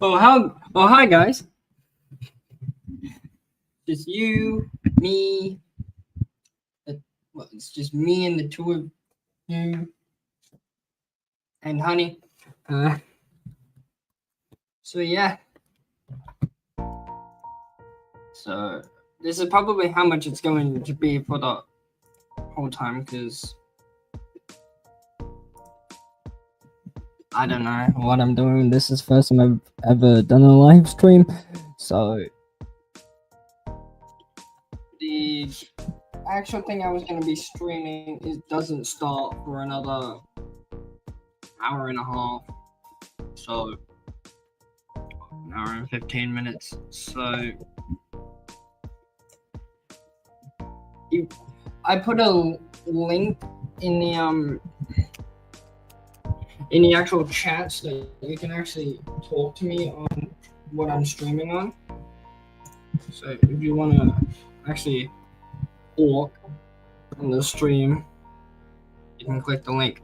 Hi guys. Just you, me. Well, it's just me and the two of you and Honey. Uh, so yeah. So this is probably how much it's going to be for the whole time because I don't know what I'm doing. This is the first time I've ever done a live stream, so the actual thing I was going to be streaming doesn't start for another hour and a half. So an hour and 15 minutes. So I put a link in the actual chat so that you can actually talk to me on what I'm streaming on. So if you want to actually talk on the stream, you can click the link.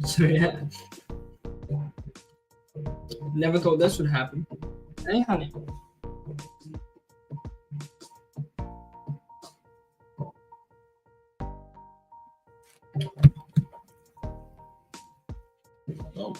So yeah, never thought this would happen. Hey, Honey. Oh.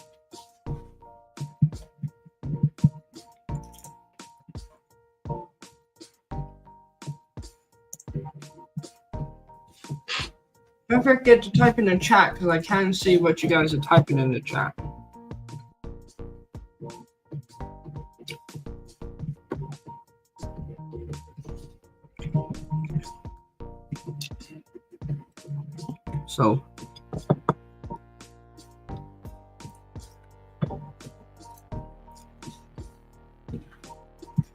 Don't forget to type in the chat because I can see what you guys are typing in the chat. So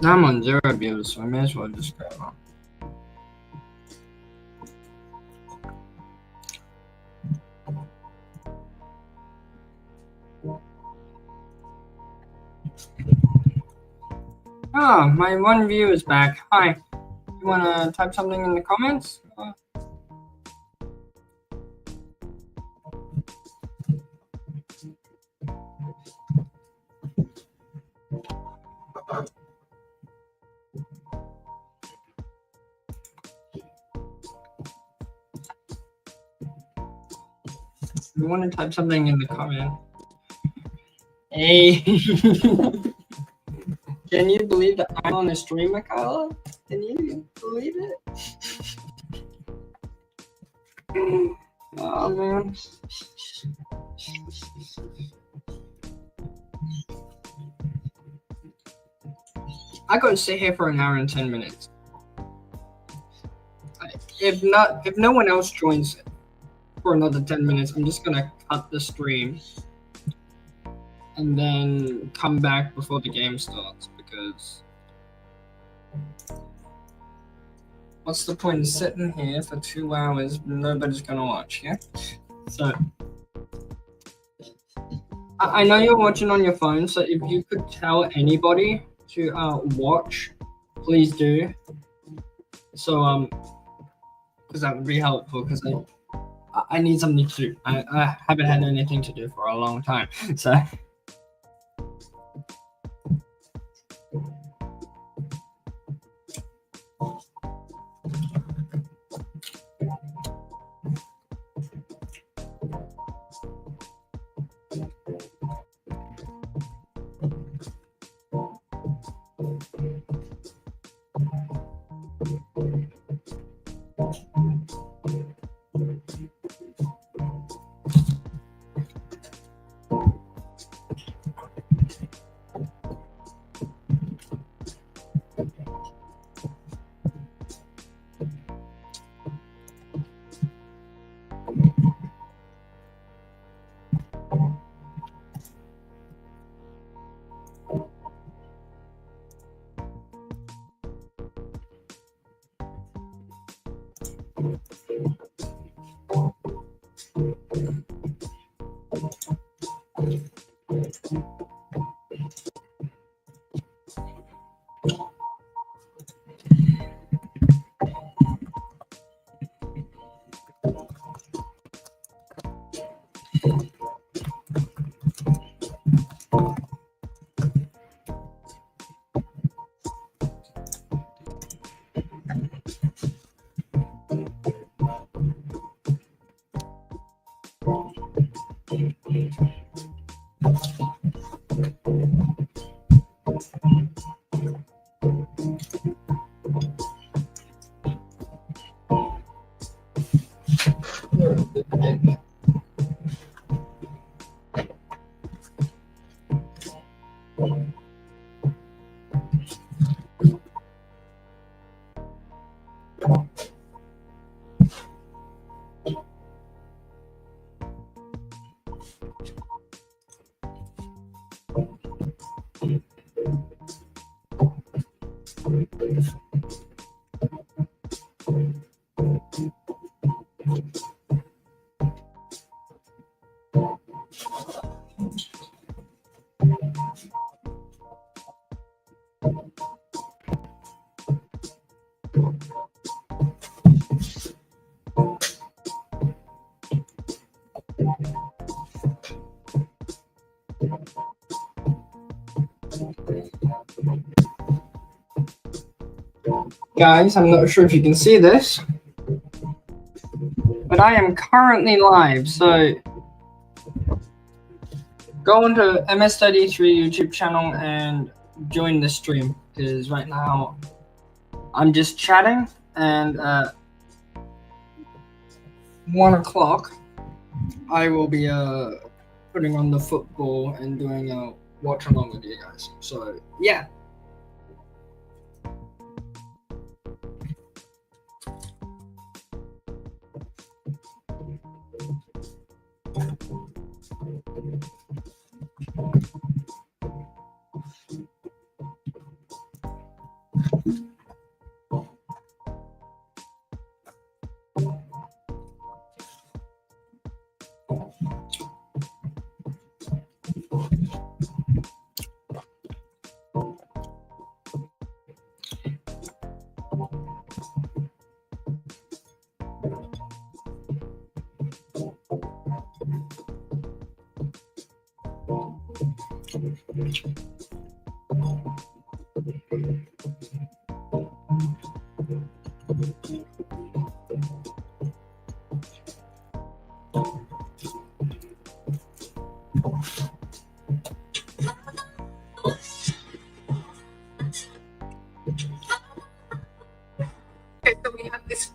now I'm on 0 views, so I may as well just go on. Ah, my one view is back. Hi. You wanna type something in the comments? You want to type something in the comment? Hey. Can you believe that I'm on a stream, Michaela? Can you believe it? Oh, man. I gotta stay here for an hour and 10 minutes. If no one else joins for another 10 minutes, I'm just gonna cut the stream and then come back before the game starts because what's the point of sitting here for 2 hours? Nobody's gonna watch, yeah? So I know you're watching on your phone, so if you could tell anybody to watch, please do. So because that would be helpful because I need something to do. I haven't had anything to do for a long time, so. Guys, I'm not sure if you can see this, but I am currently live, so go onto MS33 YouTube channel and join the stream, because right now I'm just chatting, and at 1 o'clock I will be putting on the football and doing a watch along with you guys. So yeah. Okay, so we have this.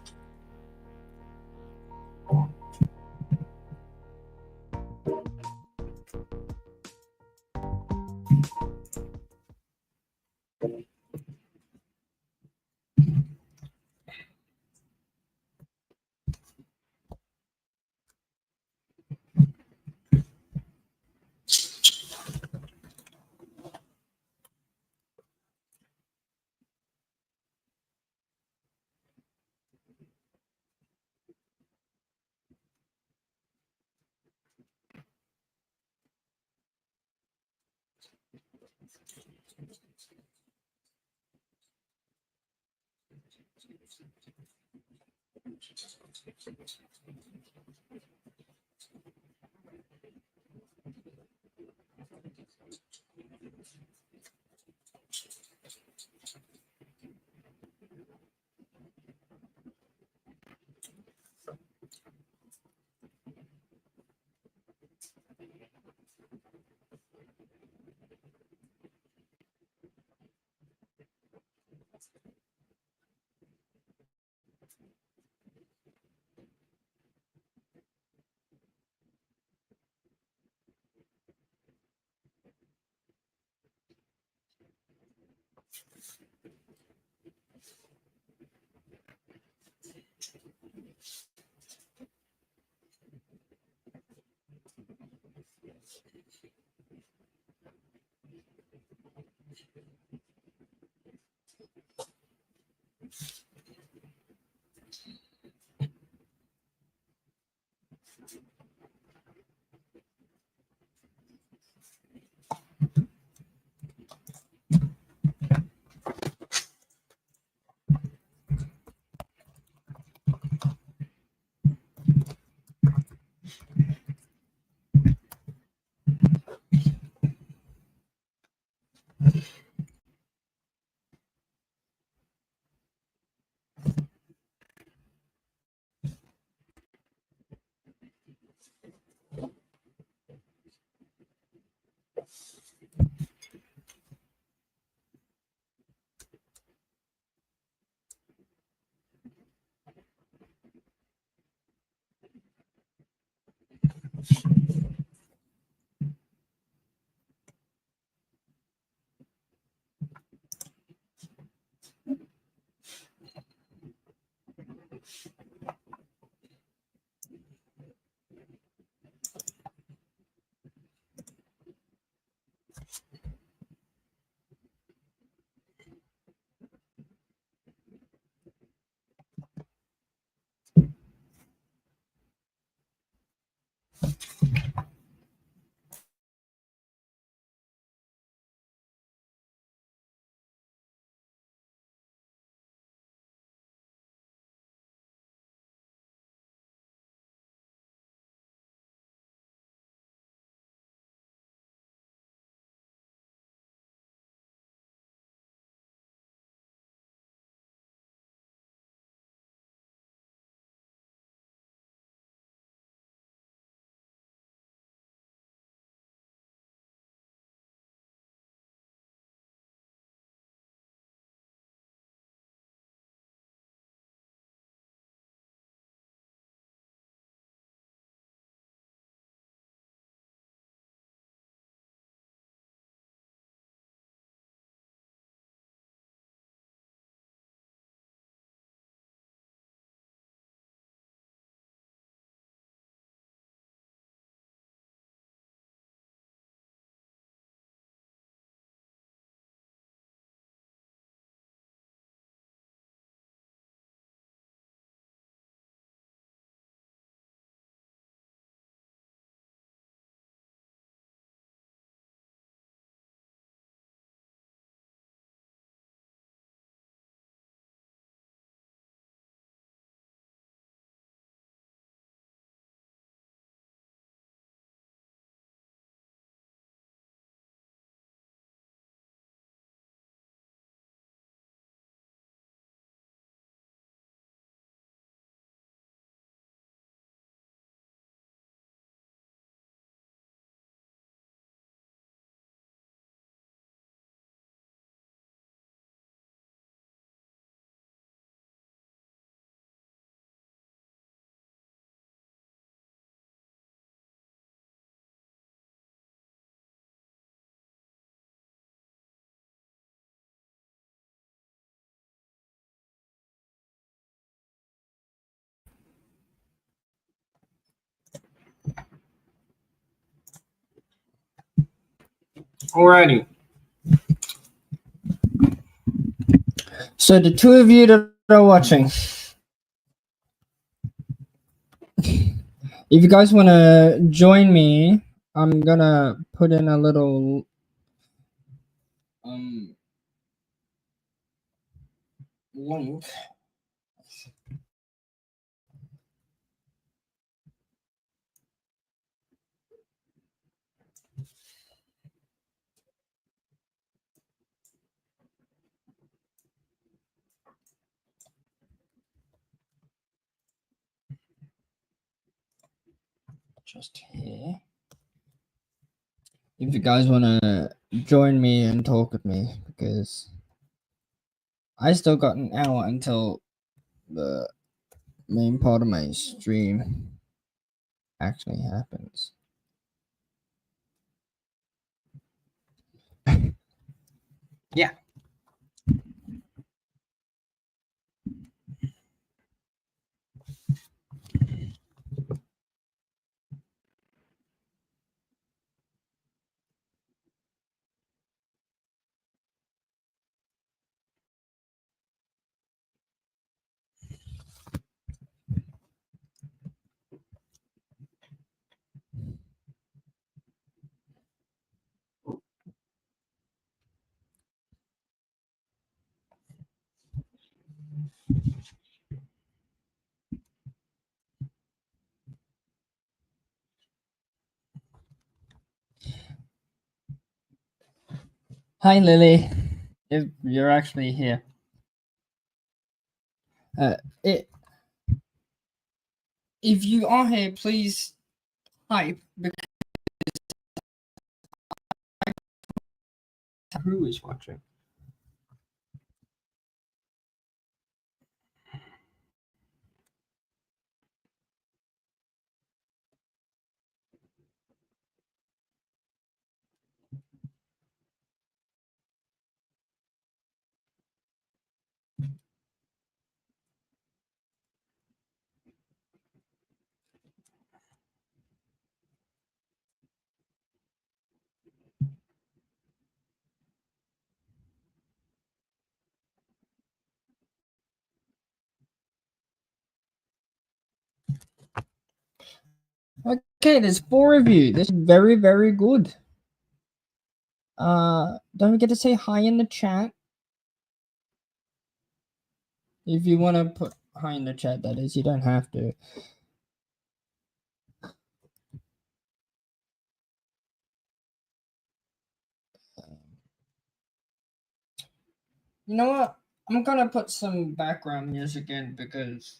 Alrighty. So the two of you that are watching, if you guys want to join me, I'm gonna put in a little link. Just here. If you guys want to join me and talk with me, because I still got an hour until the main part of my stream actually happens. Yeah. Hi, Lily. If you're actually here. If you are here, please type, because who is watching? Okay, there's 4 of you. This is very, very good. Don't forget to say hi in the chat. If you want to put hi in the chat, that is, you don't have to. You know what? I'm gonna put some background music in because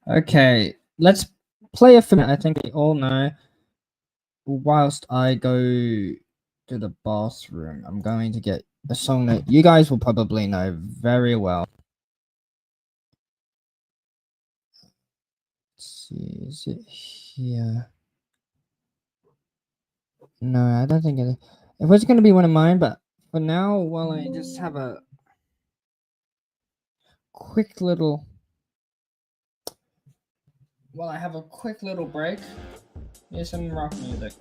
okay, let's play a film I think we all know. Whilst I go to the bathroom, I'm going to get a song that you guys will probably know very well. Let's see, is it here? No, I don't think it was going to be one of mine, but for now, while I just have a quick little break, here's some rock music.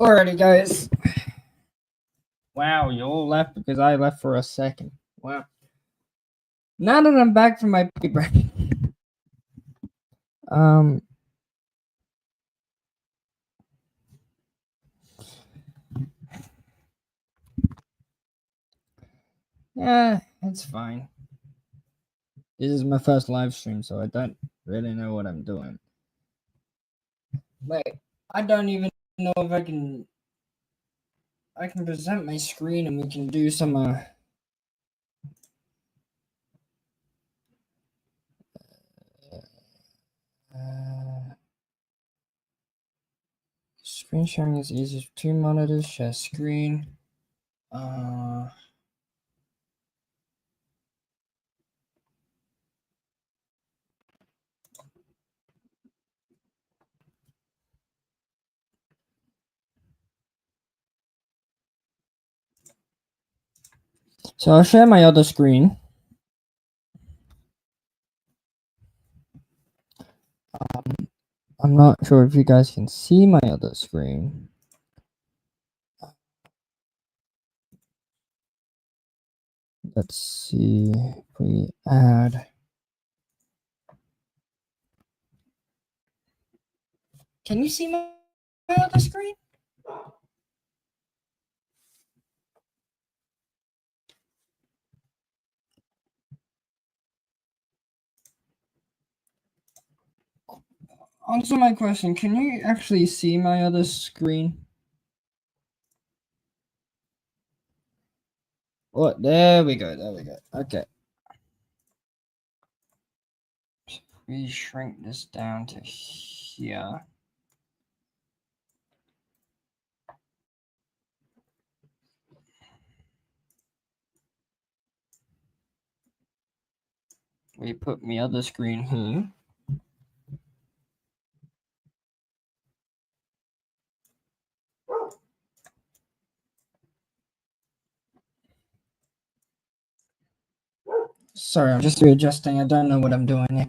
Alrighty, guys. Wow, you all left because I left for a second. Wow. Now that I'm back from my pee break, um, yeah, it's fine. This is my first live stream, so I don't really know what I'm doing. Wait, I don't even know if I can present my screen and we can do some screen sharing is easy. 2 monitors, share screen. So I'll share my other screen. I'm not sure if you guys can see my other screen. Let's see if we add. Can you see my other screen? Answer my question. Can you actually see my other screen? Oh, there we go. There we go. Okay. We shrink this down to here. We put my other screen here. Sorry, I'm just readjusting. I don't know what I'm doing here.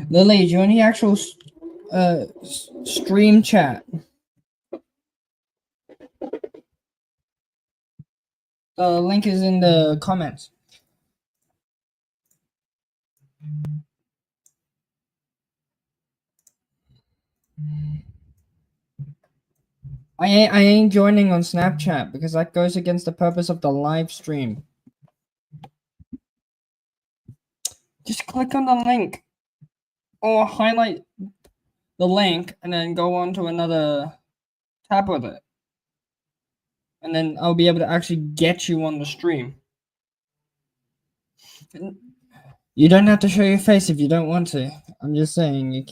Lily, do you want the actual stream chat? The link is in the comments. I ain't joining on Snapchat because that goes against the purpose of the live stream. Just click on the link or highlight the link and then go on to another tab with it. And then I'll be able to actually get you on the stream. You don't have to show your face if you don't want to. I'm just saying you.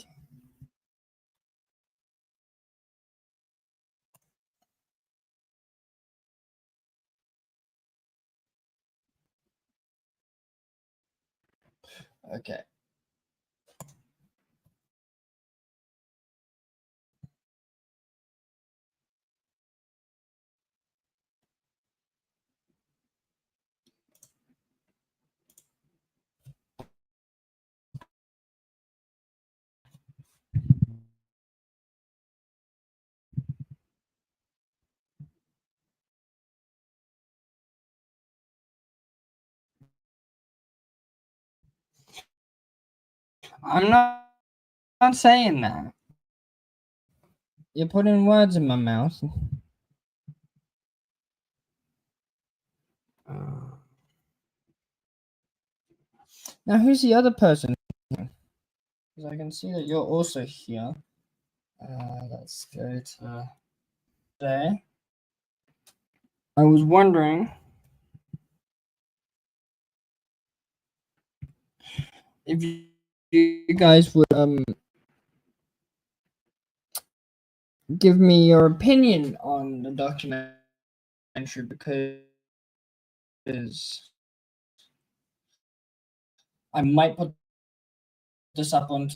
Okay. I'm not saying that. You're putting words in my mouth. Now, who's the other person? Because I can see that you're also here. Let's go to there. I was wondering if you guys would give me your opinion on the documentary because I might put this up on.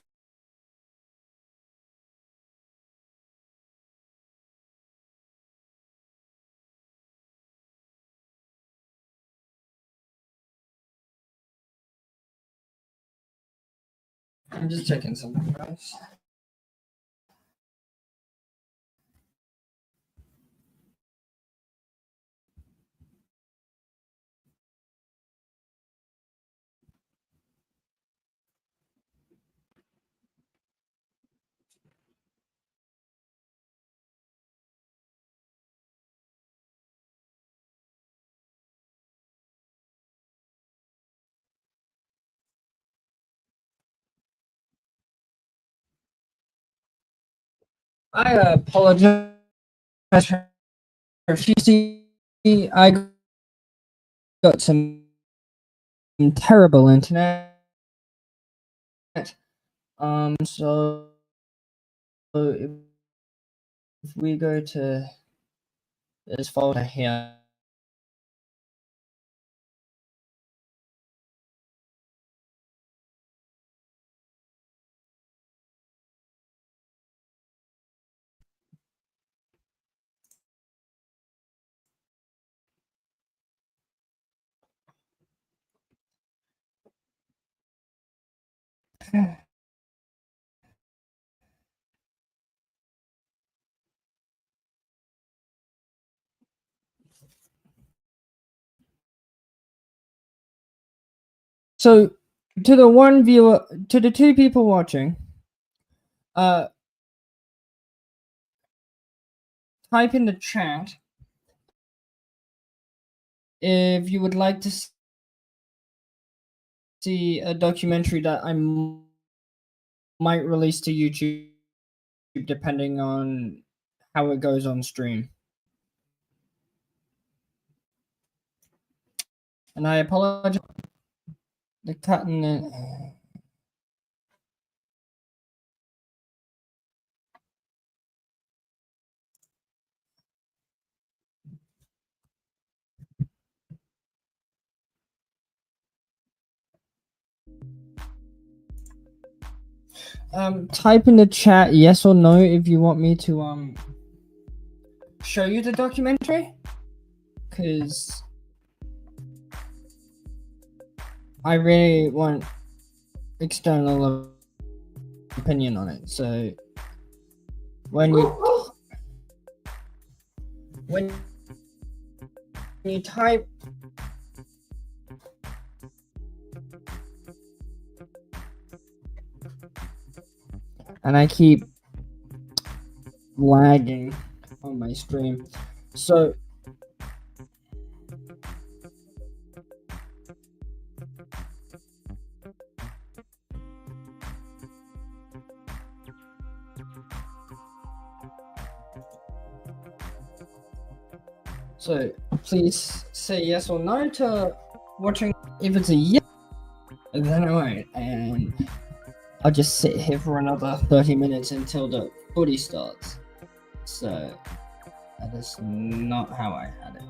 I'm just checking something, guys. I apologize if you see I got some terrible internet. So if we go to this folder here. So to the one viewer, to the two people watching, type in the chat if you would like to see a documentary that I might release to YouTube depending on how it goes on stream. And I apologize for the cutting it. Type in the chat yes or no if you want me to show you the documentary, because I really want external opinion on it. So when you type and I keep lagging on my stream. So please say yes or no to watching. If it's a yes, then I won't, and I'll just sit here for another 30 minutes until the footy starts. So that is not how I had it.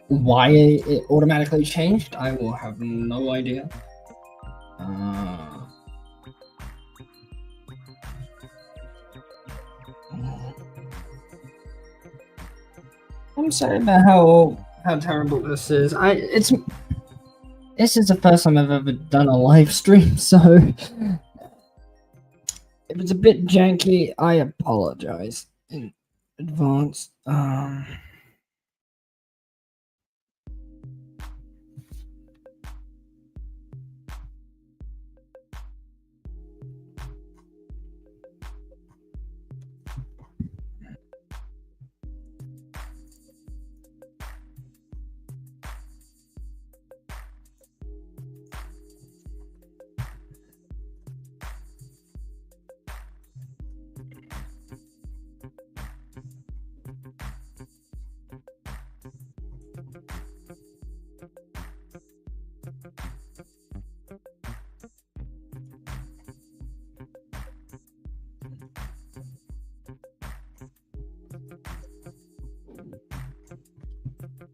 Why it automatically changed, I will have no idea. I'm sorry about how terrible this is. This is the first time I've ever done a live stream, so if it's a bit janky, I apologize in advance.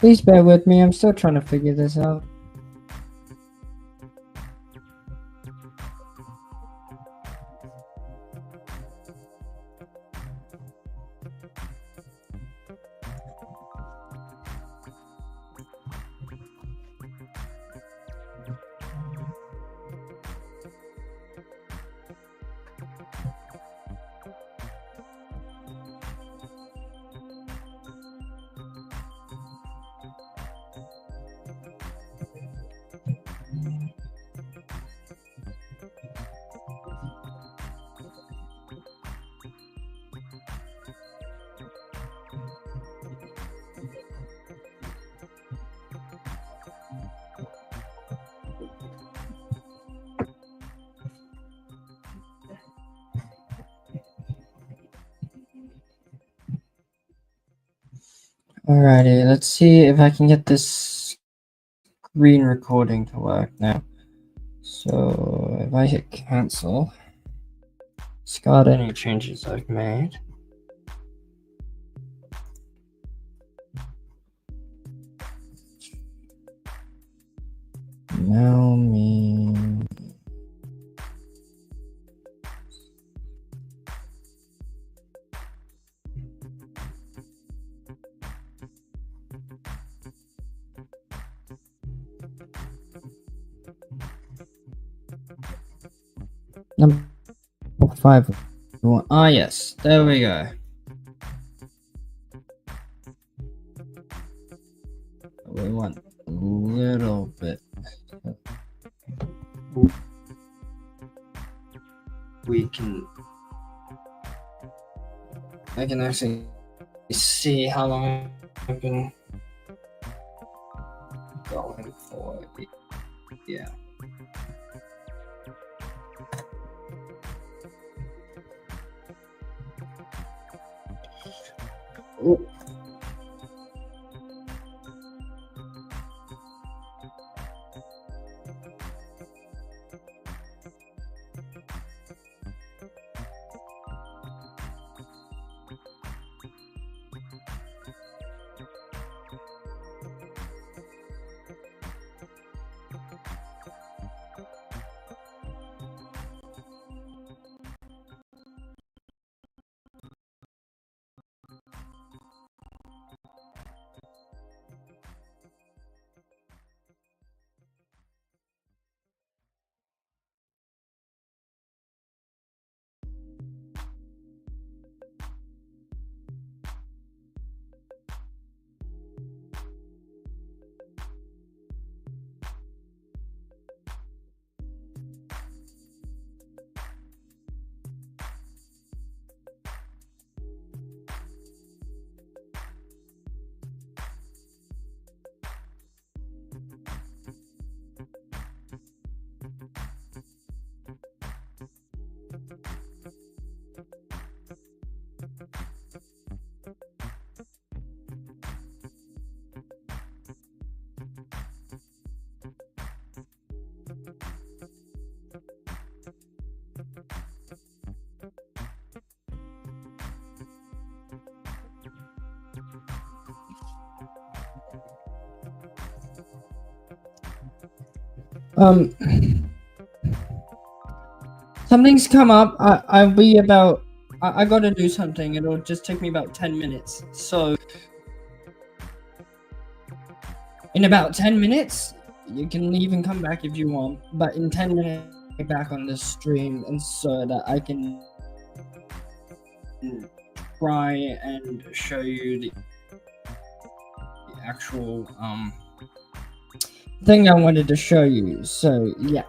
Please bear with me. I'm still trying to figure this out. Alrighty, let's see if I can get this screen recording to work now. So if I hit cancel, discard any changes I've made. Now me. Number 5. Ah, yes, there we go. We want a little bit. I can actually see how long I've been going for. Yeah. Ooh. Something's come up. I'll be about. I gotta do something. It'll just take me about 10 minutes. So, in about 10 minutes, you can leave and come back if you want. But in 10 minutes, get back on this stream, and so that I can try and show you the actual thing I wanted to show you. So yeah,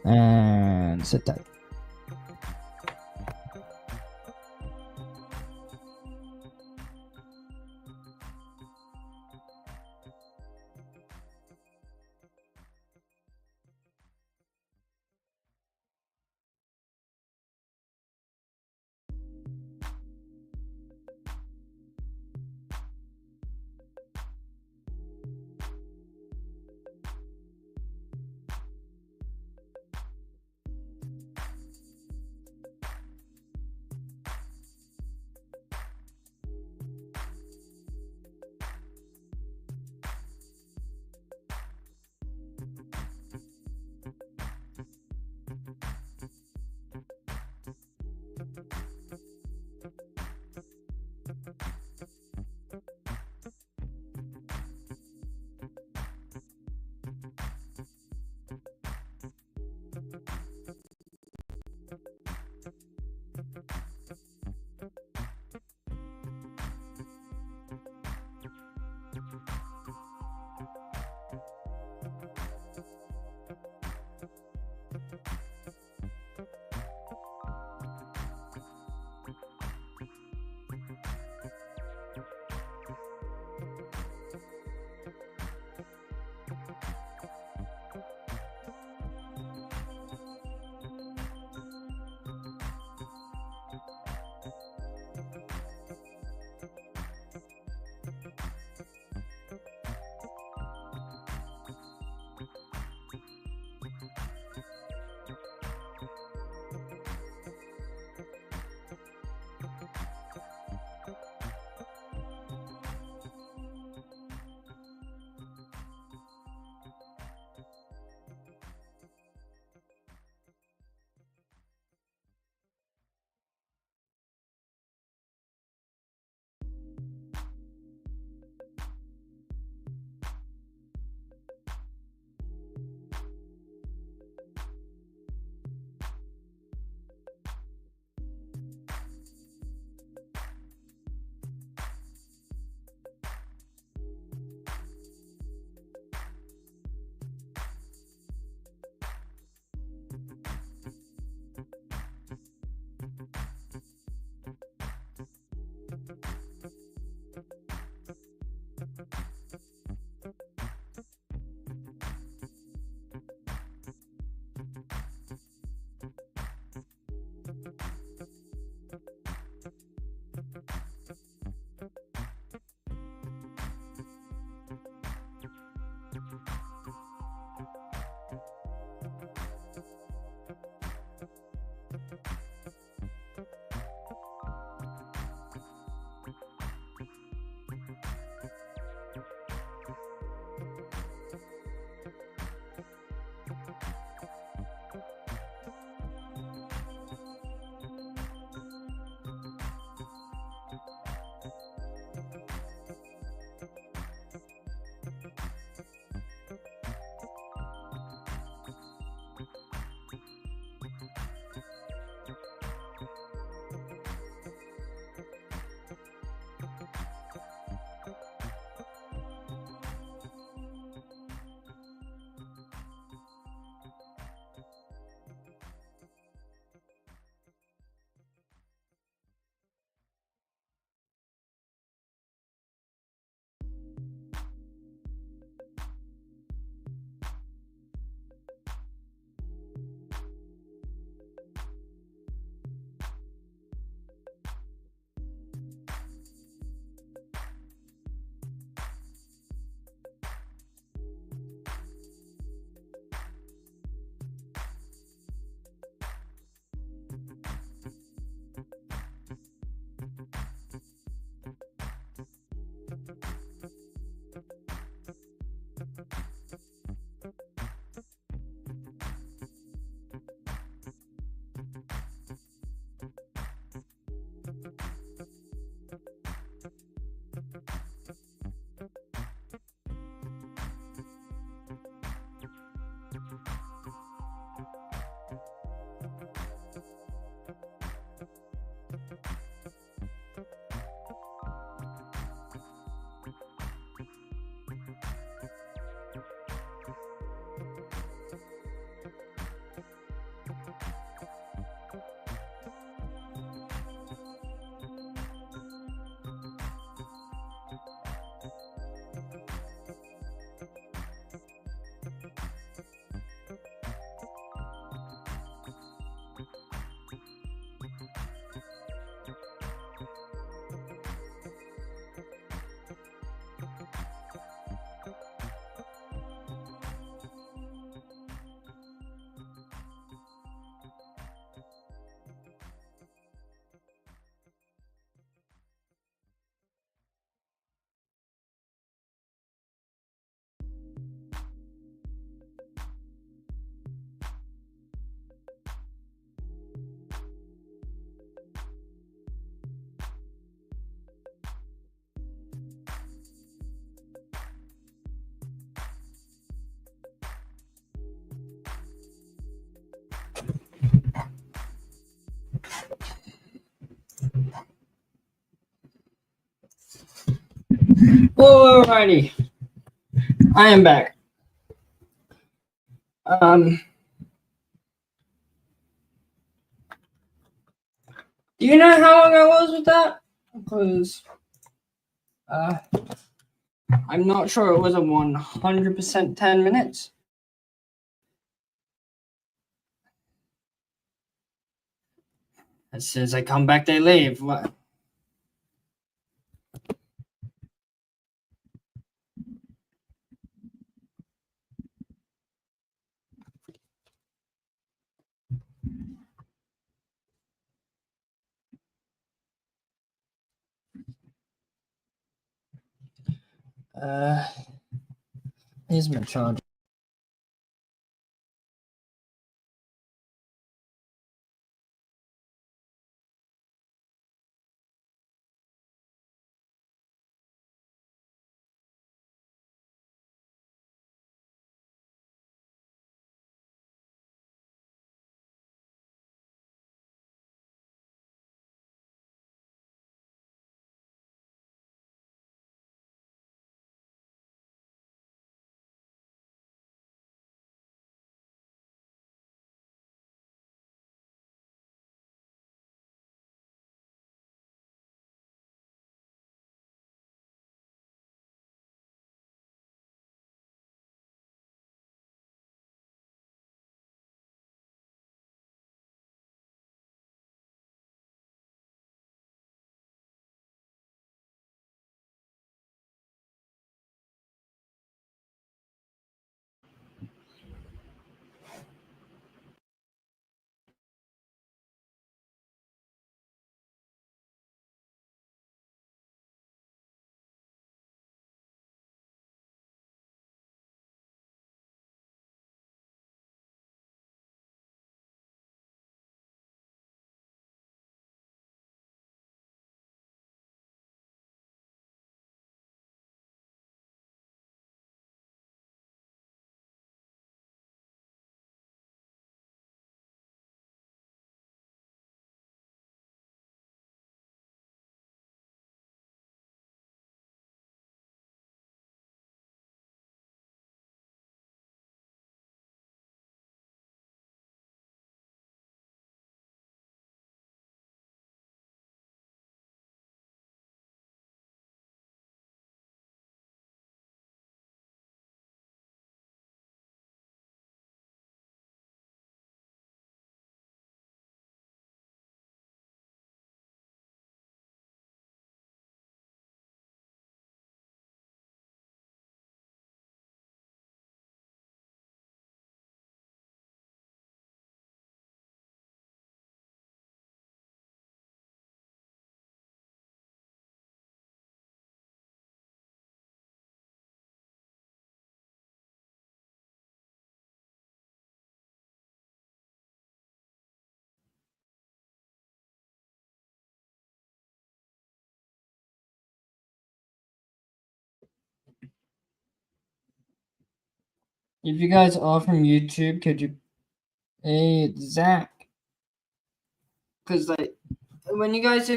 and sit tight. Alrighty, I am back. Do you know how long I was with that? Because I'm not sure it was a 100% 10 minutes. As soon as I come back, they leave. What? Here's my charger. If you guys are from YouTube, could you? Hey, Zach. Because like when you guys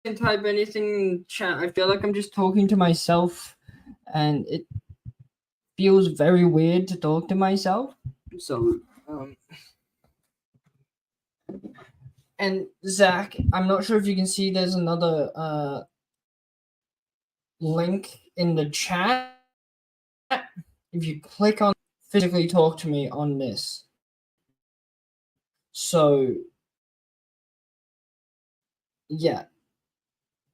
type anything in chat, I feel like I'm just talking to myself, and it feels very weird to talk to myself. So, and Zach, I'm not sure if you can see. There's another link in the chat. If you click on physically talk to me on this. So, yeah,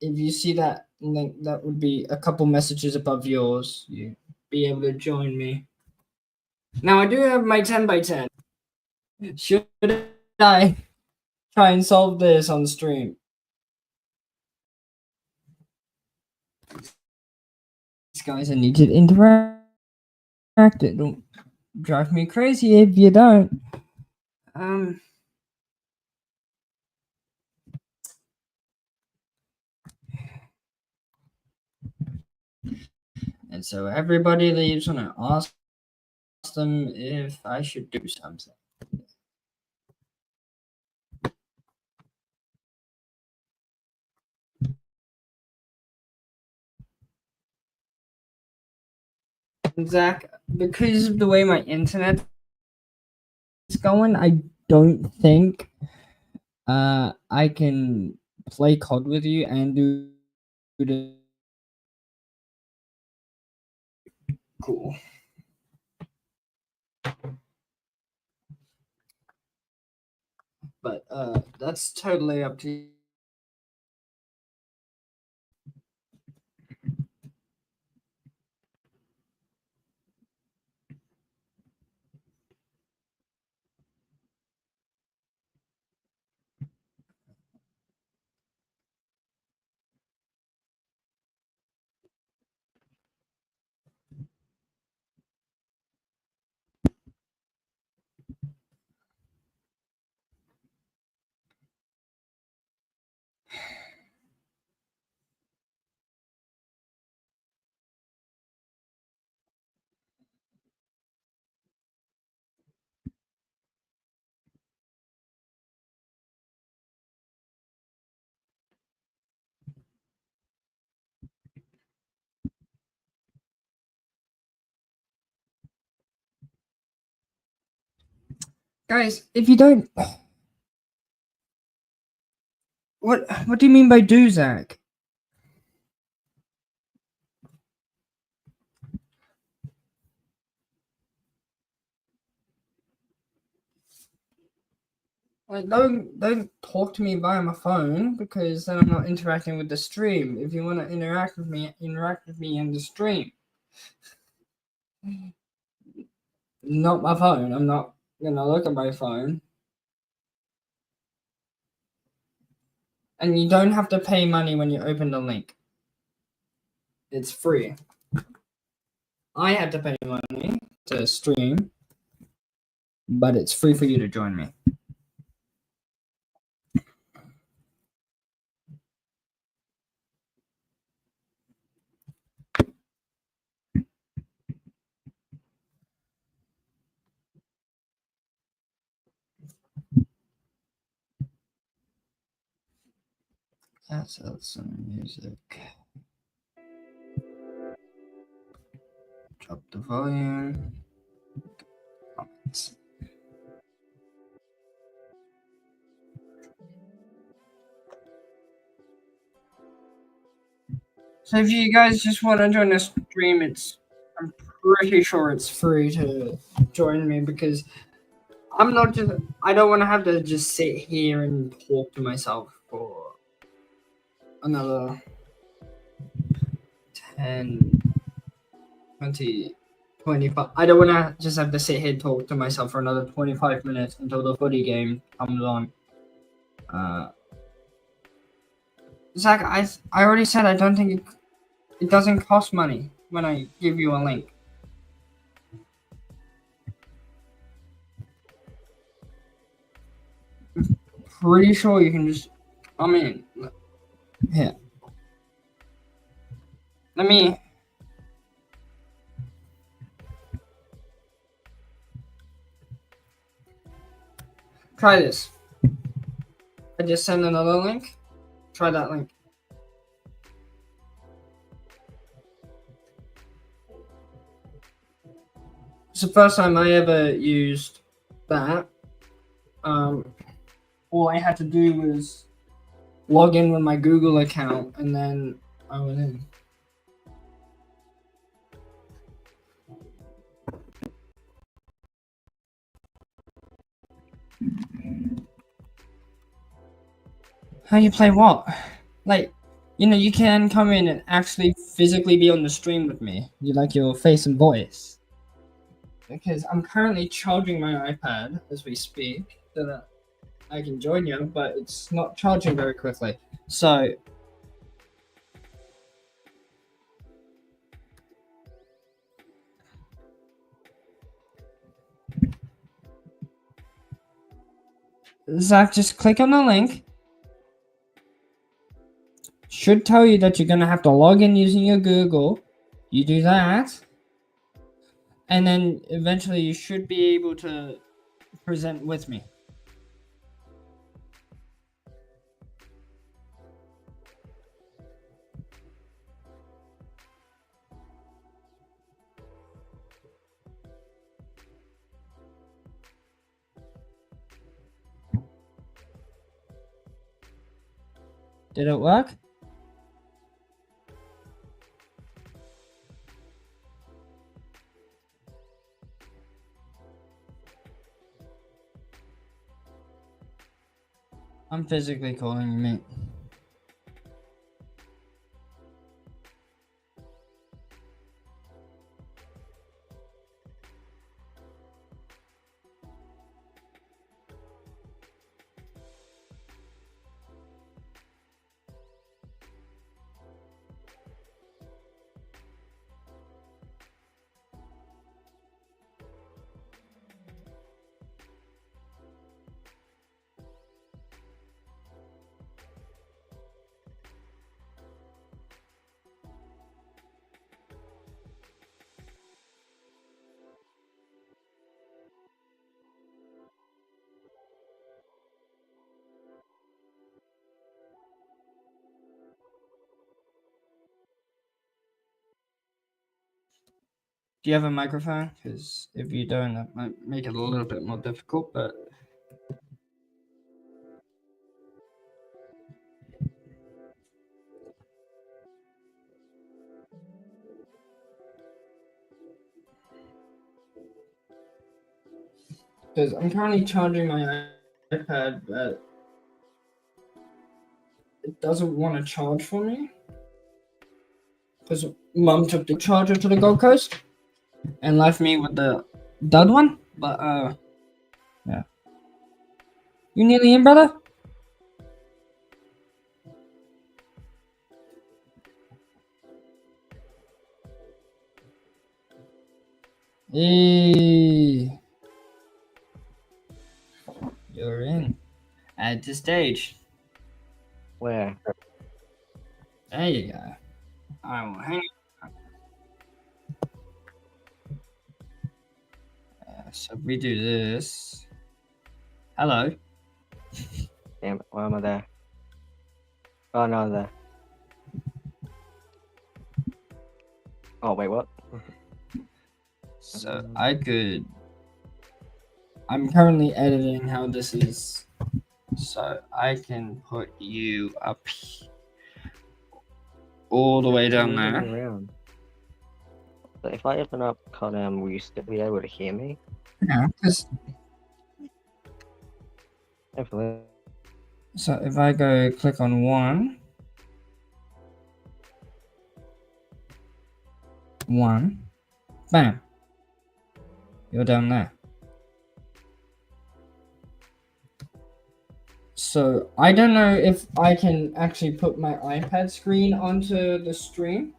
if you see that link, that would be a couple messages above yours. You be able to join me. Now I do have my 10 by 10. Should I try and solve this on stream? These guys, I need to interact. It don't drive me crazy if you don't. And so everybody leaves when I ask them if I should do something. Zach, because of the way my internet is going, I don't think I can play COD with you and do the cool. But that's totally up to you. Guys, if you don't, what do you mean by do, Zach? Like, don't talk to me via my phone because then I'm not interacting with the stream. If you want to interact with me in the stream. Not my phone. I'm not gonna look at my phone. And you don't have to pay money when you open the link. It's free. I had to pay money to stream, but it's free for you to join me. Let's add some music. Drop the volume. Comments. So if you guys just want to join the stream, I'm pretty sure it's free to join me because I don't want to have to just sit here and talk to myself for another 10, 20, 25. I don't want to just have to sit here and talk to myself for another 25 minutes until the footy game comes on. Zach, I already said I don't think it doesn't cost money when I give you a link. Pretty sure you can just come in. Here. Let me. Try this. I just sent another link. Try that link. It's the first time I ever used that. All I had to do was log in with my Google account and then I was in. How you play what? Like, you can come in and actually physically be on the stream with me. You like your face and voice. Because I'm currently charging my iPad as we speak so that I can join you, but it's not charging very quickly. So Zach, just click on the link. Should tell you that you're gonna have to log in using your Google. You do that, and then eventually you should be able to present with me. Did it work? I'm physically calling you, mate. Do you have a microphone? Because if you don't, that might make it a little bit more difficult, but because I'm currently charging my iPad, but it doesn't want to charge for me. Because Mum took the charger to the Gold Coast and left me with the dud one. But yeah. You nearly in, brother? Hey, you're in. At the stage. Where? There you go. I will hang. So we do this. Hello. Damn it, why am I there? Oh, no, I'm there. Oh, wait, what? So I'm currently editing how this is, so I can put you up all the way down Moving there. around. So if I open up Codem, will you still be able to hear me? Yeah, because Hopefully. so if I go click on one, bam, you're down there. So I don't know if I can actually put my iPad screen onto the stream.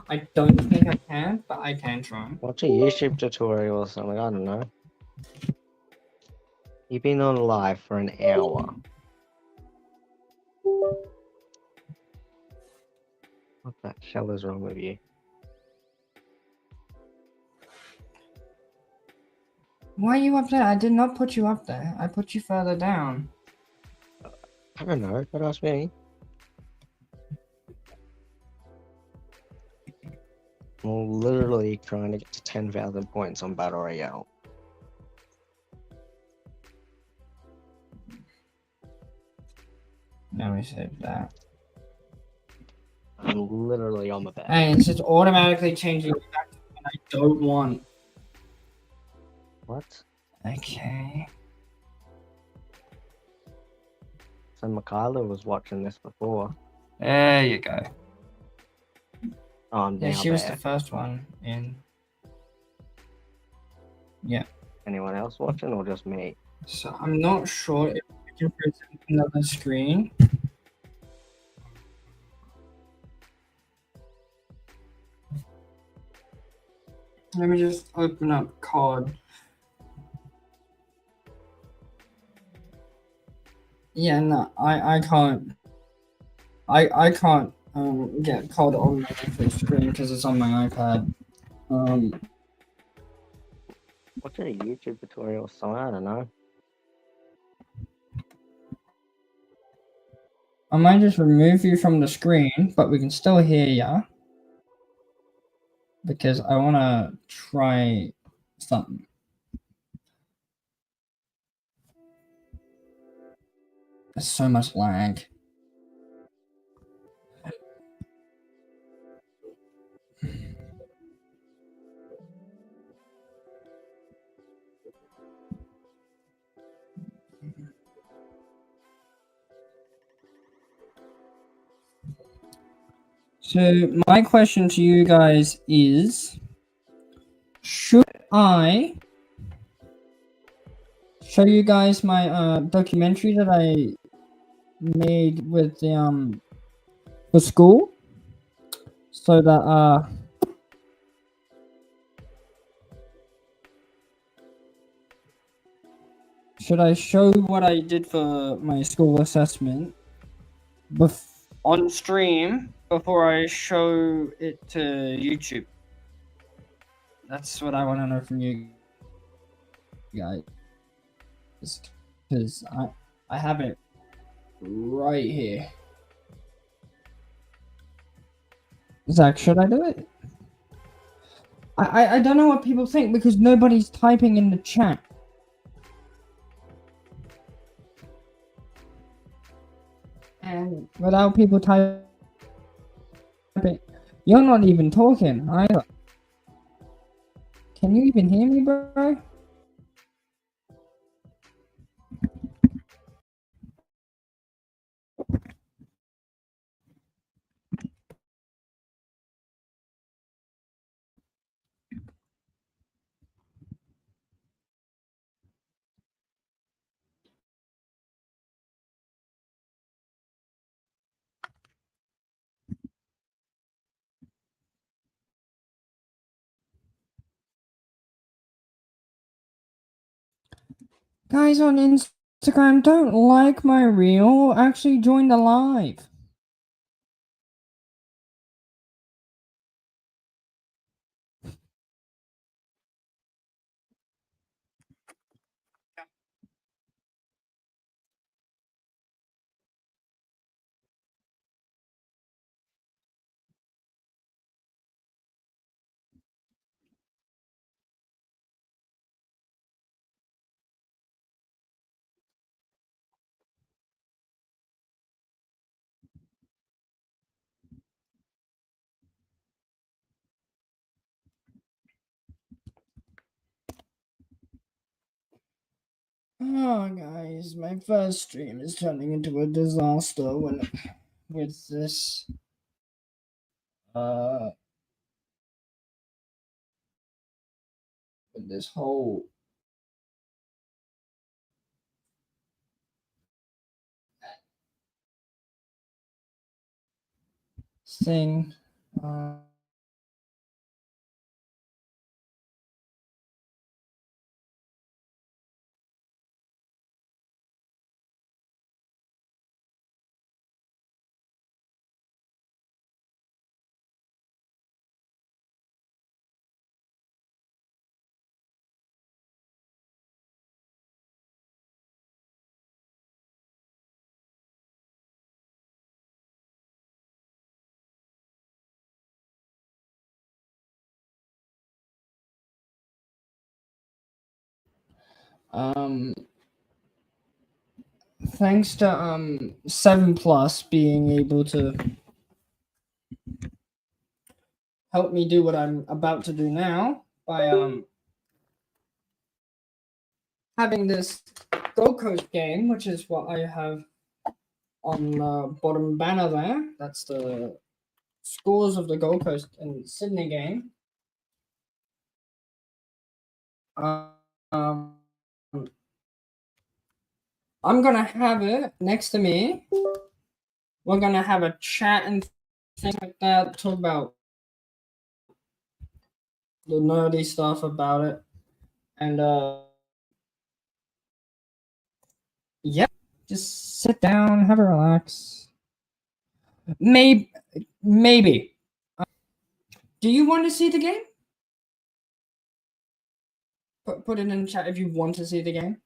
I don't think I can, but I can try. Watch a YouTube tutorial or something, I don't know. You've been on live for an hour. What the hell is wrong with you? Why are you up there? I did not put you up there. I put you further down. I don't know, but ask me. I'm literally trying to get to 10,000 points on Battle Royale. Let me save that. I'm literally on the bed. Hey, it's just automatically changing back to what I don't want. What? Okay. So Michaela was watching this before. There you go. Oh, I'm Yeah, down she was the there. first one in. Yeah. Anyone else watching or just me? So I'm not sure if we can present another screen. Let me just open up COD. Yeah, no, I can't. I can't get COD on my Netflix screen because it's on my iPad. Watch a YouTube tutorial, so I don't know. I might just remove you from the screen, but we can still hear ya. Because I want to try something. There's so much lag. So my question to you guys is, should I show you guys my documentary that I made with the for school, so that should I show what I did for my school assessment on stream before I show it to YouTube? That's what I want to know from you guys, because I have it right here. Zach, should I do it? I don't know what people think because nobody's typing in the chat. And without people typing, you're not even talking either. Can you even hear me, bro? Guys on Instagram, don't like my reel. Actually join the live. Oh, guys, my first stream is turning into a disaster with this with this whole thing. Thanks to 7+ being able to help me do what I'm about to do now by having this Gold Coast game, which is what I have on the bottom banner there. That's the scores of the Gold Coast and Sydney game. I'm gonna have it next to me. We're gonna have a chat and things like that. Talk about the nerdy stuff about it, and yeah, just sit down, have a relax. Maybe. Do you want to see the game? Put it in the chat if you want to see the game.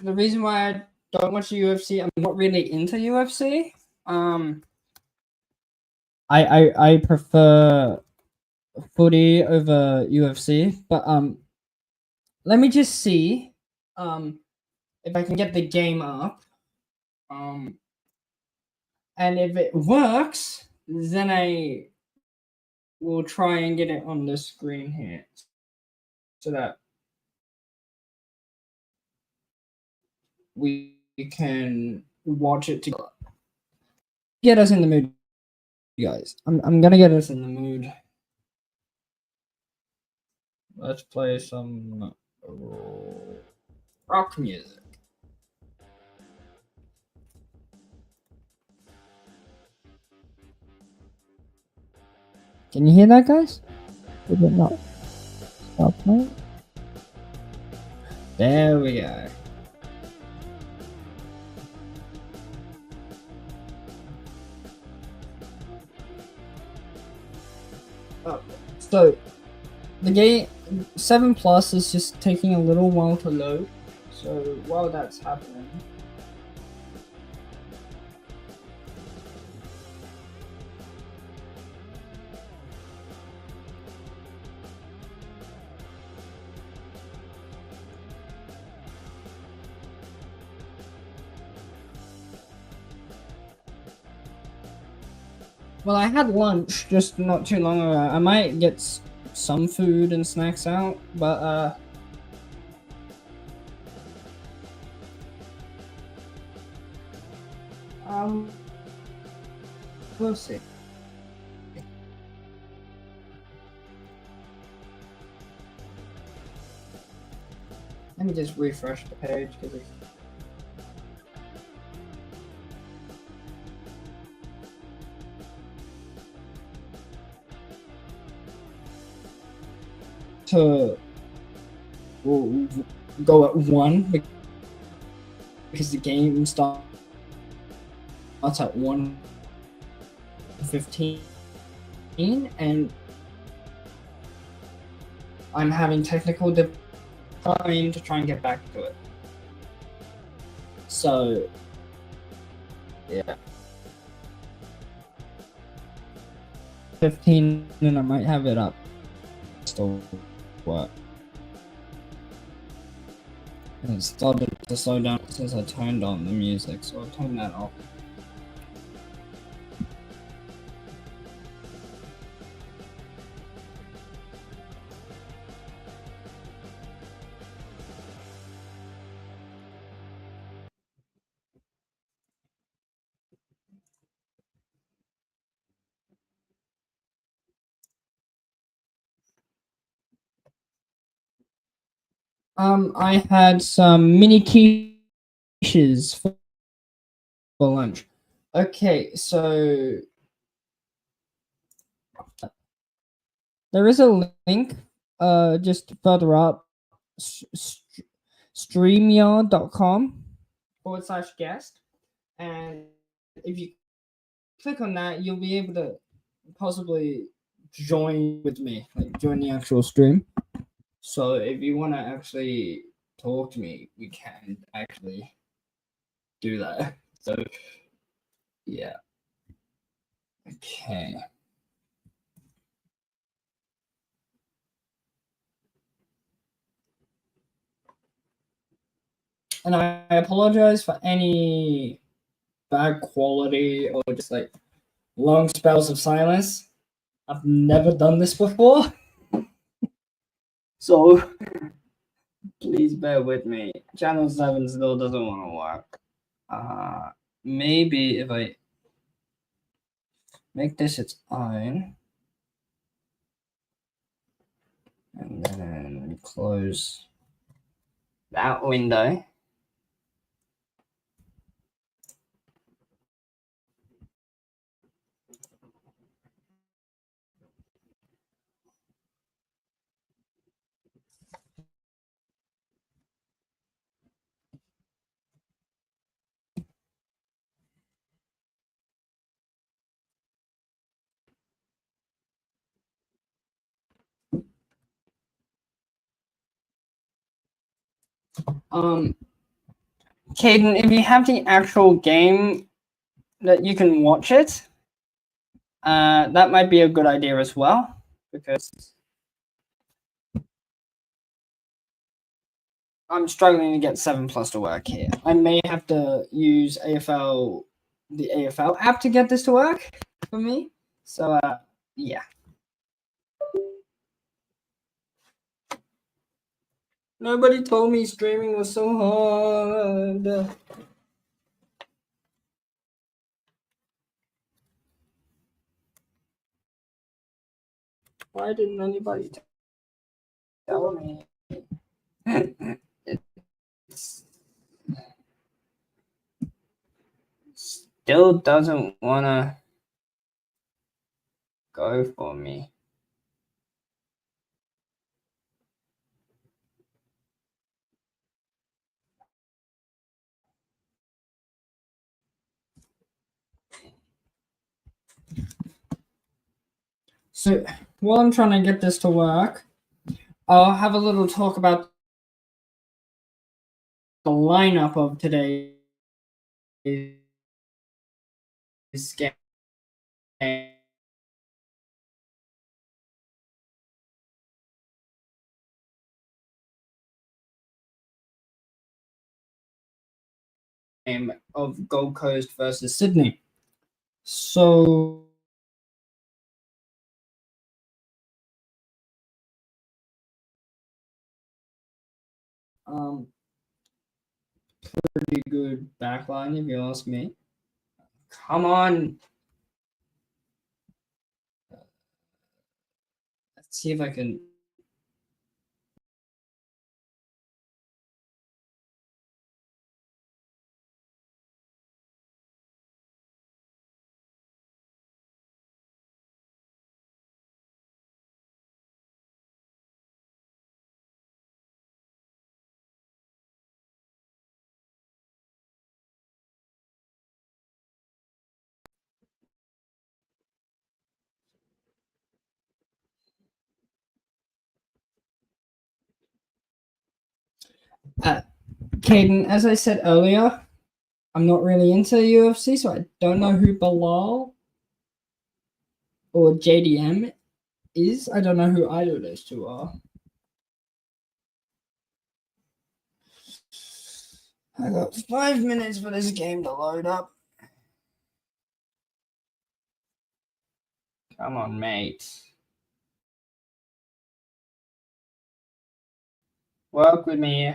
The reason why I don't watch UFC, I'm not really into UFC. I prefer footy over UFC, but let me just see if I can get the game up. And if it works, then I will try and get it on the screen here so that we can watch it together. Get us in the mood, guys. I'm gonna get us in the mood. Let's play some rock music. Can you hear that, guys? Did it not stop playing? There we go. Oh, so the game 7 Plus is just taking a little while to load. So while that's happening, well, I had lunch just not too long ago. I might get some food and snacks out, but we'll see. Let me just refresh the page because it's to we'll go at 1 because the game starts at 1:15 and I'm having technical difficulty to try and get back to it. So yeah, 15 and I might have it up. Still what? And it started to slow down since I turned on the music, so I'll turn that off. I had some mini quiches for lunch. Okay, so there is a link just further up, streamyard.com/guest, and if you click on that, you'll be able to possibly join with me, like join the actual stream. So if you want to actually talk to me, we can actually do that. So yeah. Okay. And I apologize for any bad quality or just like long spells of silence. I've never done this before. So please bear with me. Channel 7 still doesn't want to work. Maybe if I make this its own and then close that window. Caden, if you have the actual game that you can watch it, that might be a good idea as well. because I'm struggling to get 7+ to work here. I may have to use the AFL app to get this to work for me. So yeah. Nobody told me streaming was so hard. Why didn't anybody tell me? It still doesn't wanna go for me. So while I'm trying to get this to work, I'll have a little talk about the lineup of today's game. Of Gold Coast versus Sydney. So pretty good backline if you ask me. Come on. Let's see if I can. Caden, as I said earlier, I'm not really into UFC, so I don't know who Bilal or JDM is. I don't know who either of those two are. I got 5 minutes for this game to load up. Come on, mate. Work with me.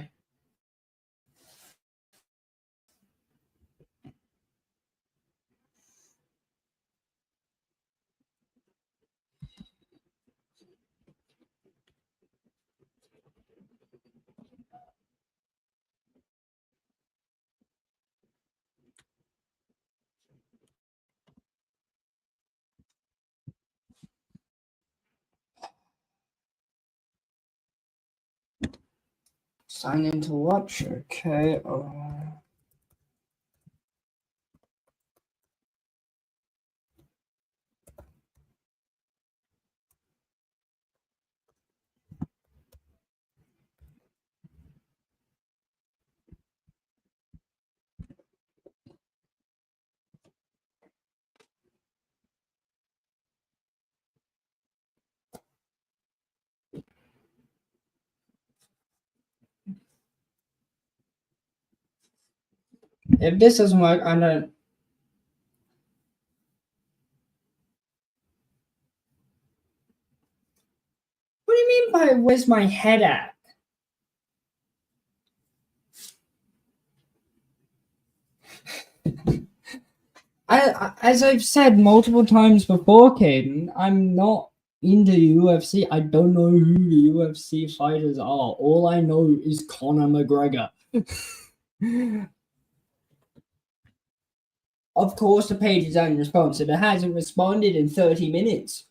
Sign in to watch. Okay. If this doesn't work, I don't. What do you mean by where's my head at? As I've said multiple times before, Caden, I'm not into UFC. I don't know who the UFC fighters are. All I know is Conor McGregor. Of course, the page is unresponsive. It hasn't responded in 30 minutes.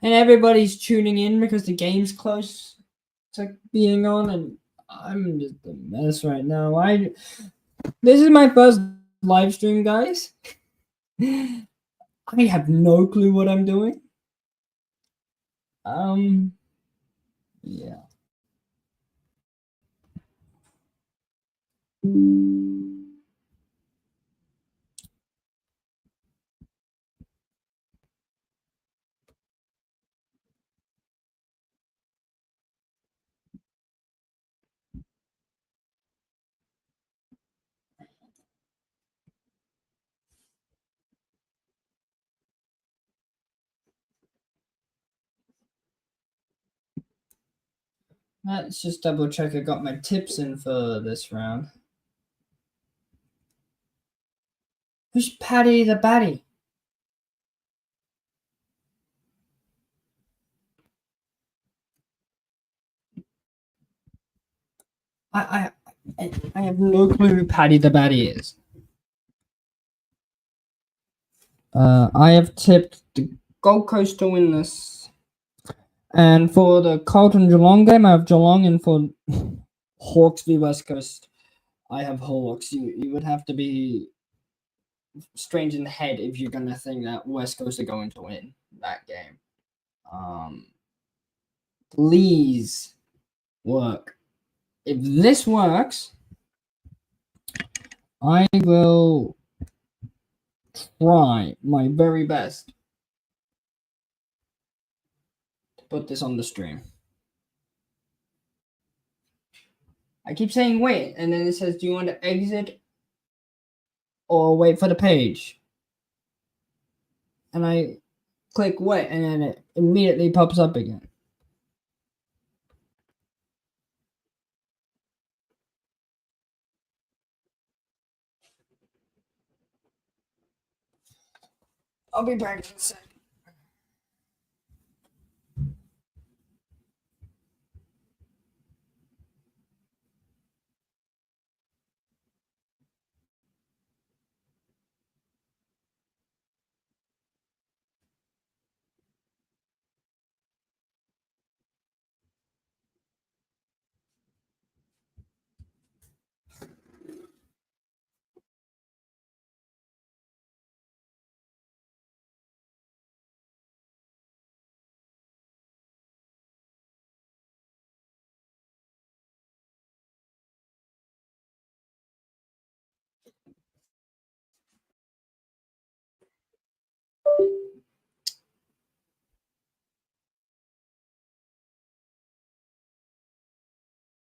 And everybody's tuning in because the game's close to being on, and I'm just a mess right now. This is my first live stream, guys. I have no clue what I'm doing. Yeah. Let's just double check I got my tips in for this round. Who's Patty the Batty? I have no clue who Patty the Batty is. I have tipped the Gold Coast to win this. And for the Carlton Geelong game, I have Geelong, and for Hawks v West Coast, I have Hawks. You would have to be strange in the head if you're gonna think that West Coast are going to win that game. Please work. If this works, I will try my very best to put this on the stream. I keep saying wait, and then it says, do you want to exit or wait for the page? And I click wait, and then it immediately pops up again. I'll be back in a sec.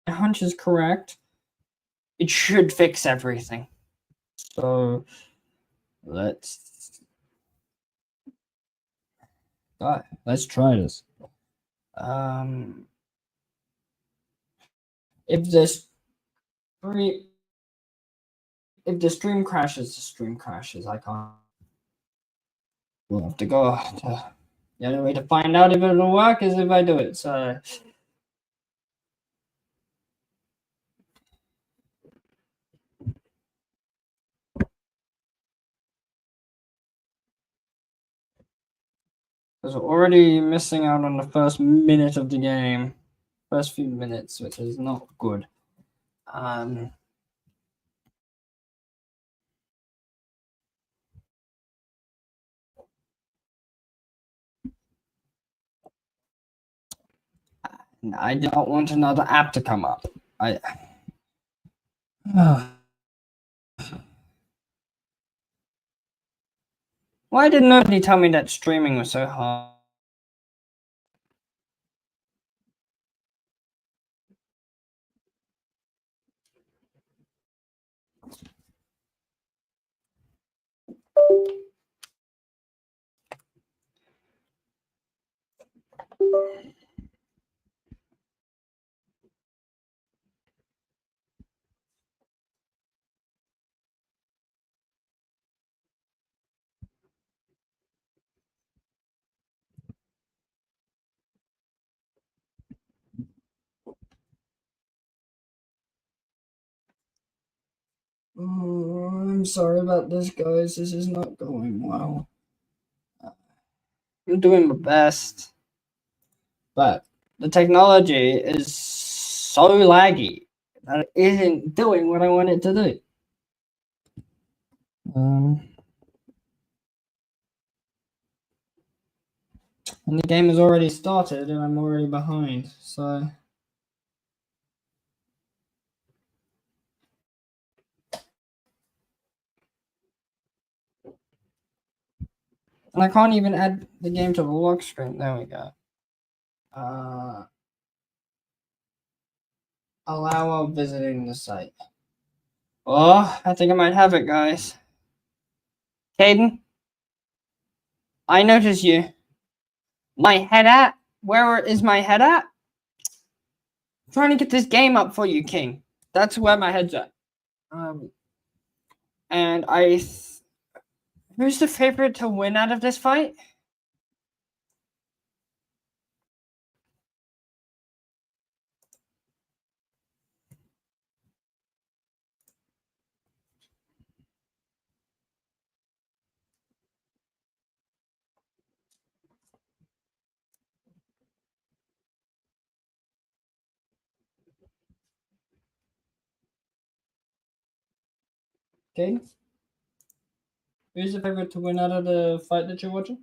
My hunch is correct. It should fix everything. So let's try this. If this if the stream crashes, the stream crashes. I can't. We'll have to go. The only way to find out if it'll work is if I do it. So. Because we're already missing out on the first minute of the game. First few minutes, which is not good. I don't want another app to come up. Why did nobody tell me that streaming was so hard? Oh, I'm sorry about this, guys. This is not going well. I'm doing my best. But the technology is so laggy that it isn't doing what I want it to do. And the game has already started and I'm already behind, so. And I can't even add the game to the lock screen. There we go. Allow while visiting the site. Oh, I think I might have it, guys. Caden, I notice you. My head at? Where is my head at? trying to get this game up for you, King. That's where my head's at. And who's the favorite to win out of this fight? Okay. Who's the favorite to win out of the fight that you're watching?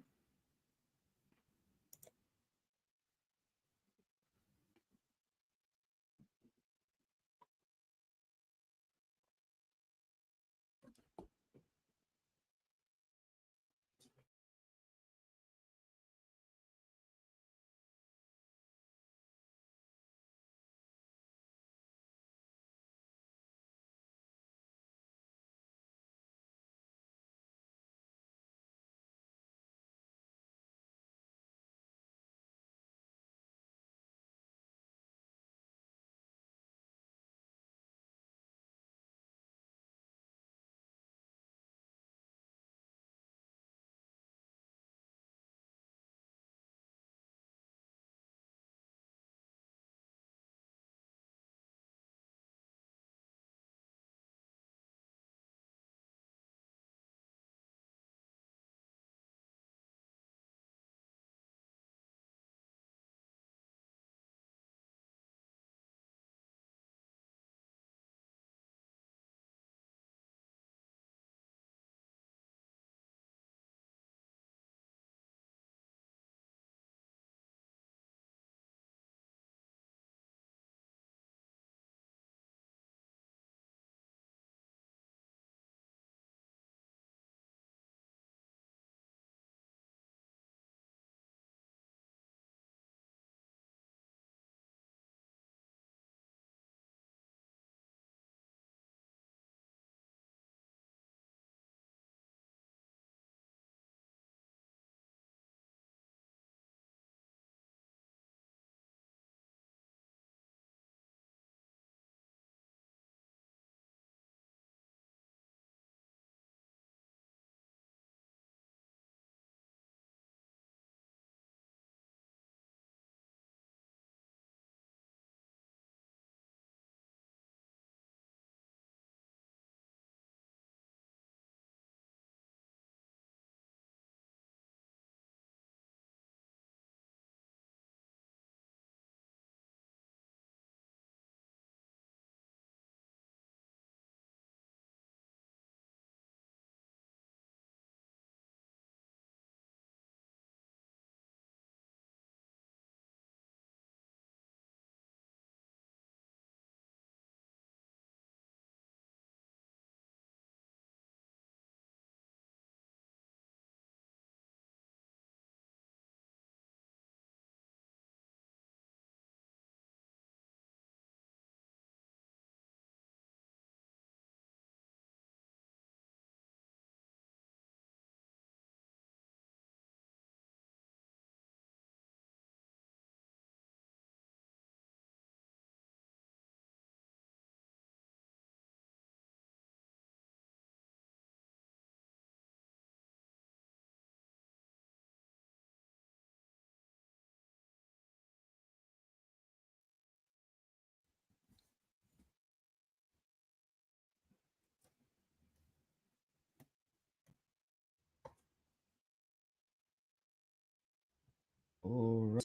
Alright.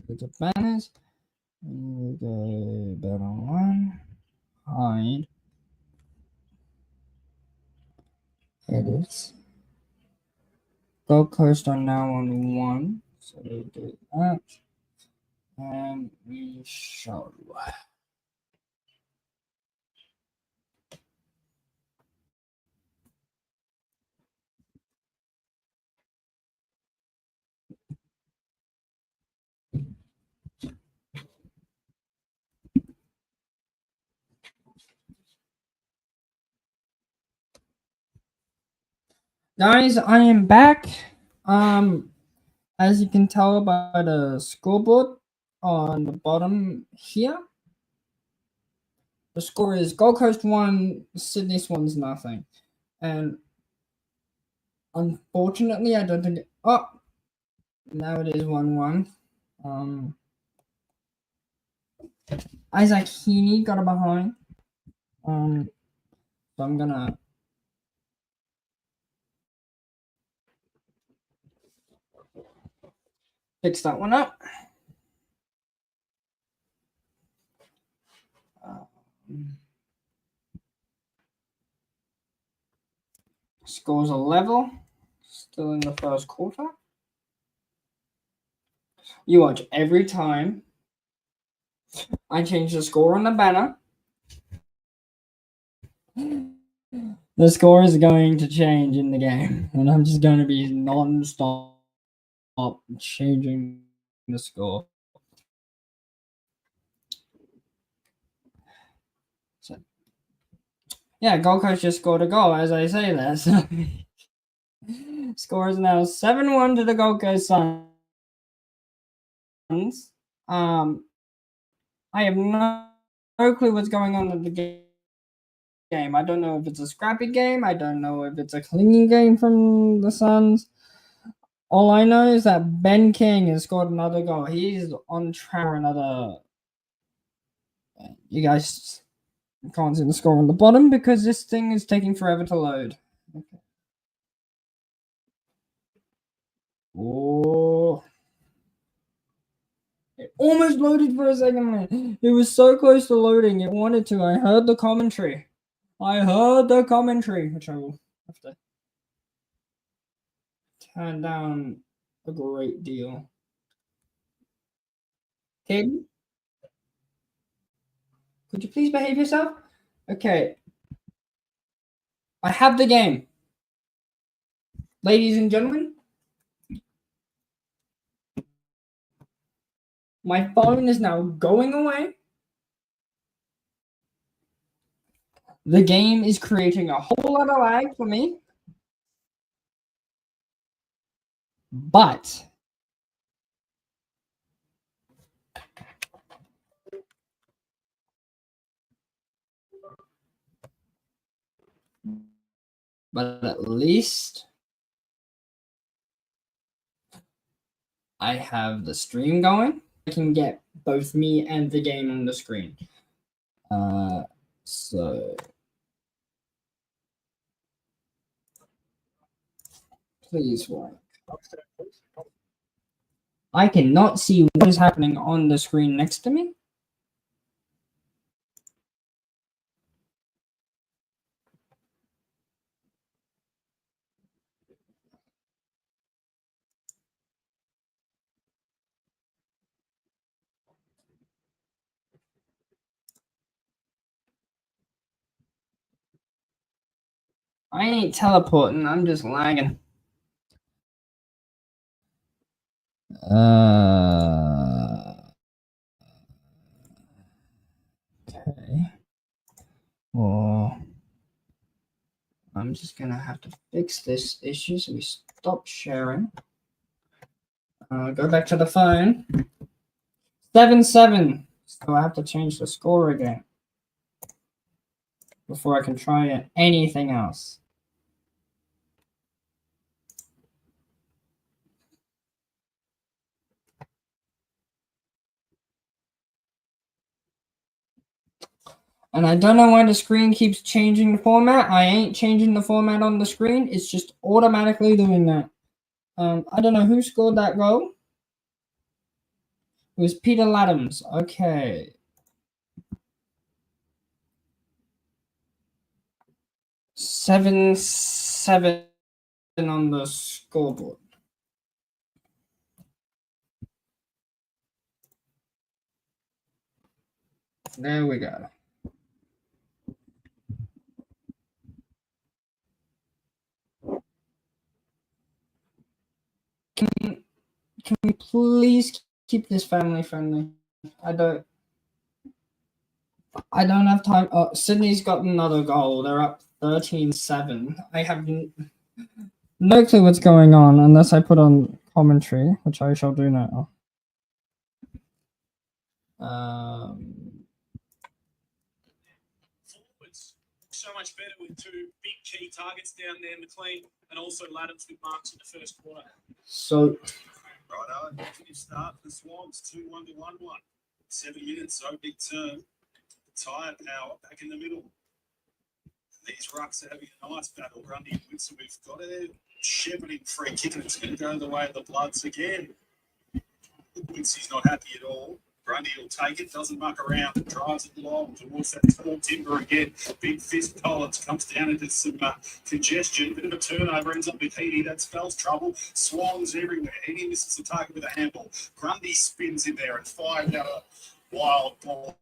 Go to banners. We go banner one. Hide. Edits. Gold Coast are now on one. So we do that. And we show. Guys, I am back. As you can tell by the scoreboard, on the bottom here. The score is Gold Coast 1, Sydney Swans nothing. And unfortunately, I don't think. Now it is 1-1. Isaac Heaney got a behind. So I'm gonna fix that one up. Scores are level, still in the first quarter. You watch every time I change the score on the banner, the score is going to change in the game, and I'm just going to be non-stop changing the score. So, yeah, Gold Coast just scored a goal as I say that. So score is now 7-1 to the Gold Coast Suns. I have no clue what's going on in the game. I don't know if it's a scrappy game. I don't know if it's a clinging game from the Suns. All I know is that Ben King has scored another goal. He's on track for another. You guys can't see the score on the bottom because this thing is taking forever to load. Okay. Oh. It almost loaded for a second. It was so close to loading. It wanted to. I heard the commentary, which I will have to turn down a great deal. Caden, could you please behave yourself? Okay. I have the game. Ladies and gentlemen, my phone is now going away. The game is creating a whole lot of lag for me. But at least I have the stream going. I can get both me and the game on the screen. So please work. I cannot see what is happening on the screen next to me. I ain't teleporting, I'm just lagging. Okay. Well, I'm just gonna have to fix this issue so we stop sharing. Go back to the phone. 7-7. So I have to change the score again before I can try anything else. And I don't know why the screen keeps changing the format. I ain't changing the format on the screen. It's just automatically doing that. I don't know who scored that goal. It was Peter Laddams. Okay. 7-7 on the scoreboard. There we go. Can we please keep this family friendly? I don't have time. Oh, Sydney's got another goal. They're up 13-7. I have no clue what's going on unless I put on commentary, which I shall do now. Forwards so much better with two big key targets down there, McLean, and also Laddams with marks in the first quarter. So Righto, positive start for the Swans, 2-1 to 1-1. 7 minutes, so big turn. Tire power back in the middle. These rucks are having a nice battle. Grundy and Winston, we've got a shepherding free kick, and it's going to go the way of the Bloods again. Winston's not happy at all. Grundy will take it, doesn't muck around, drives it long towards that tall timber again. Big fist Collins comes down into some congestion. Bit of a turnover, ends up with Heaney. That spells trouble. Swans everywhere. Heaney misses the target with a handball. Grundy spins in there and fires out a wild ball.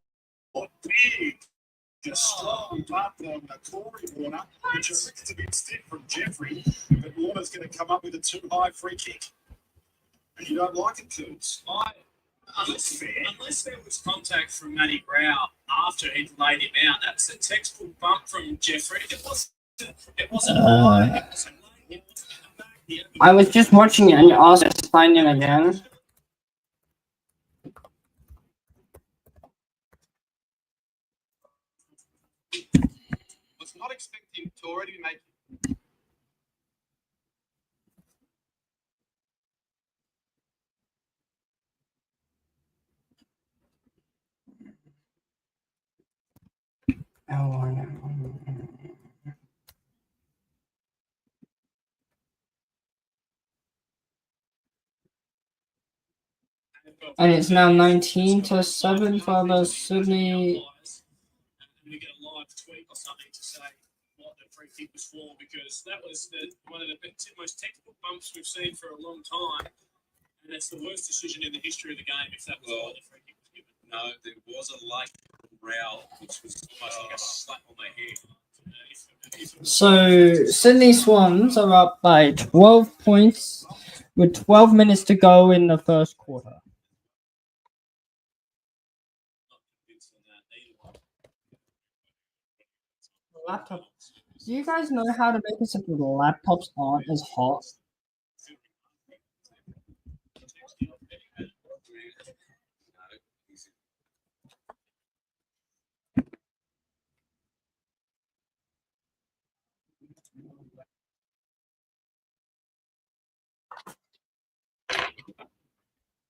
Big, just strong butt on Corey Warner, which is a bit stiff from Jeffrey. But Warner's going to come up with a too high free kick. And you don't like it, Coots. Unless there was contact from Matty Brow after he'd laid him out, that's a textbook bump from Jeffrey. It wasn't high. It wasn't late. It wasn't in the back. I was just watching it and you asked to sign in again. Was not expecting to already make. And it's now 19-7 for the Sydney. We get a live tweet or something to say what the free kick was for, because that was one of the most technical bumps we've seen for a long time, and it's the worst decision in the history of the game if that was why the free kick was given. No, there was a late row, which was almost like a slap on the head. So Sydney Swans are up by 12 points with 12 minutes to go in the first quarter. Laptop. Do you guys know how to make it so the laptops aren't as hot?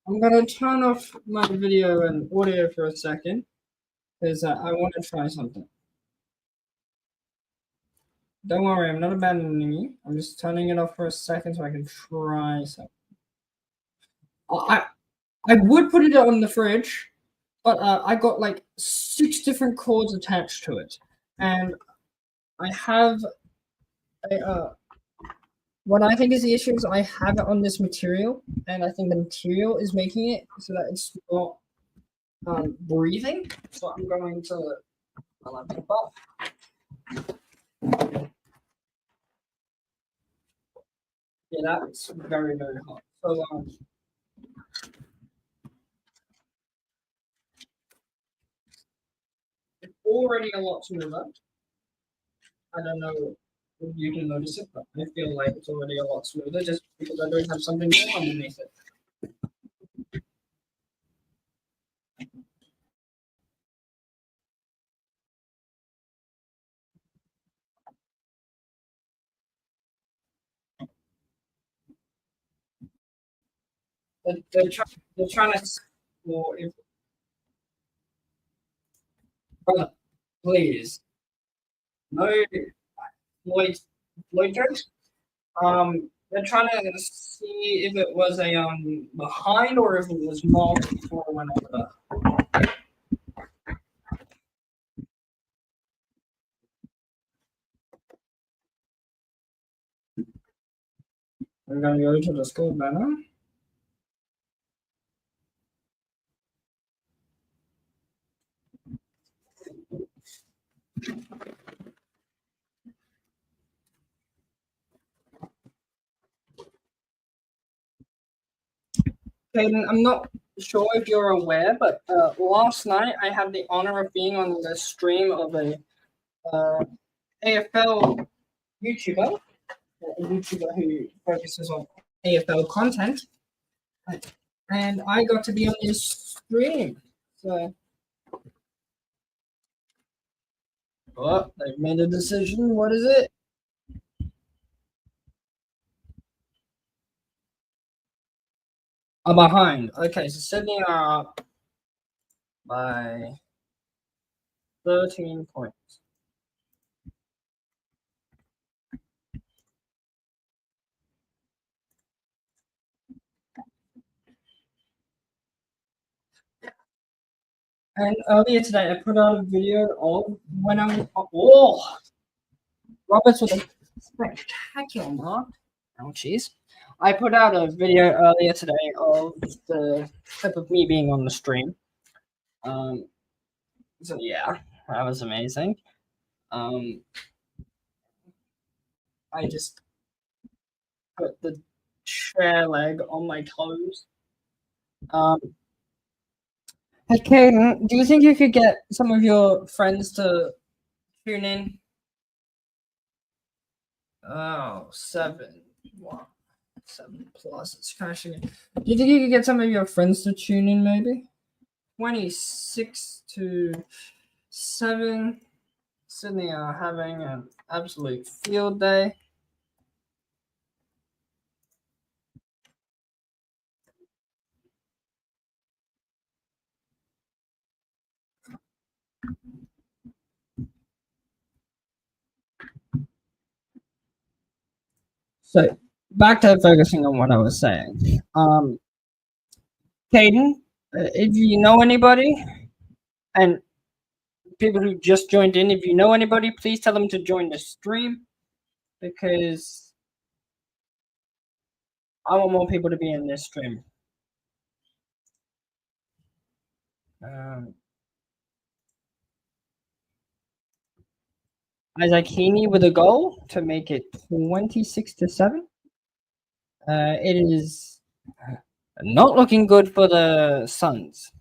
I'm gonna turn off my video and audio for a second because I want to try something. Don't worry, I'm not abandoning you. I'm just turning it off for a second so I can try something. I would put it on the fridge, but I got like 6 different cords attached to it, and I have what I think is the issue is I have it on this material, and I think the material is making it so that it's not breathing. So I'm going to my laptop up. Yeah, that's very, very hot. So it's already a lot smoother. I don't know if you can notice it, but I feel like it's already a lot smoother just because I don't have something more underneath it. They're trying to more if brother, please. No Floyd jokes. They're trying to see if it was a behind or if it was marked before it went over. We're gonna go to the score banner. Caden, I'm not sure if you're aware, but last night I had the honor of being on the stream of a AFL YouTuber, a YouTuber who focuses on AFL content, and I got to be on his stream. So, oh, they've made a decision. What is it? Are behind. Okay, so Sydney are up by 13 points. And earlier today, I put out a video of when I was. Oh! Roberts with a spectacular mark. Oh, jeez. I put out a video earlier today of the clip of me being on the stream. So yeah, that was amazing. I just put the chair leg on my toes. Hey, Caden, do you think you could get some of your friends to tune in? Oh, 7. Wow. 7 plus. It's crashing. Do you think you could get some of your friends to tune in, maybe? 26 to 7. Sydney are having an absolute field day. So back to focusing on what I was saying. Caden, if you know anybody, and people who just joined in, if you know anybody, please tell them to join the stream because I want more people to be in this stream. Isaac Heaney with a goal to make it 26 to 7. It is not looking good for the Suns.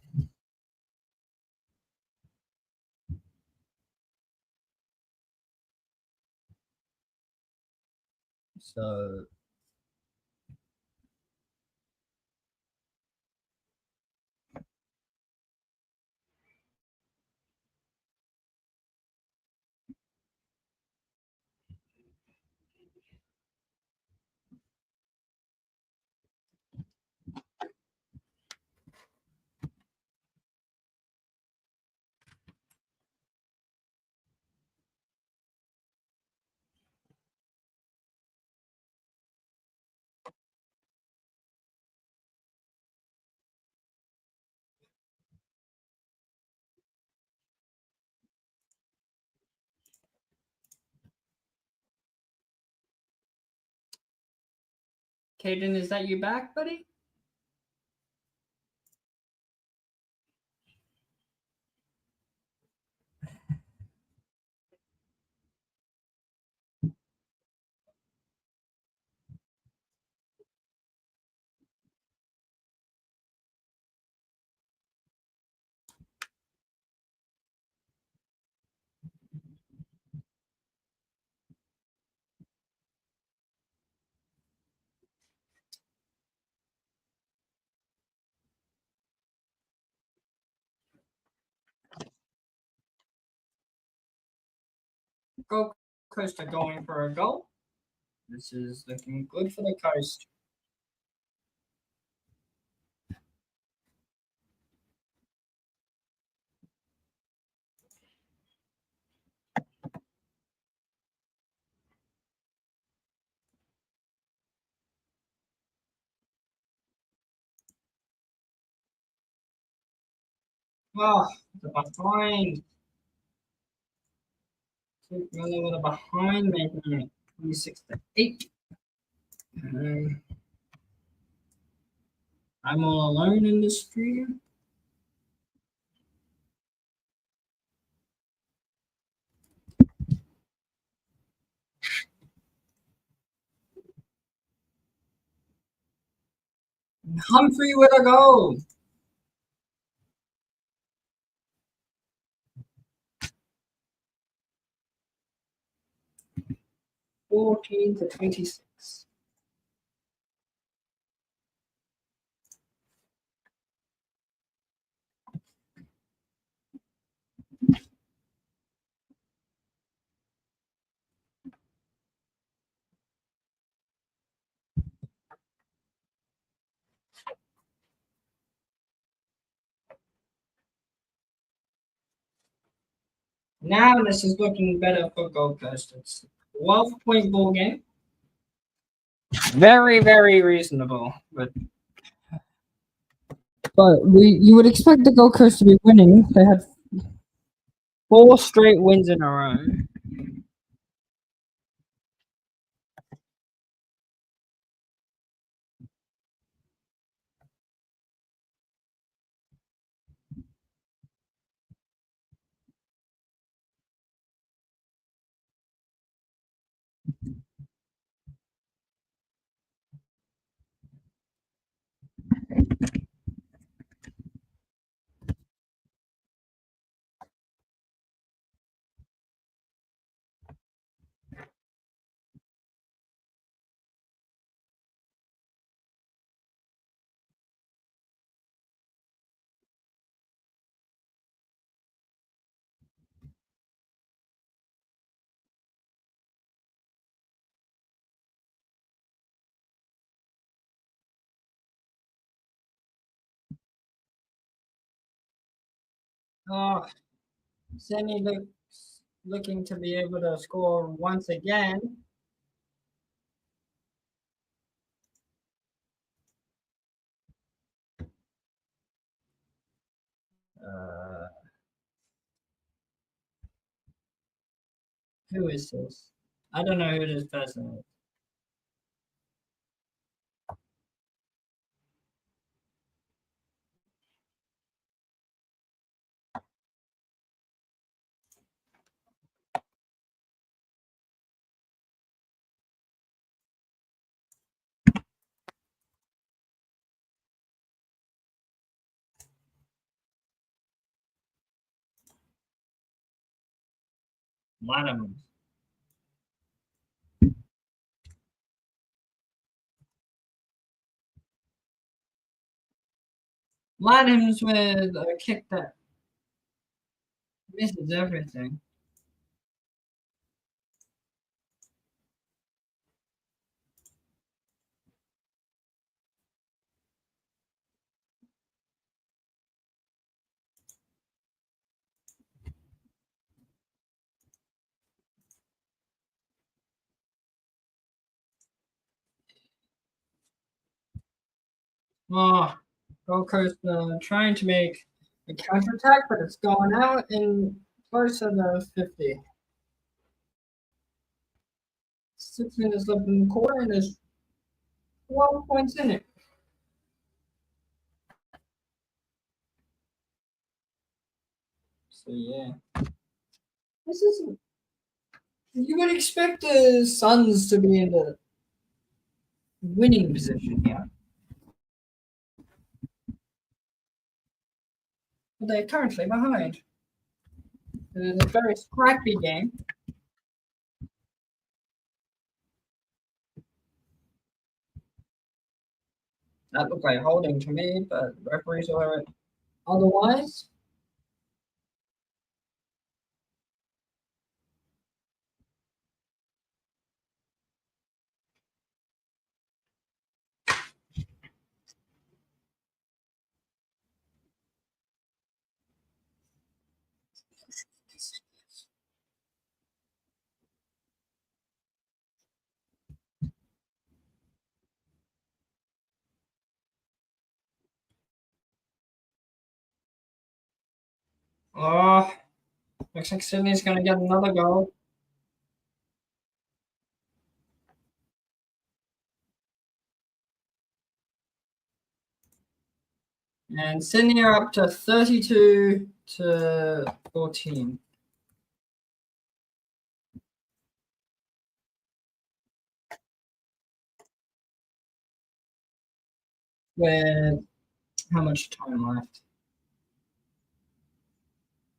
So Caden, is that you back, buddy? Gold Coast are going for a goal. This is looking good for the Coast. Oh, the behind. Really with a behind, making it 26 to 8. I'm all alone in this stream. Humphrey with a goal. 14 to 26. Now this is looking better for Gold Coast. It's 12-point ball game. Very, very reasonable. But you would expect the Gold Coast to be winning. They had 4 straight wins in a row. Oh, Sydney looking to be able to score once again. Who is this? I don't know who this person is. Lanham. Lanham's with a kick that misses everything. Oh, Gold Coast trying to make a counterattack, but it's going out in closer to 50. 6 minutes left in the quarter, and there's 12 points in it. So yeah, this isn't. You would expect the Suns to be in the winning position here, but they're currently behind. It is a very scrappy game. That looked like holding to me, but referees will have it otherwise. Oh, looks like Sydney's going to get another goal. And Sydney are up to 32 to 14. With how much time left?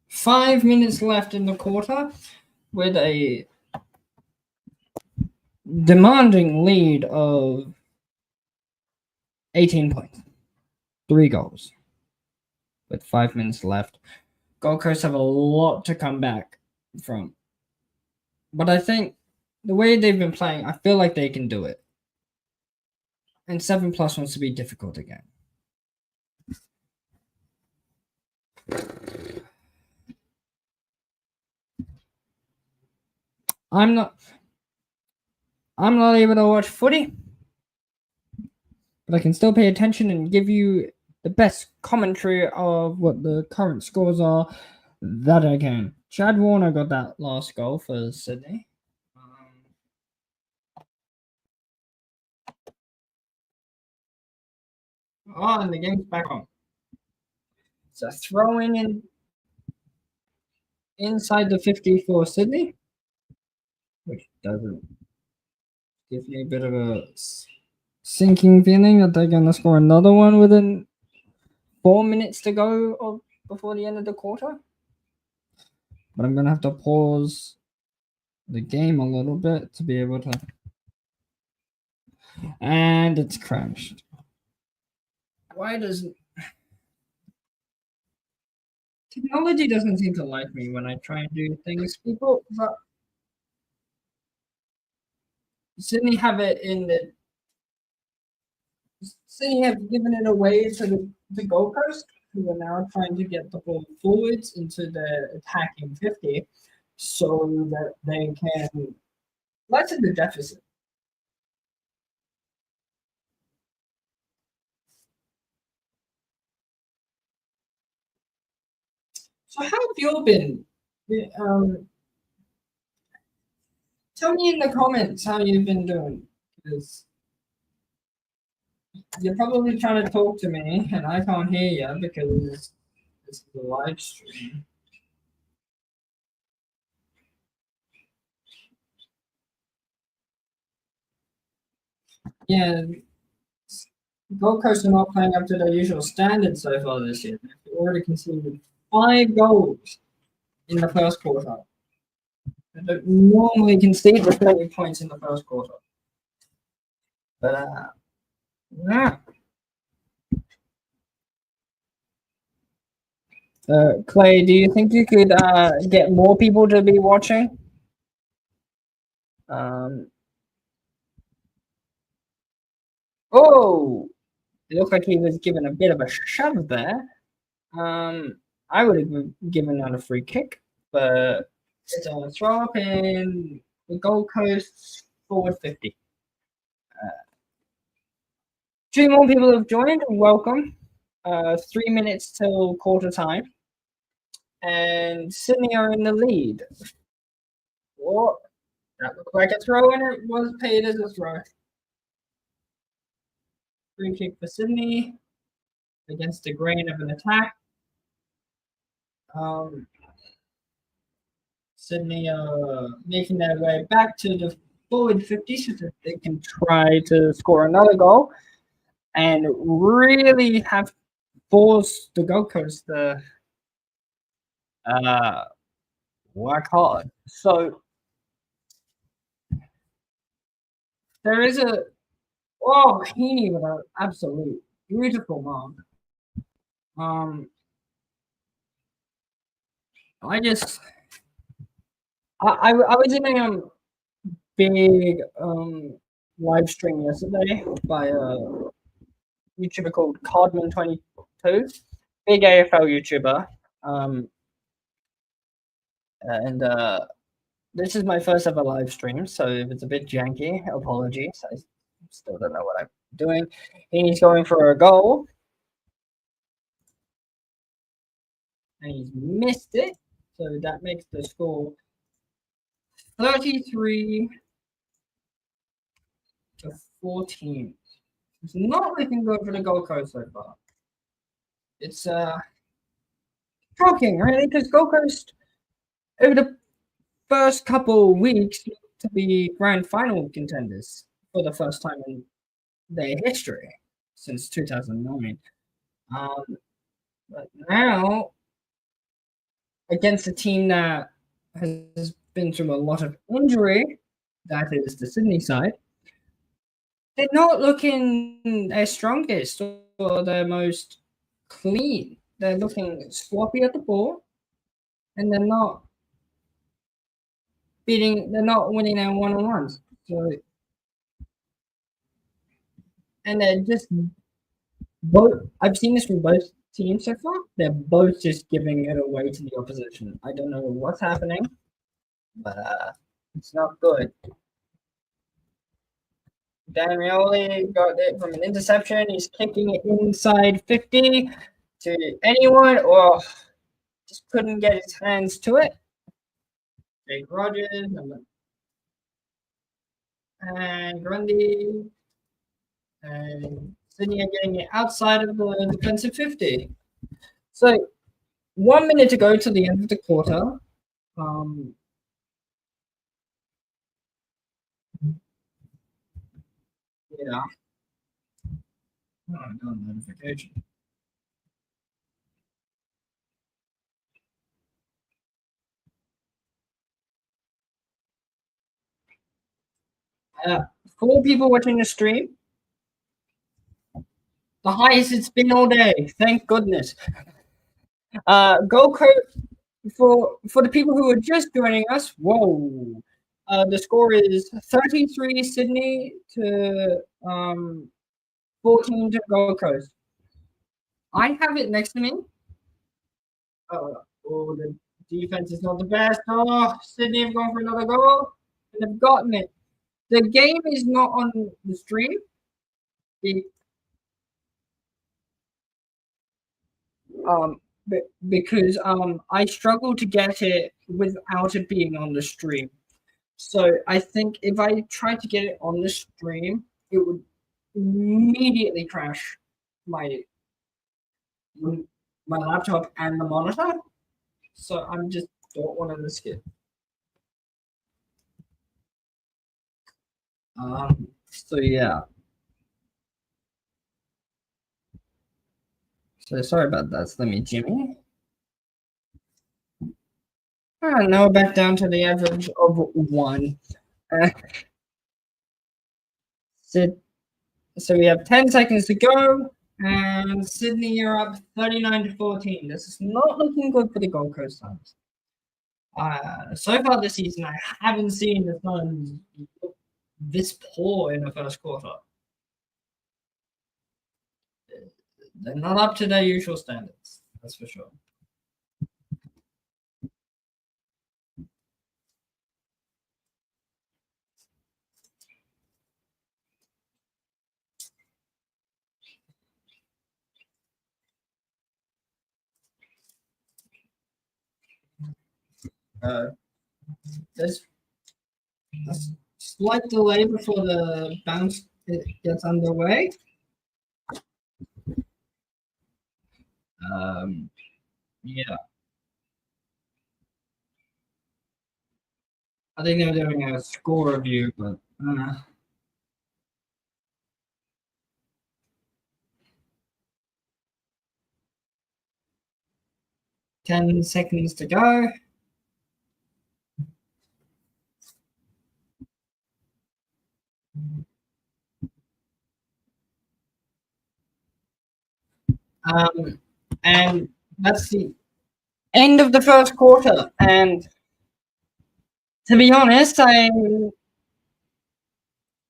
5 minutes left in the quarter with a demanding lead of 18 points. 3 goals with 5 minutes left. Gold Coast have a lot to come back from. But I think the way they've been playing, I feel like they can do it. And 7+ wants to be difficult again. I'm not able to watch footy, but I can still pay attention and give you the best commentary of what the current scores are that I can. Chad Warner got that last goal for Sydney. And the game's back on. It's a throw in inside the 50 for Sydney, which doesn't give me a bit of a sinking feeling that they're going to score another one within 4 minutes to go before the end of the quarter. But I'm going to have to pause the game a little bit to be able to. And it's crashed. Why does technology doesn't seem to like me when I try and do things, people? But Sydney have it in the. Sydney have given it away to the Gold Coast, who are now trying to get the ball forwards into the attacking 50 so that they can lessen the deficit. So how have you all been? Tell me in the comments how you've been doing, because you're probably trying to talk to me and I can't hear you because this is a live stream. Yeah, Gold Coast are not playing up to their usual standards so far this year. They've already conceded 5 goals in the first quarter. They don't normally concede this many points in the first quarter. But yeah. Clay, do you think you could get more people to be watching? Oh, it looked like he was given a bit of a shove there. I would have given that a free kick, but it's a throw up in the Gold Coast forward 50. 2 more people have joined. Welcome. 3 minutes till quarter time. And Sydney are in the lead. What? That looked like a throw, and it was paid as a throw. Free kick for Sydney against the grain of an attack. Sydney making their way back to the forward 50 so that they can try to score another goal and really have forced the Gold Coast to work hard. So there is Heaney with an absolute beautiful mark. I was in a big live stream yesterday by a YouTuber called Cardman22, big AFL YouTuber. And this is my first ever live stream, so if it's a bit janky, apologies. I still don't know what I'm doing. He's going for a goal. And he's missed it. So that makes the score 33 to 14. It's not looking good for the Gold Coast so far. It's shocking, really, because Gold Coast over the first couple of weeks to be grand final contenders for the first time in their history since 2009. But now, against a team that has been through a lot of injury, that is the Sydney side, they're not looking their strongest or their most clean. They're looking sloppy at the ball, and they're not winning their one-on-ones. So, and they're just both. I've seen this from both teams so far. They're both just giving it away to the opposition. I don't know what's happening, but It's not good. Daniele got it from an interception. He's kicking it inside 50 to anyone, or just couldn't get his hands to it. Jake Rogers and Grundy and Sydney are getting it outside of the defensive 50. So 1 minute to go to the end of the quarter. Yeah. Oh, I got a notification. Uh, 4 people watching the stream. The highest it's been all day. Thank goodness. Gold Coast for the people who are just joining us. Whoa. The score is 33 Sydney to 14 to Gold Coast. I have it next to me. Oh, the defense is not the best. Oh, Sydney have gone for another goal and they've gotten it. The game is not on the stream. Because I struggle to get it without it being on the stream. So I think if I tried to get it on the stream, it would immediately crash my laptop and the monitor. So I'm just don't want to risk it. So yeah. So sorry about that. So let me Jimmy. Now back down to the average of 1. So we have 10 seconds to go, and Sydney are up 39 to 14. This is not looking good for the Gold Coast Suns. So far this season, I haven't seen the Suns this poor in the first quarter. They're not up to their usual standards, that's for sure. There's a slight delay before the bounce gets underway. Yeah. I think they're doing a score review, but 10 seconds to go. And that's the end of the first quarter. And to be honest, I'm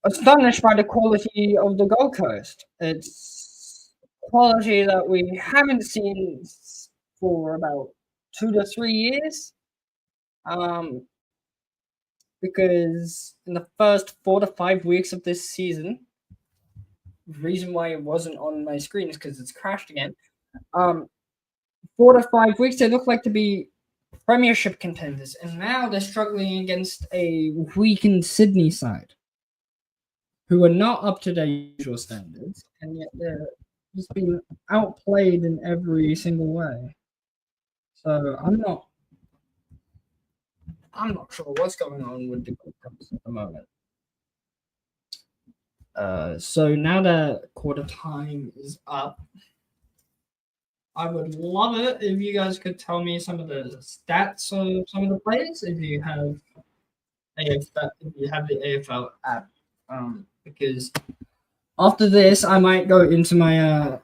astonished by the quality of the Gold Coast. It's quality that we haven't seen for about 2 to 3 years. Because in the first 4 to 5 weeks of this season, the reason why it wasn't on my screen is because it's crashed again. 4 to 5 weeks, they look like to be Premiership contenders, and now they're struggling against a weakened Sydney side, who are not up to their usual standards, and yet they're just being outplayed in every single way. So I'm not sure what's going on with the Gold Coast at the moment. So now that quarter time is up, I would love it if you guys could tell me some of the stats of some of the players if you have the AFL app. Because after this, I might go into my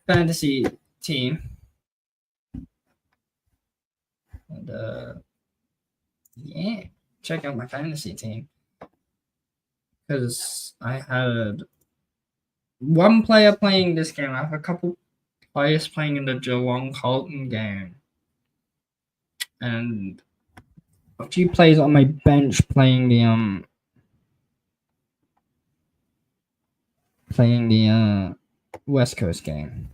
fantasy team. And yeah, check out my fantasy team. Because I had one player playing this game. I have a couple players playing in the Geelong Carlton game. And a few players on my bench playing the West Coast game.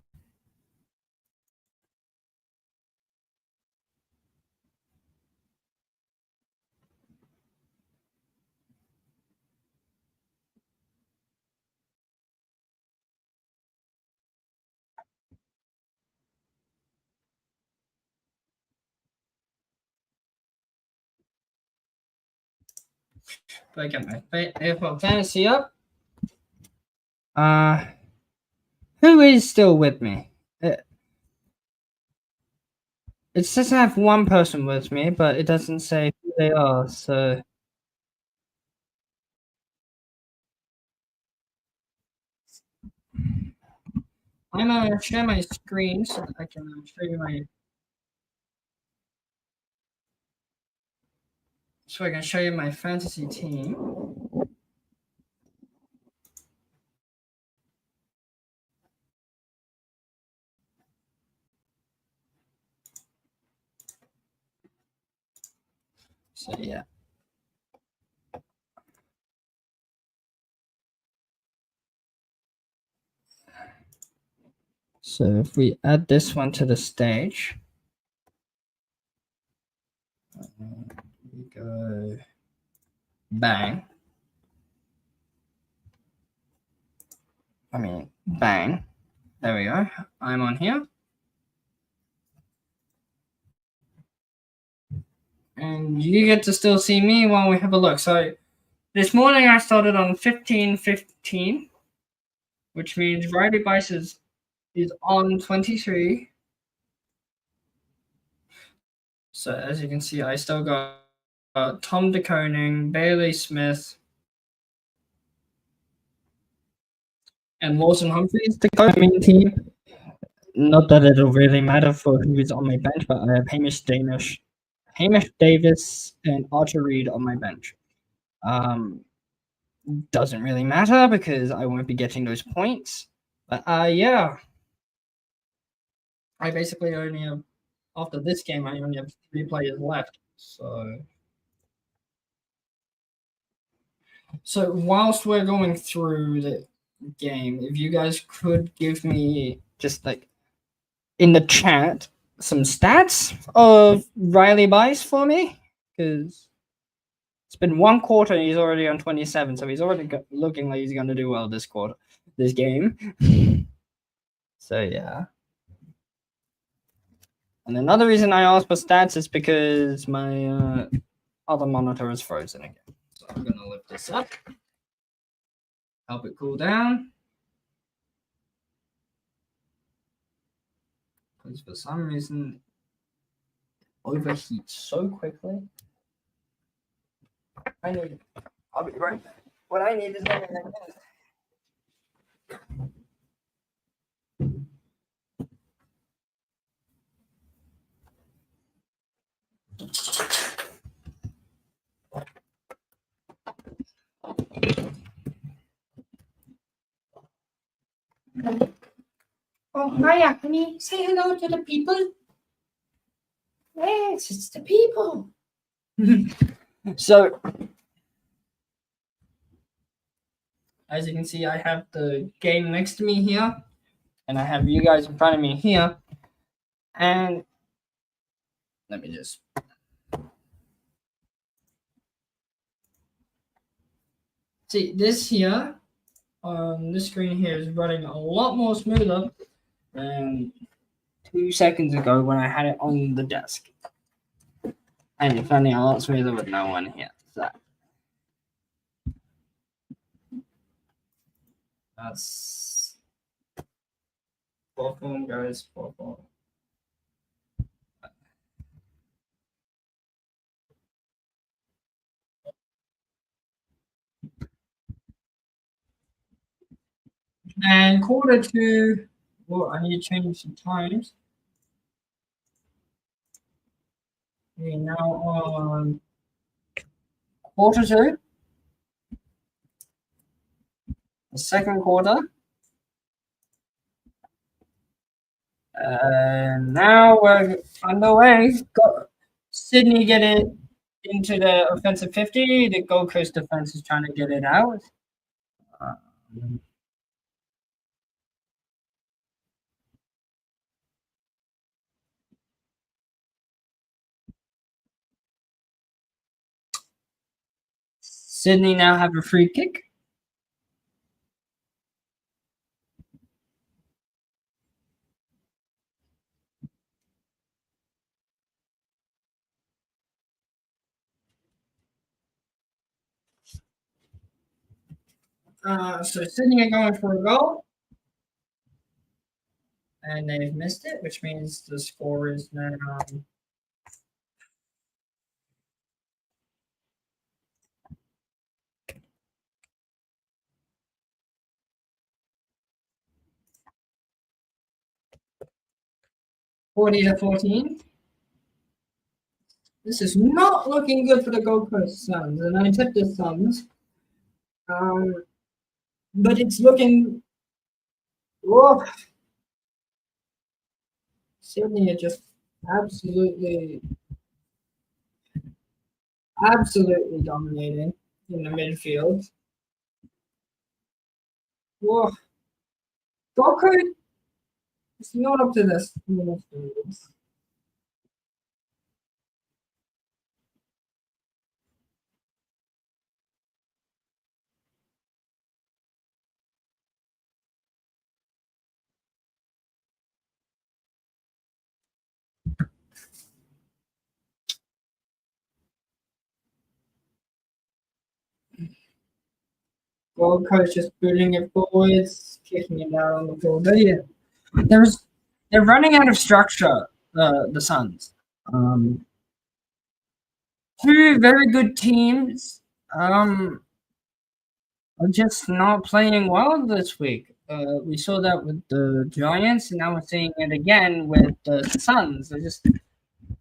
If I get my AFL fantasy up. Who is still with me? It says I have one person with me, but it doesn't say who they are, so I'm gonna share my screen so that I can show you my fantasy team. So yeah. So if we add this one to the stage, we go bang. Bang. There we go. I'm on here. And you get to still see me while we have a look. So this morning I started on 15-15, which means Riley Bice is on 23. So as you can see, I still got Tom DeConing, Bailey Smith, and Lawson Humphries to go main team. Not that it'll really matter for who is on my bench, but I have Hamish Davis, and Archer Reed on my bench. Doesn't really matter because I won't be getting those points. But yeah, I basically only have, after this game, I only have 3 players left. So whilst we're going through the game, if you guys could give me just like in the chat some stats of Riley Bice for me, because it's been 1 quarter and he's already on 27, so he's already looking like he's going to do well this game. So yeah. And another reason I asked for stats is because my other monitor is frozen again. So I'm going to lift this up, help it cool down. Because for some reason, it overheats so quickly. I'll be right back. What I need is only like this. Oh, hiya, honey. Say hello to the people. Yes, it's the people. So, as you can see, I have the game next to me here, and I have you guys in front of me here. And let me just. See, this here, this screen here is running a lot more smoother than 2 seconds ago when I had it on the desk. And it's running a lot smoother with no one here. So that's poor form, guys. Poor form. And 1:45. Well, I need to change some times. We're now on 1:45. The second quarter. And now we're underway. Got Sydney getting into the offensive 50. The Gold Coast defense is trying to get it out. Sydney now have a free kick. So Sydney are going for a goal. And they've missed it, which means the score is now 40-14. This is not looking good for the Gold Coast Suns, and I tipped the Suns. But it's looking. Whoa. Sydney are just absolutely dominating in the midfield. Whoa. Gold Coast is not up to this. Gold Coast just booting it forwards, kicking it out on the floor. But yeah, they're running out of structure. The Suns. Two very good teams. Are just not playing well this week. We saw that with the Giants, and now we're seeing it again with the Suns. They're just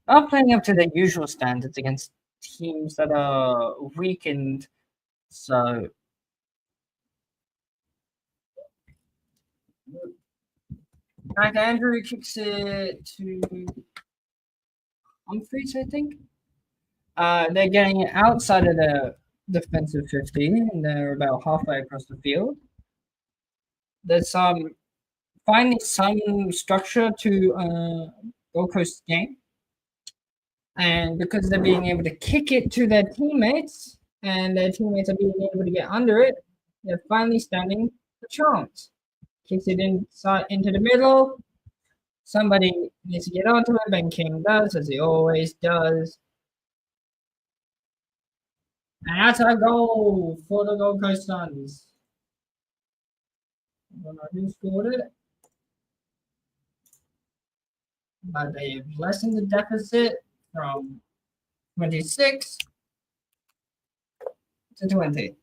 not playing up to their usual standards against teams that are weakened. So Mac Andrew kicks it to Humphreys, I think. They're getting it outside of the defensive 15, and they're about halfway across the field. There's finally some structure to Gold Coast game. And because they're being able to kick it to their teammates, and their teammates are being able to get under it, they're finally standing a chance. Kicks it inside into the middle. Somebody needs to get onto it. Ben King does, as he always does. And that's a goal for the Gold Coast Suns. I don't know who scored it. But they've lessened the deficit from 26 to 20.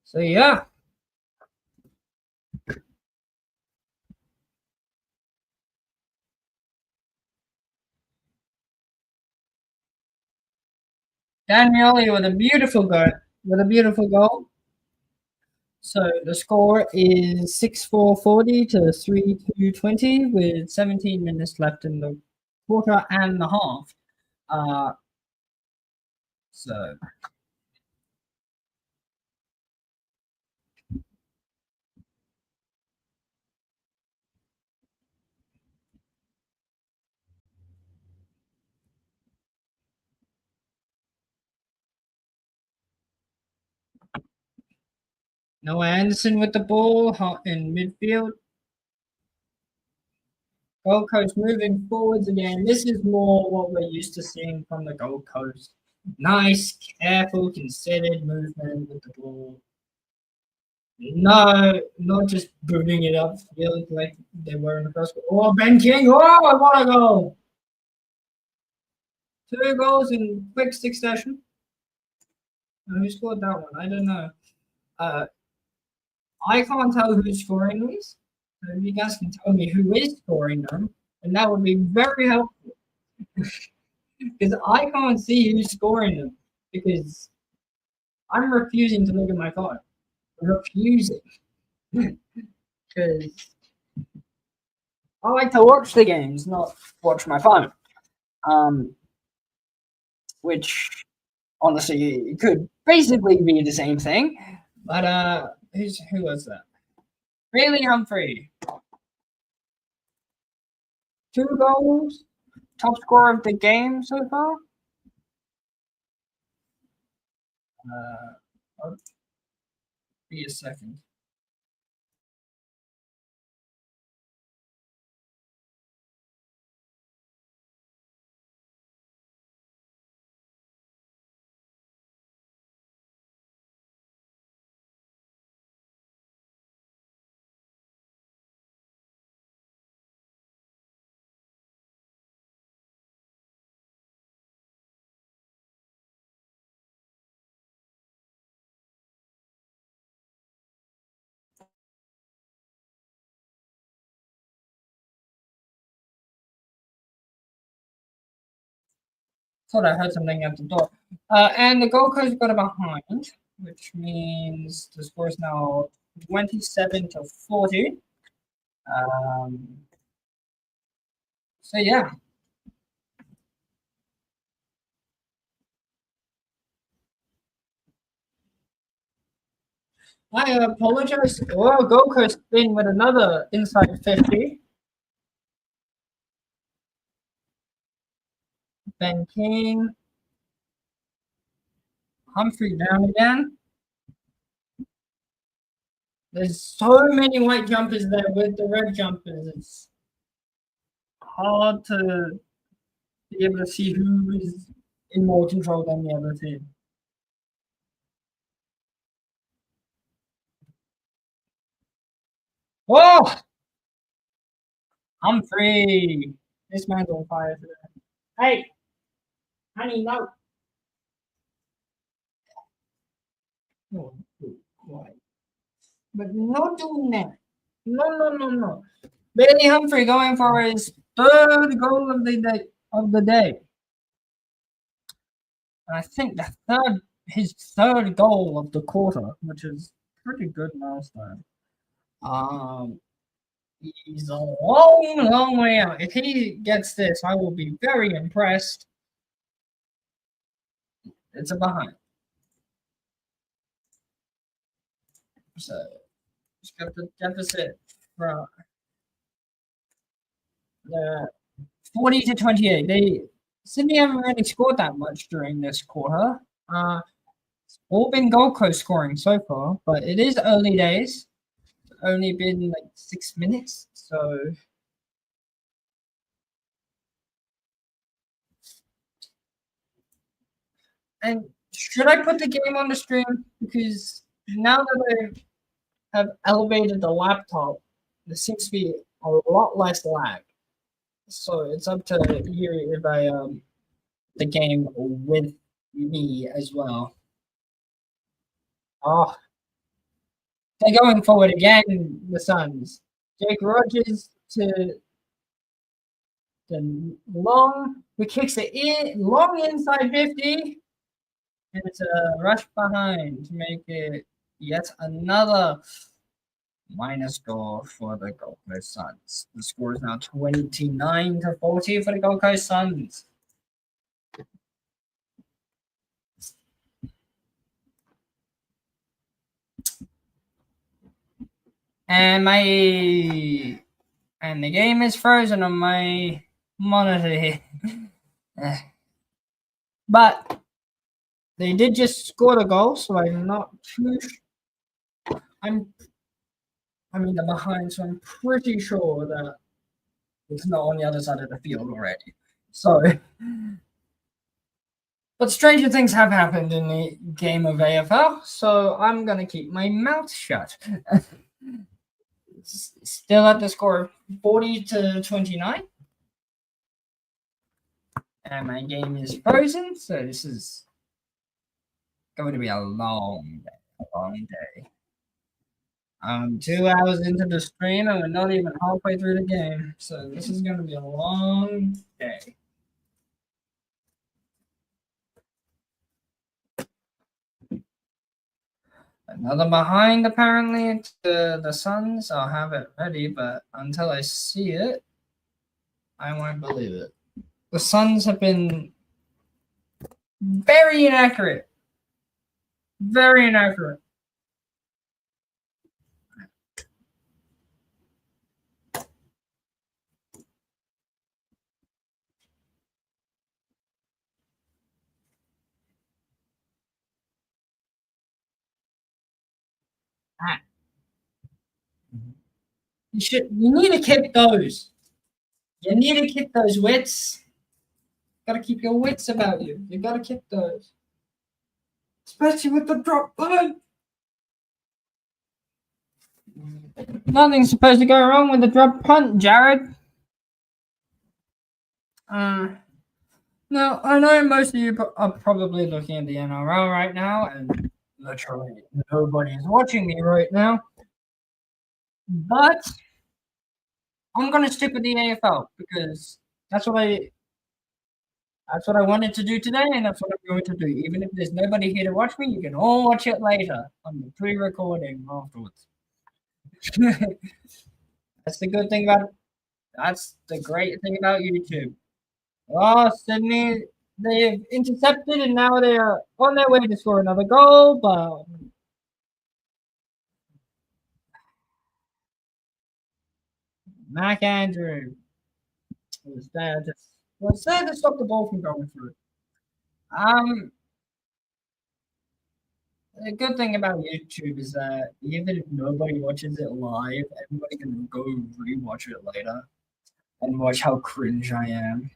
So yeah. Daniele with a beautiful goal. So the score is 6-4-40 to 3-2-20 with 17 minutes left in the quarter and a half. So Noah Anderson with the ball in midfield. Gold Coast moving forwards again. This is more what we're used to seeing from the Gold Coast. Nice, careful, considered movement with the ball. No, not just booting it up field like they were in the first. Oh, Ben King! Oh, what a goal! 2 goals in quick succession. Who scored that one? I don't know. I can't tell who's scoring these. So if you guys can tell me who is scoring them, and that would be very helpful. Because I can't see who's scoring them. Because I'm refusing to look at my phone. Refusing. Because I like to watch the games, not watch my phone. Which honestly could basically be the same thing. But who was that? Bailey Humphrey. 2 goals, top scorer of the game so far. I'll be a second. Thought I heard something at the door. And the Gold Coast got a behind, which means the score is now 27-40. So yeah. I apologize. Well, Gold Coast in with another inside 50. Ben King. Humphrey down again. There's so many white jumpers there with the red jumpers. It's hard to be able to see who is in more control than the other team. Oh! Humphrey! This man's on fire today. Hey! Honey, no! No, quiet. But not doing that. No. Bailey Humphrey going for his third goal of the day. And I think his third goal of the quarter, which is pretty good milestone. He's a long way out. If he gets this, I will be very impressed. It's a behind. So just got the deficit from the 40-28. Sydney haven't really scored that much during this quarter. It's all been Gold Coast scoring so far, but it is early days. It's only been like 6 minutes, so and should I put the game on the stream? Because now that I have elevated the laptop, there seems to be a lot less lag. So it's up to you if I the game with me as well. Oh, they're going forward again, the Suns. Jake Rogers to the long, who kicks it in, long inside 50. And it's a rush behind to make it yet another minus goal for the Gold Coast Suns. The score is now 29-40 for the Gold Coast Suns. And the game is frozen on my monitor here. But they did just score the goal, so I'm not too they're behind, so I'm pretty sure that it's not on the other side of the field already. So but stranger things have happened in the game of AFL, so I'm gonna keep my mouth shut. Still at the score 40-29. And my game is frozen, so this is going to be a long day. 2 hours into the stream and we're not even halfway through the game. So this is going to be a long day. Another behind apparently to the Suns. I'll have it ready, but until I see it, I won't believe it. The Suns have been very inaccurate. Very inaccurate. You need to keep those. You need to keep those wits. Gotta keep your wits about you. You gotta keep those. Especially with the drop punt. Nothing's supposed to go wrong with the drop punt, Jared. Now, I know most of you are probably looking at the NRL right now, and literally nobody is watching me right now. But I'm gonna stick with the AFL because that's what I wanted to do today, and that's what I'm going to do. Even if there's nobody here to watch me, you can all watch it later on the pre-recording afterwards. That's the good thing about it. That's the great thing about YouTube. Oh, Sydney, they've intercepted and now they are on their way to score another goal, but Mac Andrew was there to stop the ball from going through. The good thing about YouTube is that even if nobody watches it live, everybody can go rewatch it later and watch how cringe I am.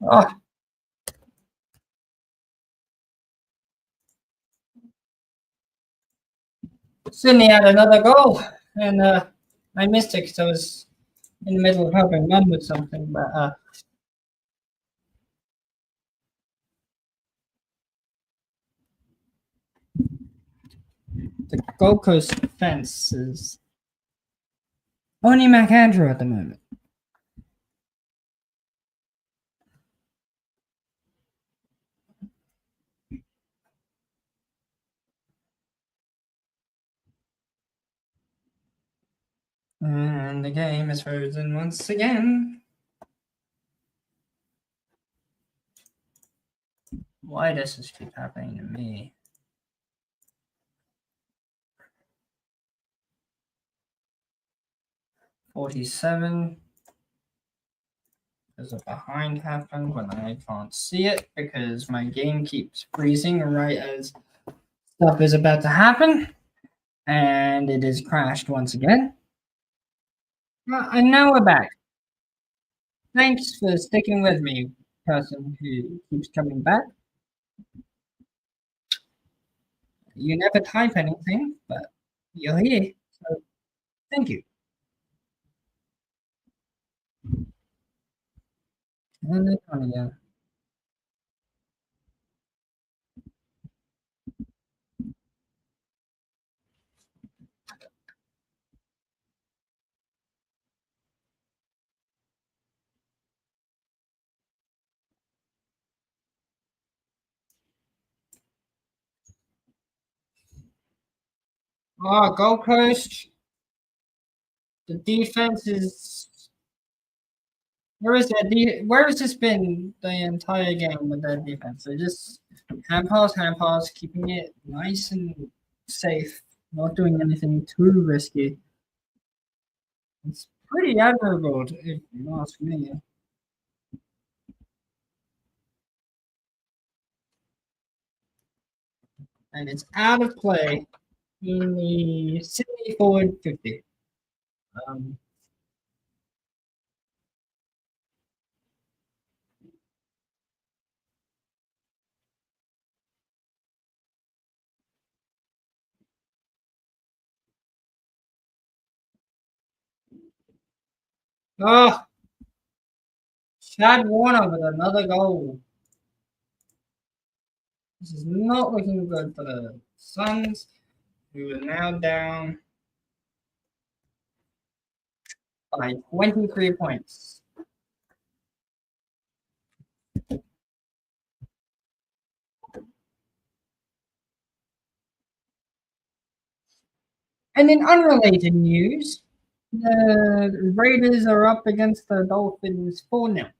Oh, Sydney had another goal, and I missed it because I was in the middle of helping mum with something. But the Gold Coast fence is Only Mac Andrew at the moment. And the game is frozen once again. Why does this keep happening to me? $47. There's a behind happened when I can't see it because my game keeps freezing right as stuff is about to happen. And it is crashed once again. And now we're back. Thanks for sticking with me, person who keeps coming back. You never type anything, but you're here, so thank you. And then on again. Oh, Gold Coast. The defense is. Where is that? Where has this been the entire game with that defense? They just hand pass, keeping it nice and safe, not doing anything too risky. It's pretty admirable, if you ask me. And it's out of play in the Sydney forward 50. Um, oh, Chad Warner with another goal. This is not looking good for the Suns, who are now down by 23 points. And in unrelated news, the Raiders are up against the Dolphins 4-0.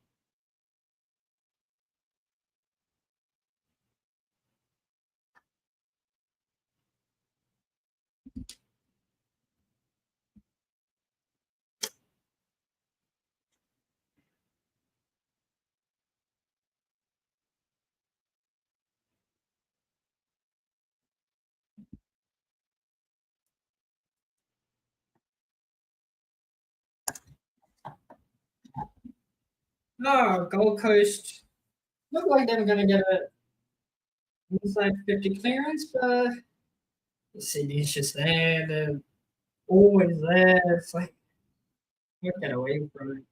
Oh, Gold Coast look like they're going to get a inside 50 clearance, but the city's just there. They're always there. It's like, you get away from it.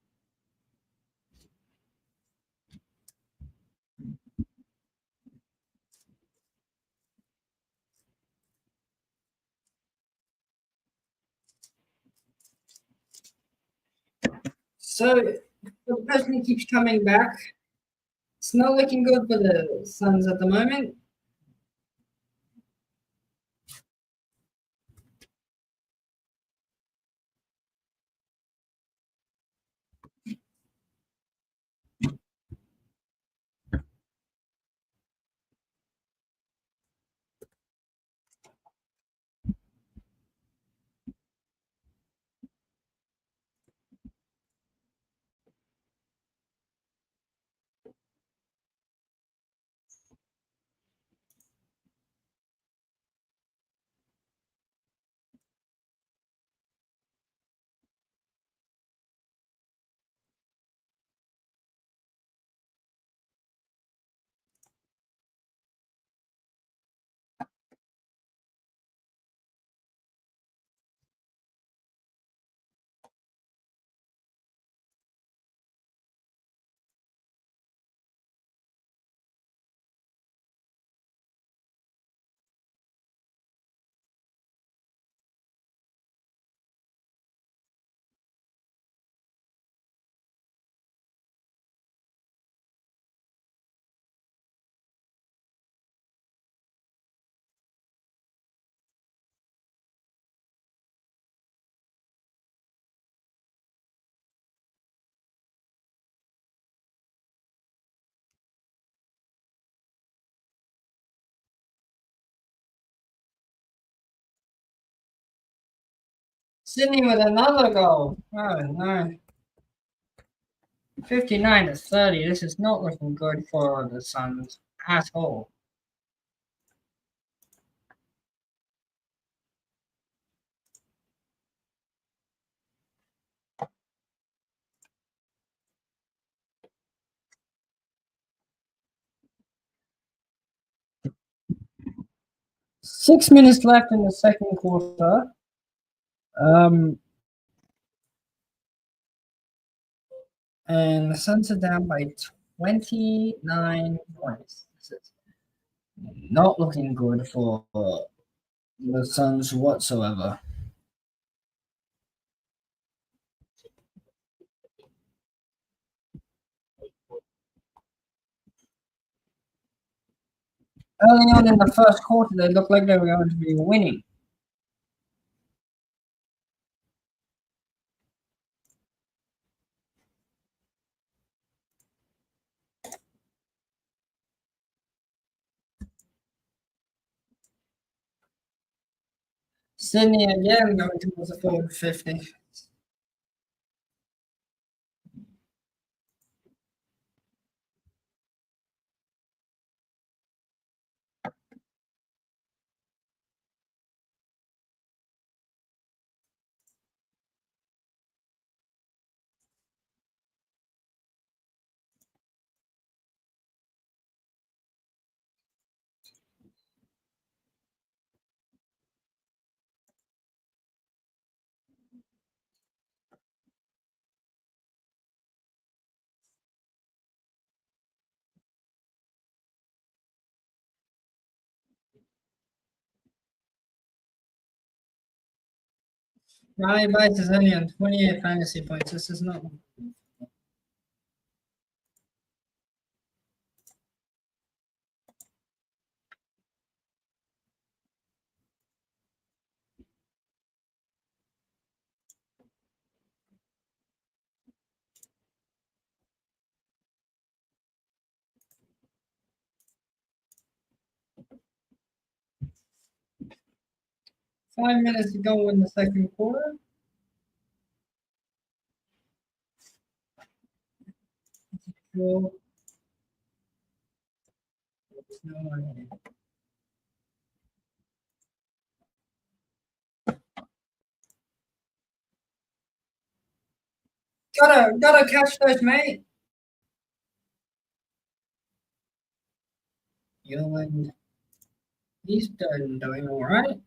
So the person keeps coming back. It's not looking good for the Suns at the moment. Sydney with another goal. Oh no. 59-30. This is not looking good for the Suns at all. Six minutes left in the second quarter. And the Suns are down by 29 points. This is not looking good for the Suns whatsoever. Early on in the first quarter, they looked like they were going to be winning. Sydney again going towards the forward 50. Riley Bites is only on 28 fantasy points. This is not. 5 minutes to go in the second quarter. Well, gotta catch those, mate. Young, he's doing all right.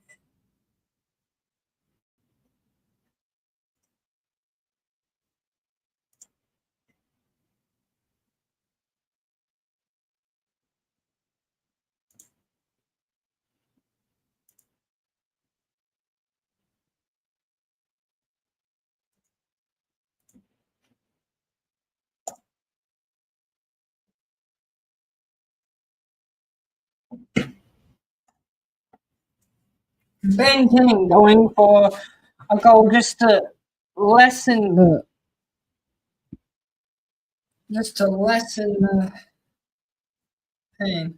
Ben King going for a goal lessen the just to lessen the pain.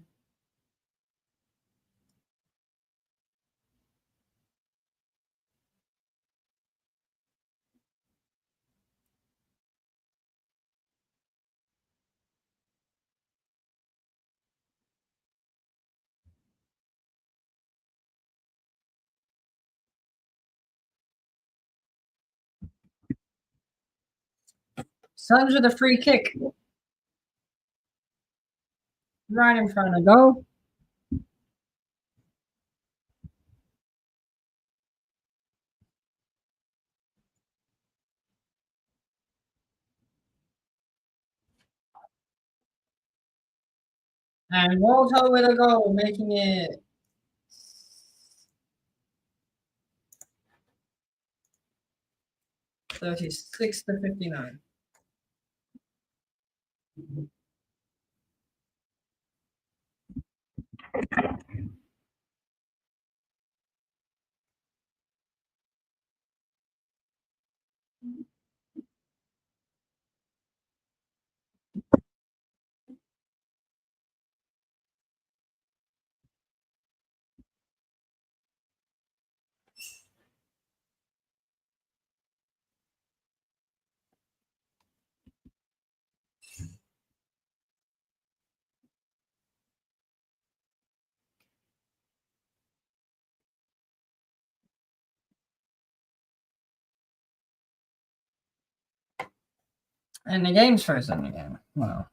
Suns with a free kick. Right in front of goal. And Walter with a goal, making it 36-59. And the game's frozen again. Wow.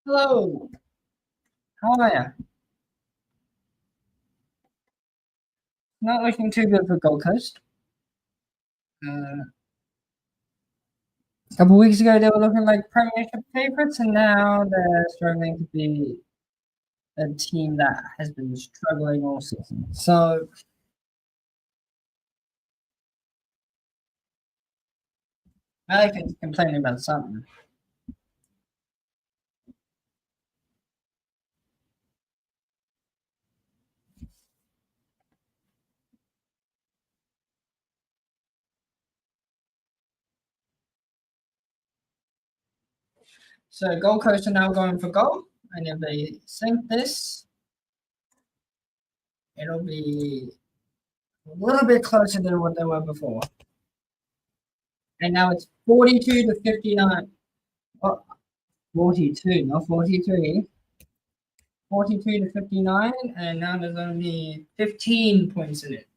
Hello. How are you? Not looking too good for Gold Coast. A couple weeks ago, they were looking like Premiership favourites, and now they're struggling to be a team that has been struggling all season. So I think it's complaining about something. So Gold Coast are now going for goal, and if they sink this, it'll be a little bit closer than what they were before. And now it's 42 to 59. Oh, 42, not 43. 42 to 59, and now there's only 15 points in it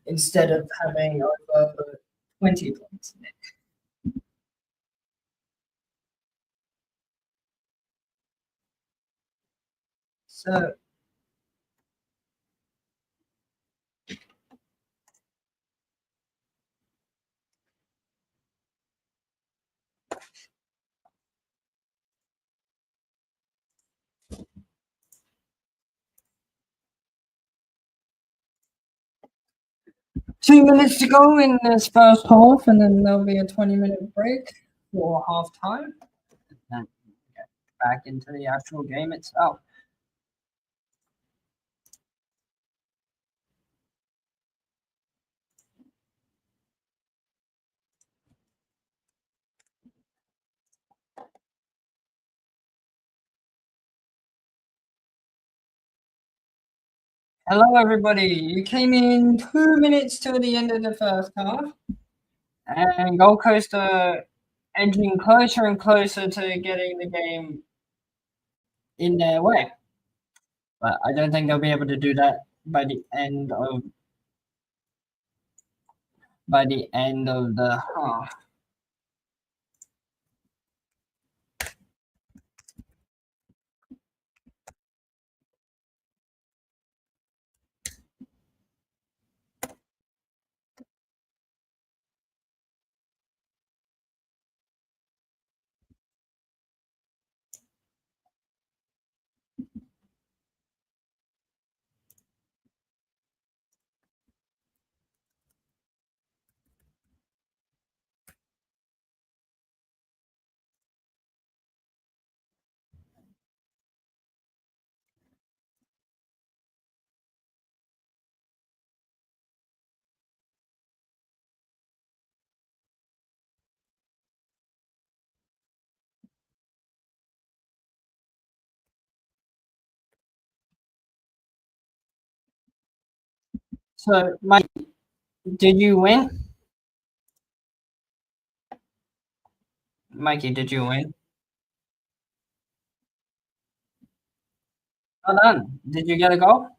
instead of having over 20 points in it. So two minutes to go in this first half, and then there'll be a 20-minute break for half time. And get back into the actual game itself. Hello, everybody. You came in 2 minutes to the end of the first half, and Gold Coast are edging closer and closer to getting the game in their way. But I don't think they'll be able to do that by the end of the half. So, Mike, did you win? Mikey, did you win? Well done. Did you get a goal?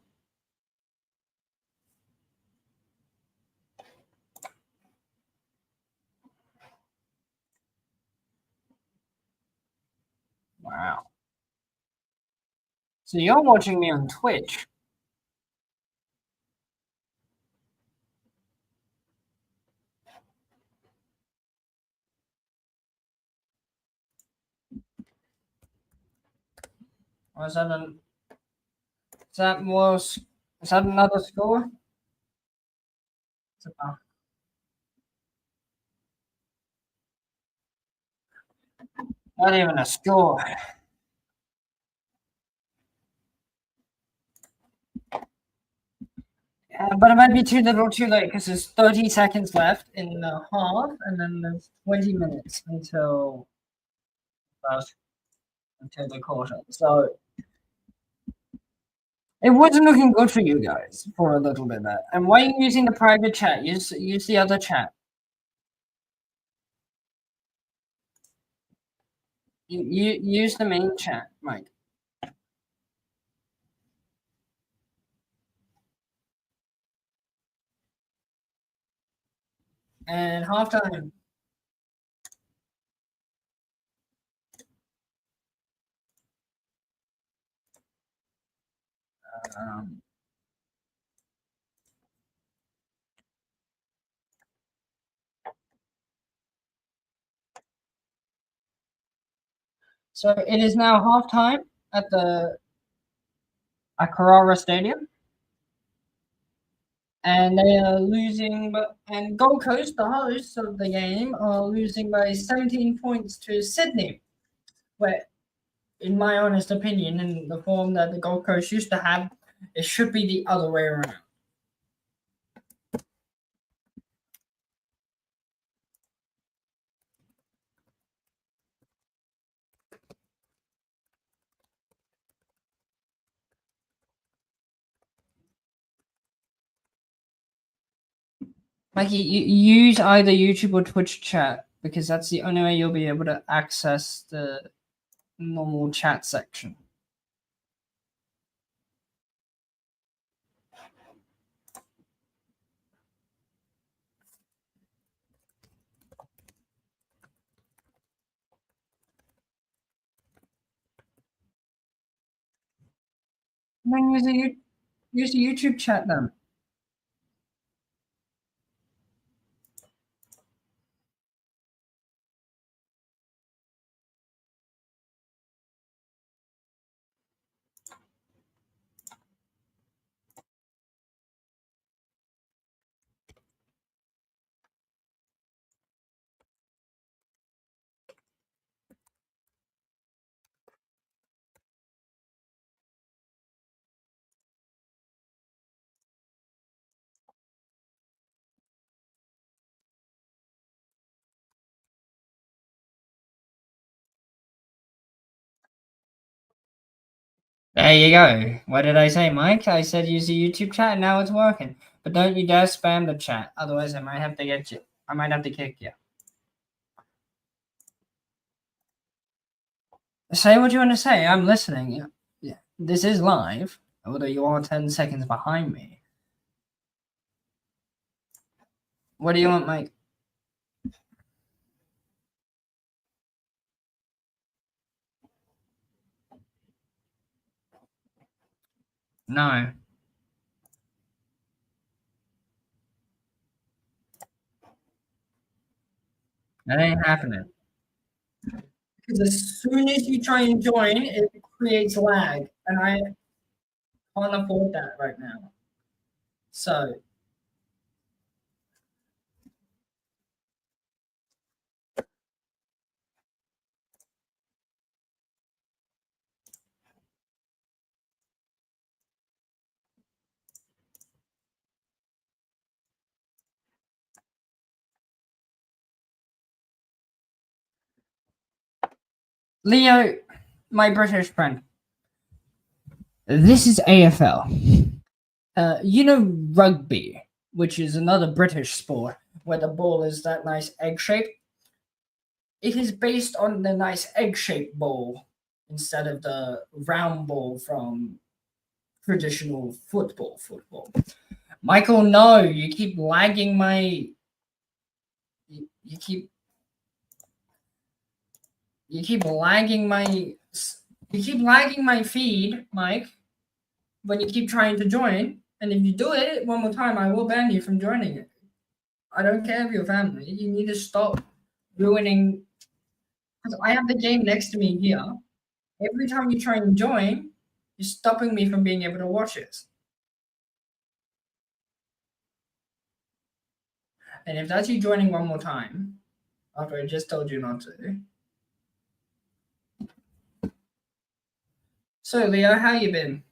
Wow. So you're watching me on Twitch. Or is that is that another score? Not even a score. But it might be too little too late because there's 30 seconds left in the half, and then there's 20 minutes until the quarter. So it wasn't looking good for you guys for a little bit there. And why are you using the private chat? Use the other chat. You use the main chat, Mike. And halftime. Um, so it is now halftime at the Carrara Stadium. And they are losing, and Gold Coast, the hosts of the game, are losing by 17 points to Sydney, where, in my honest opinion, in the form that the Gold Coast used to have, it should be the other way around. Mikey, you use either YouTube or Twitch chat because that's the only way you'll be able to access the normal chat section. Then use the YouTube chat then. There you go. What did I say, Mike? I said use the YouTube chat, and now it's working. But don't you dare spam the chat, otherwise I might have to get you. I might have to kick you. Say what you want to say. I'm listening. Yeah, this is live, although you are 10 seconds behind me. What do you want, Mike? No. That ain't happening. Because as soon as you try and join, it creates lag, and I can't afford that right now. So, Leo, my British friend, this is AFL. You know rugby, which is another British sport where the ball is that nice egg shape. It is based on the nice egg-shaped ball instead of the round ball from traditional football. Michael, no, you keep lagging my. You keep lagging my You keep lagging my feed, Mike, when you keep trying to join. And if you do it one more time, I will ban you from joining it. I don't care if you're family. You need to stop ruining. Because I have the game next to me here. Every time you try and join, you're stopping me from being able to watch it. And if that's you joining one more time, after I just told you not to. So Leo, how you been?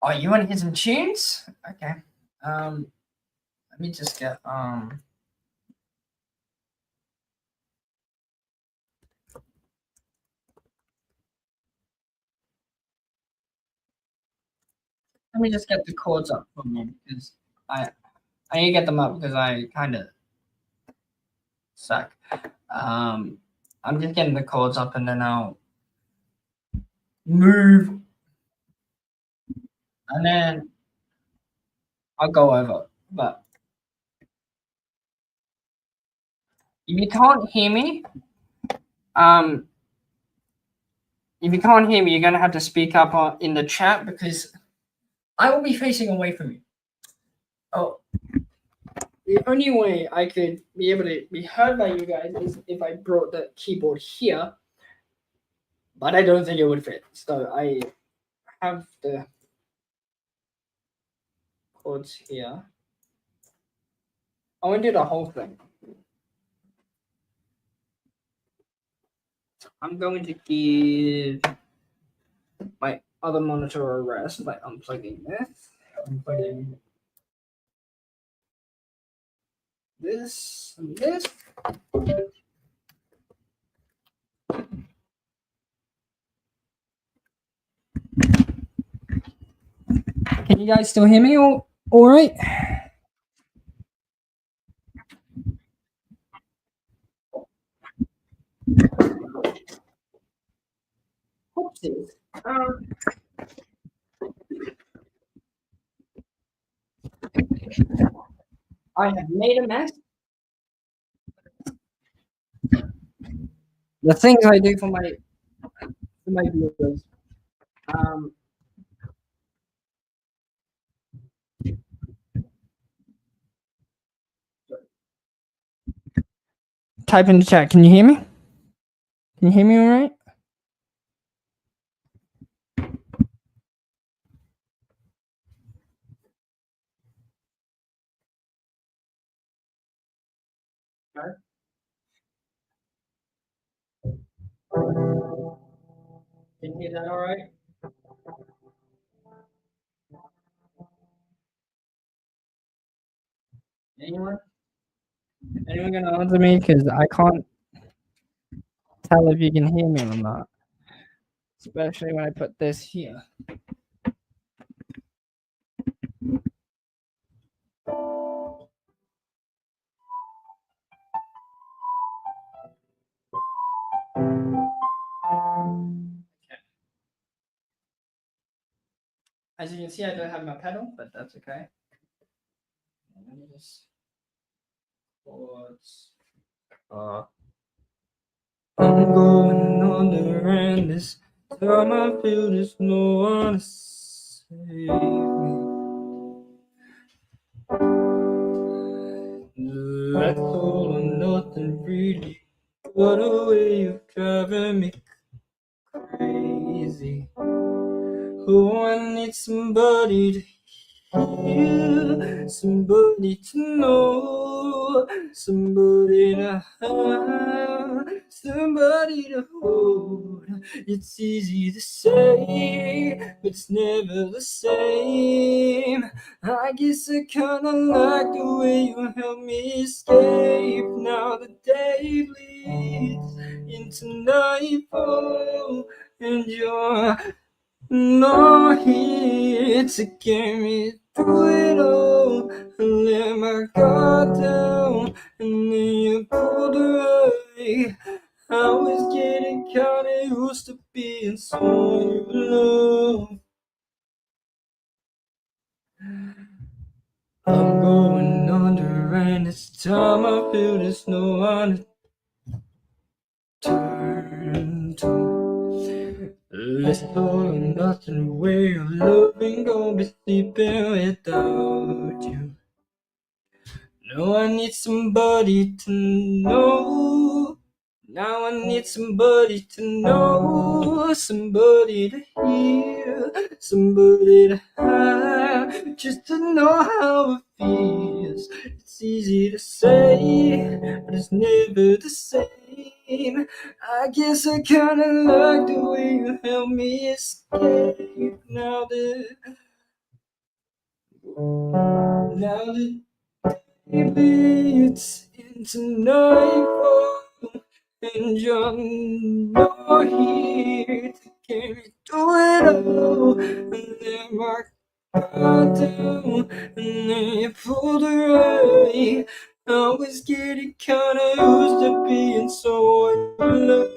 Oh, you want to hear some tunes? Okay. Let me just get let me just get the chords up for me because I need to get them up because I kind of suck. I'm just getting the chords up and then I'll move and then I'll go over. But if you can't hear me, if you can't hear me, you're gonna have to speak up in the chat because I will be facing away from you. Oh, the only way I could be able to be heard by you guys is if I brought the keyboard here, but I don't think it would fit. So I have the chords here. I want to do the whole thing. I'm going to give my other monitor a rest by unplugging this. Unplugging this and this. Can you guys still hear me all right? Oopsies. I have made a mess. The things I do for my viewers. Type in the chat. Can you hear me? Can you hear me all right? Can you hear that all right? Anyone? Anyone gonna answer me? Because I can't tell if you can hear me or not. Especially when I put this here. As you can see, I don't have my pedal, but that's okay. Let me just chords. I'm going on the run this time. I feel there's no one to save me. That's all or nothing really. What a way of driving me crazy. Oh, I need somebody to hear, somebody to know, somebody to have, somebody to hold. It's easy to say, but it's never the same. I guess I kinda like the way you help me escape. Now the day bleeds into nightfall, and you're not here to get me through it all and let my guard down, and then you pulled away. I was getting kinda used to being someone you love. I'm going under, and it's time I feel there's no one to turn to. This all or nothing way of loving, gonna be sleeping without you. No, I need somebody to know. Now I need somebody to know, somebody to hear, somebody to have, just to know how it feels. It's easy to say, but it's never the same. I guess I kinda like the way you help me escape now that maybe it's into nightfall, and you're not here to get me through it all. And then my guard down, and then you pulled away. I was getting kinda used to being someone you love.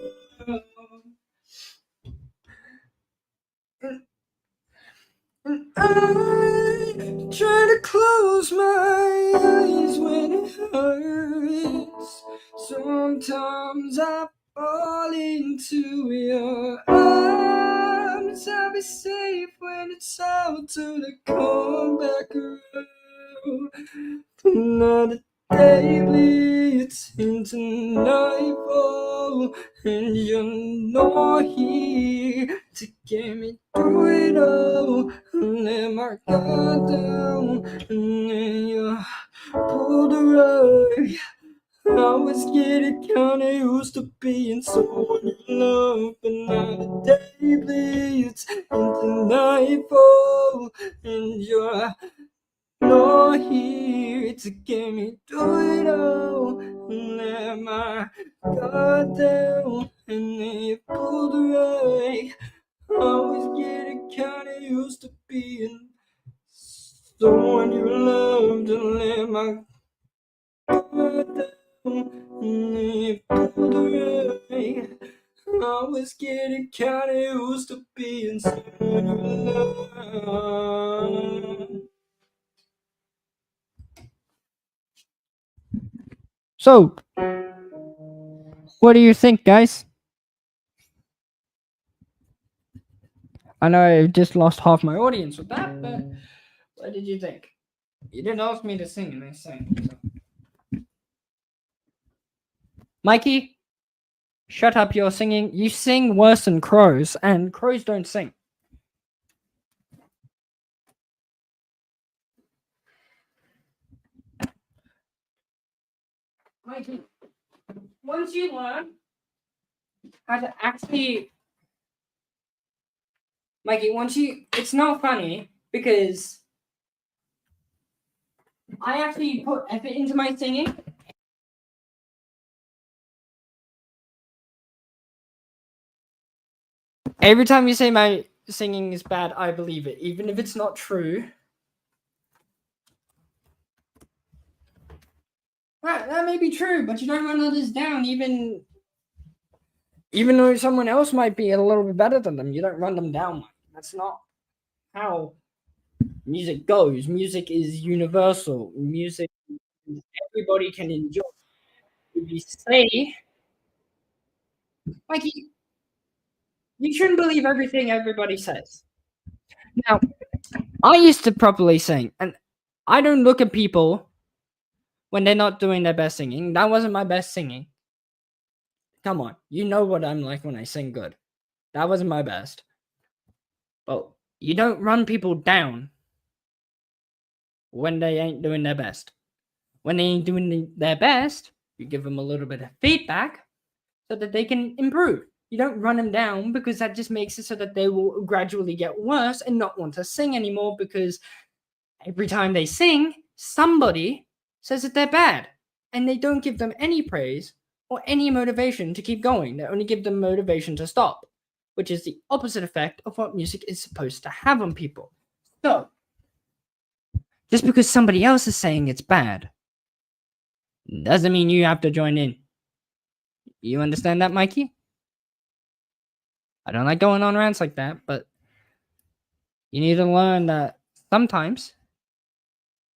And I try to close my eyes when it hurts. Sometimes I fall into your arms. I'll be safe when it's all to come back around. Another day bleeds into nightfall, and you're not here to get me through it all. And let my guard down, and then you pulled away. I was getting kinda used to being someone you love, but now the day bleeds into nightfall, and you're not here to get me through it all. And let my guard down, and then you pulled away. I was getting kinda used to being someone you loved, and let my guard down, and then you pulled away. I was getting kinda used to being someone you loved. So, what do you think, guys? I know I've just lost half my audience with that, but what did you think? You didn't ask me to sing, and I sang. So. Mikey, shut up, you're singing. You sing worse than crows, and crows don't sing. Mikey, once you learn how to actually. Mikey, it's not funny because I actually put effort into my singing. Every time you say my singing is bad, I believe it, even if it's not true. Right, that may be true, but you don't run others down, even though someone else might be a little bit better than them. You don't run them down. That's not how music goes. Music is universal. Music, everybody can enjoy. If you say, like, you shouldn't believe everything everybody says. Now, I used to properly sing, and I don't look at people when they're not doing their best singing. That wasn't my best singing. Come on, you know what I'm like when I sing good. That wasn't my best. But you don't run people down when they ain't doing their best. When they ain't doing their best, you give them a little bit of feedback so that they can improve. You don't run them down, because that just makes it so that they will gradually get worse and not want to sing anymore, because every time they sing, somebody says that they're bad, and they don't give them any praise or any motivation to keep going. They only give them motivation to stop, which is the opposite effect of what music is supposed to have on people. So, Just because somebody else is saying it's bad doesn't mean you have to join in. You understand that, Mikey? I don't like going on rants like that, but you need to learn that sometimes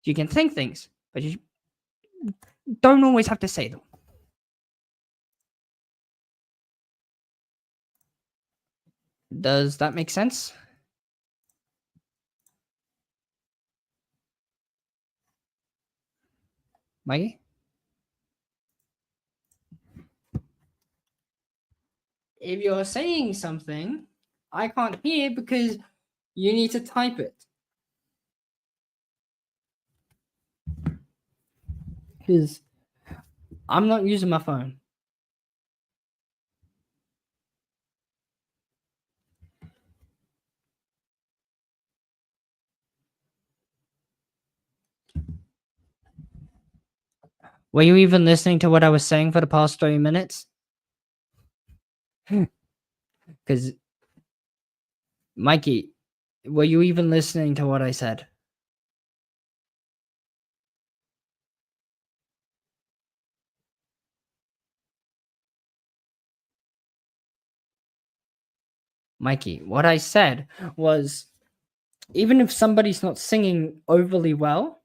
you can think things, but you don't always have to say them. Does that make sense? Mikey? If you're saying something, I can't hear because you need to type it. Because I'm not using my phone. Were you even listening to what I was saying for the past 3 minutes? Because, Mikey, were you even listening to what I said? Mikey, what I said was even if somebody's not singing overly well,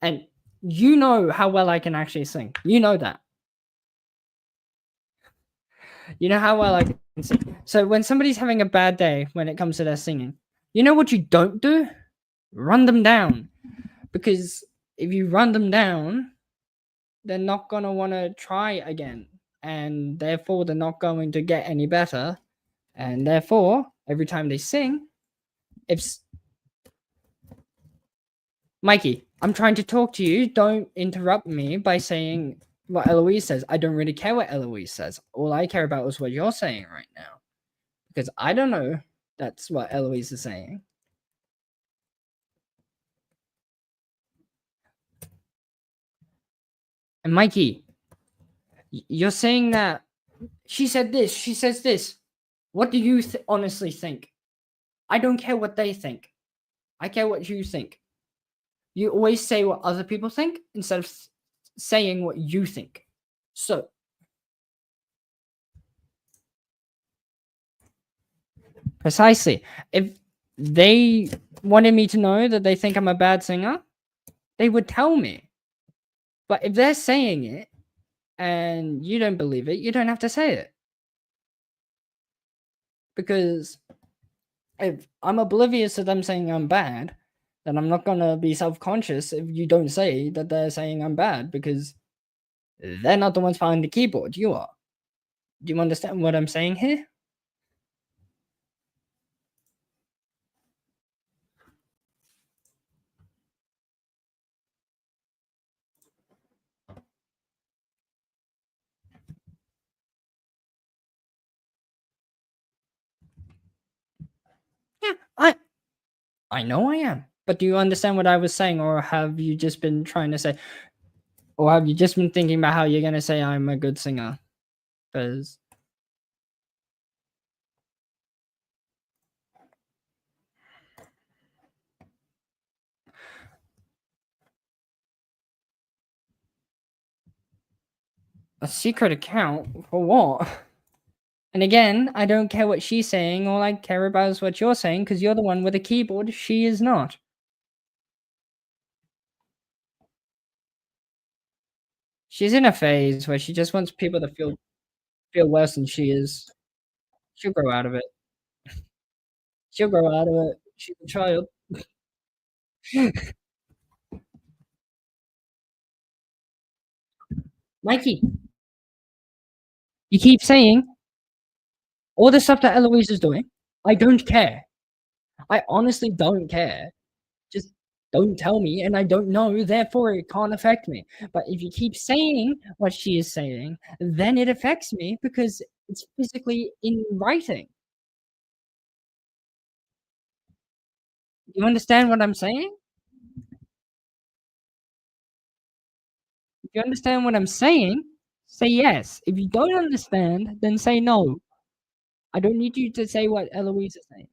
and you know how well I can actually sing, you know that. You know how well I can sing. So when somebody's having a bad day when it comes to their singing, you know what you don't do? Run them down. Because if you run them down, they're not going to want to try again. And therefore, they're not going to get any better. And therefore, every time they sing, if Mikey, I'm trying to talk to you. Don't interrupt me by saying what Eloise says. I don't really care what Eloise says. All I care about is what you're saying right now. Because I don't know that's what Eloise is saying. And Mikey, you're saying that she said this, she says this. What do you honestly think? I don't care what they think. I care what you think. You always say what other people think instead of saying what you think. So, precisely. If they wanted me to know that they think I'm a bad singer, they would tell me. But if they're saying it and you don't believe it, you don't have to say it. Because if I'm oblivious to them saying I'm bad, then I'm not going to be self-conscious if you don't say that they're saying I'm bad, because they're not the ones behind the keyboard, you are. Do you understand what I'm saying here? Yeah, I know I am. But do you understand what I was saying, or have you just been trying to say, or have you just been thinking about how you're going to say I'm a good singer? Because a secret account? For what? And again, I don't care what she's saying. All I care about is what you're saying, because you're the one with a keyboard. She is not. She's in a phase where she just wants people to feel worse than she is. She'll grow out of it. She'll grow out of it. She's a child. Mikey, you keep saying all the stuff that Eloise is doing. I don't care. I honestly don't care. Just don't tell me, and I don't know, therefore it can't affect me. But if you keep saying what she is saying, then it affects me because it's physically in writing. You understand what I'm saying? If you understand what I'm saying, say yes. If you don't understand, then say no. I don't need you to say what Eloise is saying.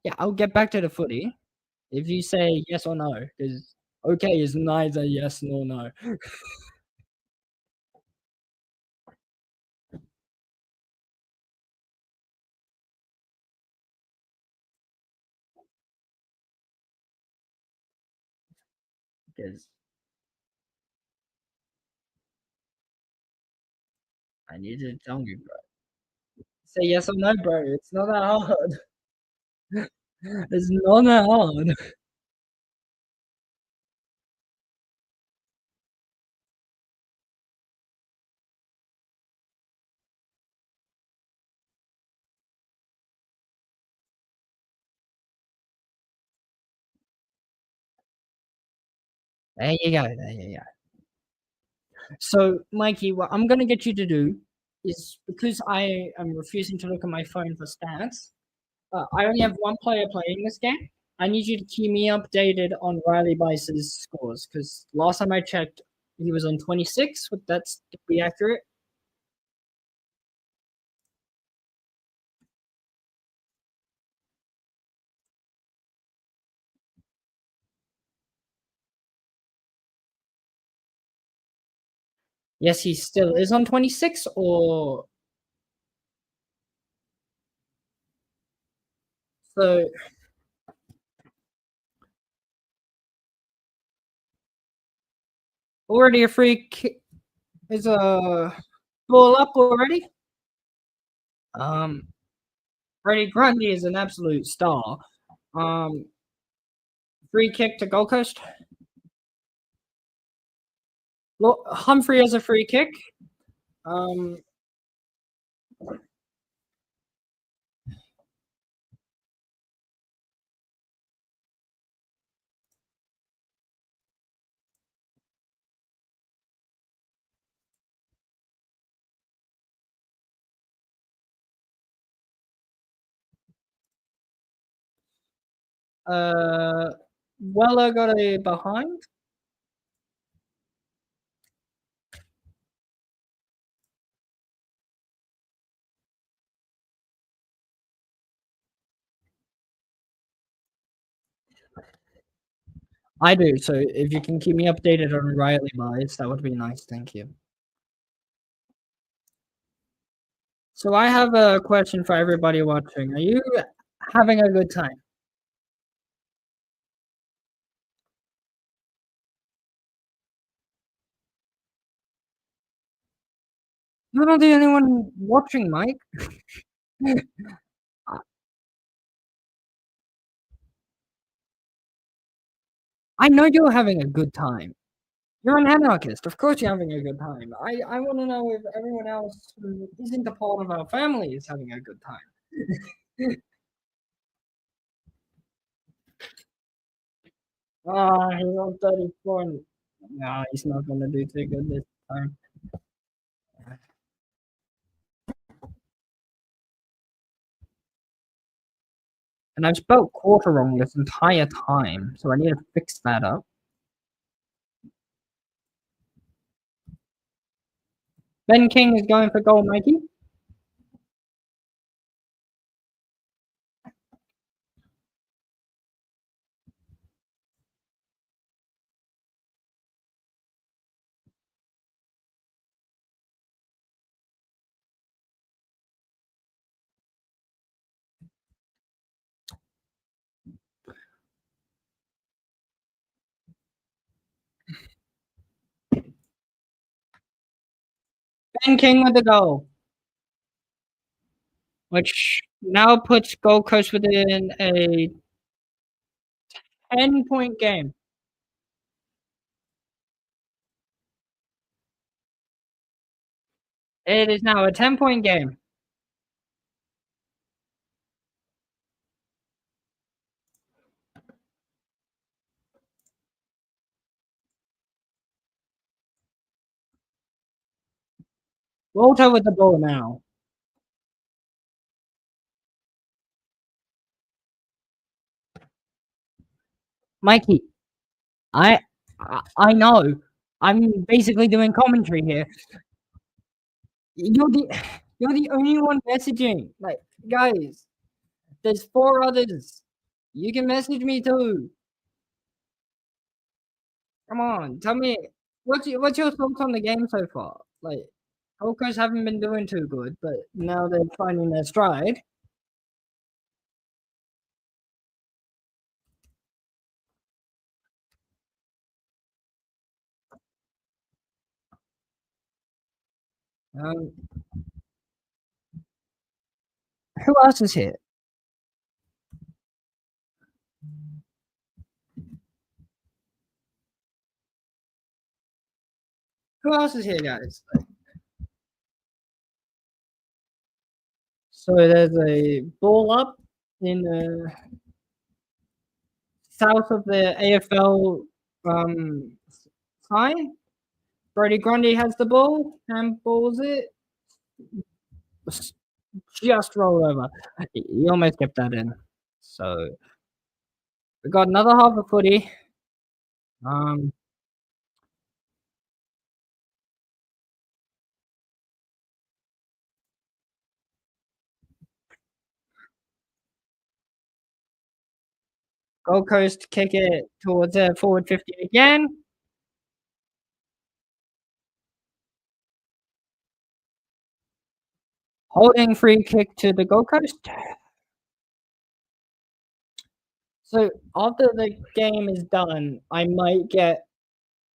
Yeah, I'll get back to the footy if you say yes or no, because okay is neither yes nor no. Because I need to tell you, bro. Say yes or no, bro. It's not that hard. It's not that hard. There you go. There you go. So, Mikey, what I'm gonna get you to do is because I am refusing to look at my phone for stats. I only have one player playing this game. I need you to keep me updated on Riley Bice's scores because last time I checked, he was on 26. Would that be accurate? Yes, he still is on 26, or so. Already a free kick is a ball up already. Um, Freddie Grundy is an absolute star. Um, Free kick to Gold Coast. Look, Humphrey has a free kick. Um, Weller got a behind. I do. So if you can keep me updated on Riley buys, that would be nice. Thank you. So I have a question for everybody watching. Are you having a good time? You're not the only one watching, Mike. I know you're having a good time. You're an anarchist. Of course you're having a good time. I want to know if everyone else who isn't a part of our family is having a good time. He's on 34. No, he's not going to do too good this time. And I've spelled quarter wrong this entire time, so I need to fix that up. Ben King is going for goal, Mikey. Ben King with the goal, which now puts Gold Coast within a 10-point game. It is now a 10-point game. Walter with the ball now. Mikey, I know. I'm basically doing commentary here. You're the only one messaging. Like, guys, there's 4 others You can message me too. Come on, tell me what's your thoughts on the game so far? Like, Hawkers haven't been doing too good, but now they're finding their stride. Um, who else is here? Who else is here, guys? So there's a ball up in the south of the AFL sign. Brody Grundy has the ball, handballs it, just roll over. He almost kept that in. So we got another half a footy. Um, Gold Coast kick it towards their forward 50 again. Holding free kick to the Gold Coast. So after the game is done, I might get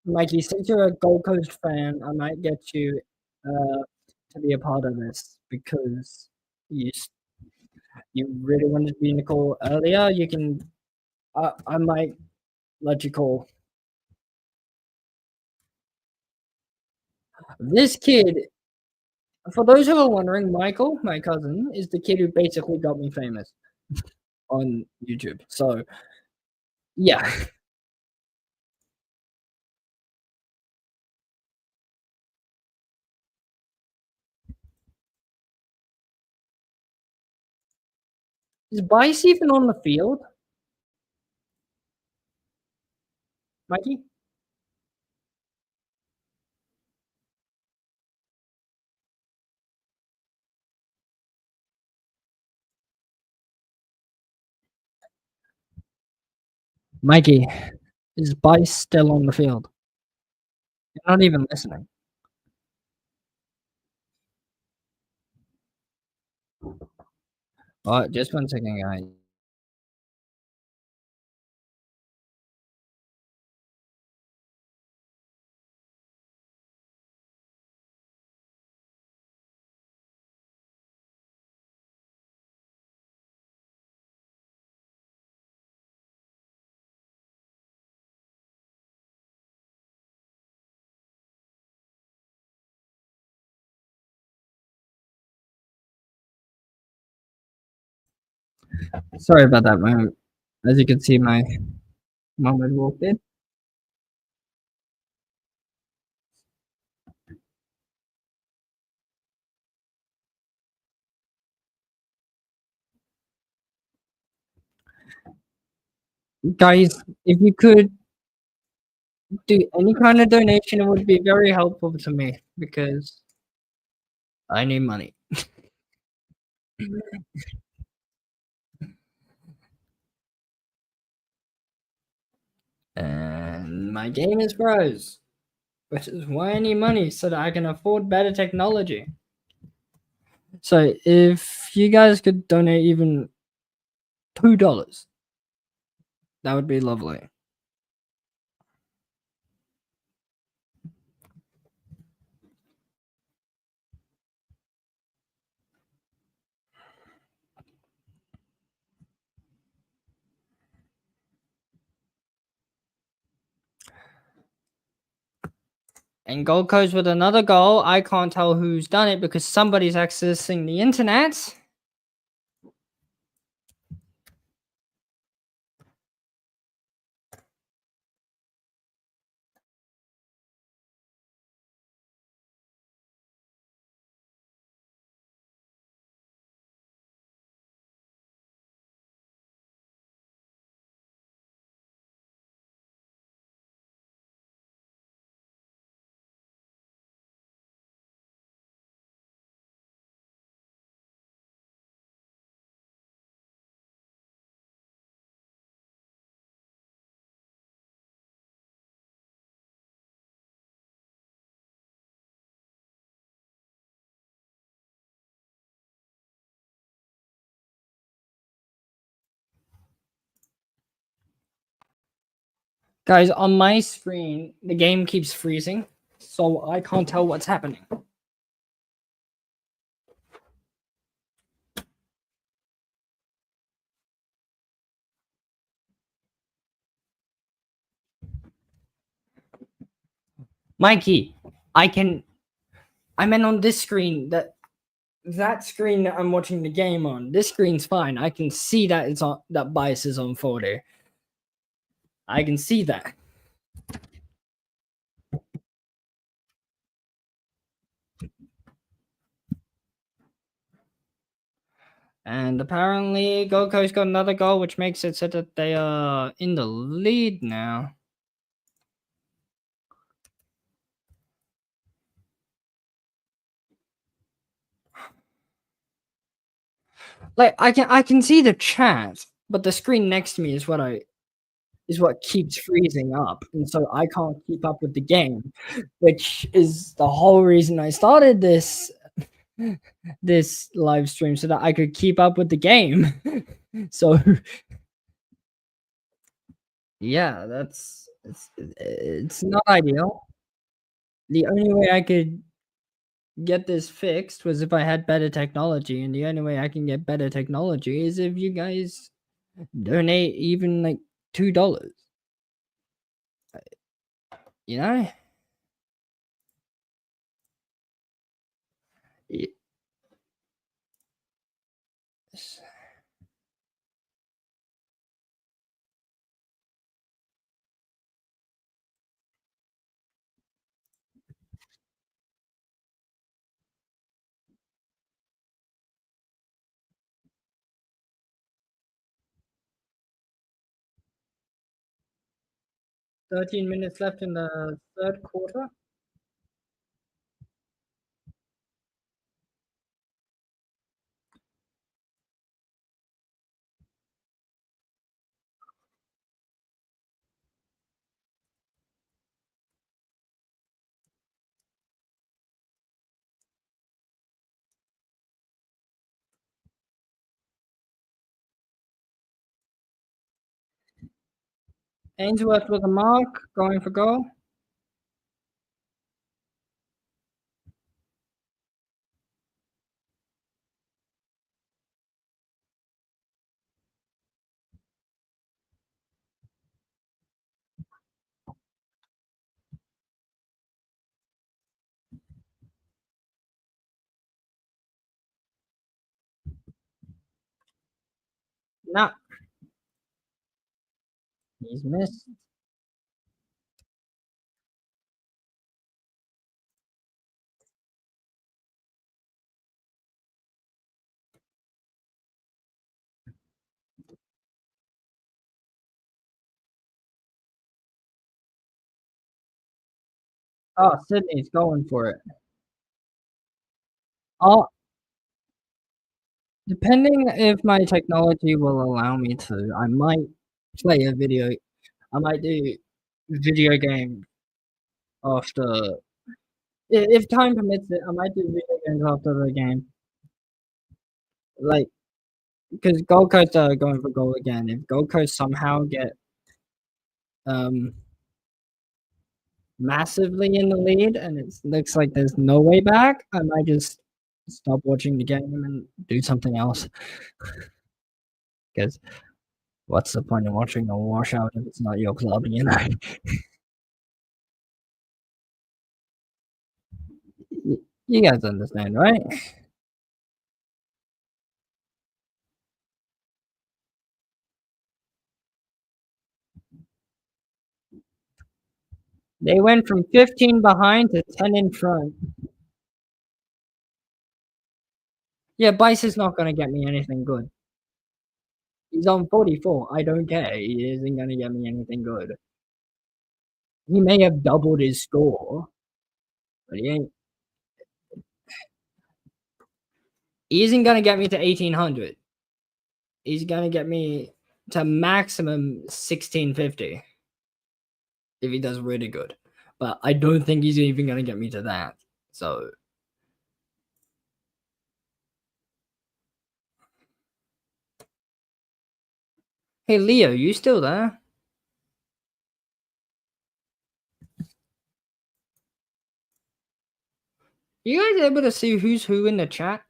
Mikey, since you're a Gold Coast fan, I might get you to be a part of this because you you really wanted to be in the call earlier. You can, I might let you call. This kid, for those who are wondering, Michael, my cousin, is the kid who basically got me famous on YouTube. So, yeah. Is Bice even on the field? Mikey? Mikey, is Bice still on the field? You're not even listening. Just 1 second, guys. Sorry about that, man. As you can see, my mom had walked in. Guys, if you could do any kind of donation, it would be very helpful to me because I need money. And my game is froze, which is why I need money so that I can afford better technology. So if you guys could donate even $2, that would be lovely. And Gold Coast with another goal. I can't tell who's done it because somebody's accessing the internet. Guys, on my screen, the game keeps freezing, so I can't tell what's happening. Mikey, I meant on this screen, that screen that I'm watching the game on, this screen's fine. I can see that it's on, that bias is on 40. I can see that. And apparently Gold Coast got another goal, which makes it so that they are in the lead now. Like I can see the chat, but the screen next to me is what keeps freezing up, and so I can't keep up with the game, which is the whole reason I started this live stream, so that I could keep up with the game. So yeah, it's not ideal. The only way I could get this fixed was if I had better technology, and the only way I can get better technology is if you guys donate even like $2. You know? Yes. 13 minutes left in the third quarter. Ainsworth with a mark, going for goal. Nah, he's missed. Oh, Sydney's going for it. Oh, depending if my technology will allow me to, I might play a video. I might do video game after. If time permits it, I might do video games after the game. Like, because Gold Coast are going for goal again. If Gold Coast somehow get um massively in the lead and it looks like there's no way back, I might just stop watching the game and do something else. Because what's the point of watching a washout if it's not your club, you know? You guys understand, right? They went from 15 behind to 10 in front. Yeah, Bice is not going to get me anything good. He's on 44. I don't care. He isn't going to get me anything good. He may have doubled his score, but he ain't. He isn't going to get me to 1800. He's going to get me to maximum 1650 if he does really good. But I don't think he's even going to get me to that. So. Hey, Leo, you still there? You guys able to see who's who in the chat?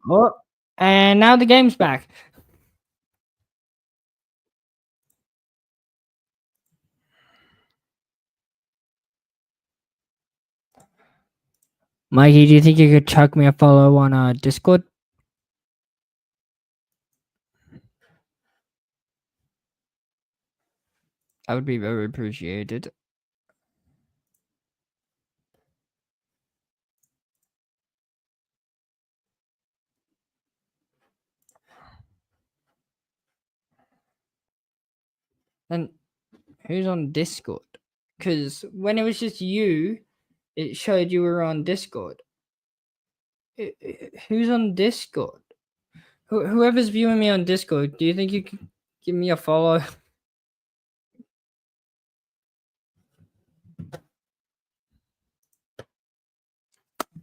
Oh, and now the game's back. Mikey, do you think you could chuck me a follow on Discord? That would be very appreciated. And who's on Discord? Because when it was just you, it showed you were on Discord. Who's on Discord? Whoever's viewing me on Discord, do you think you could give me a follow?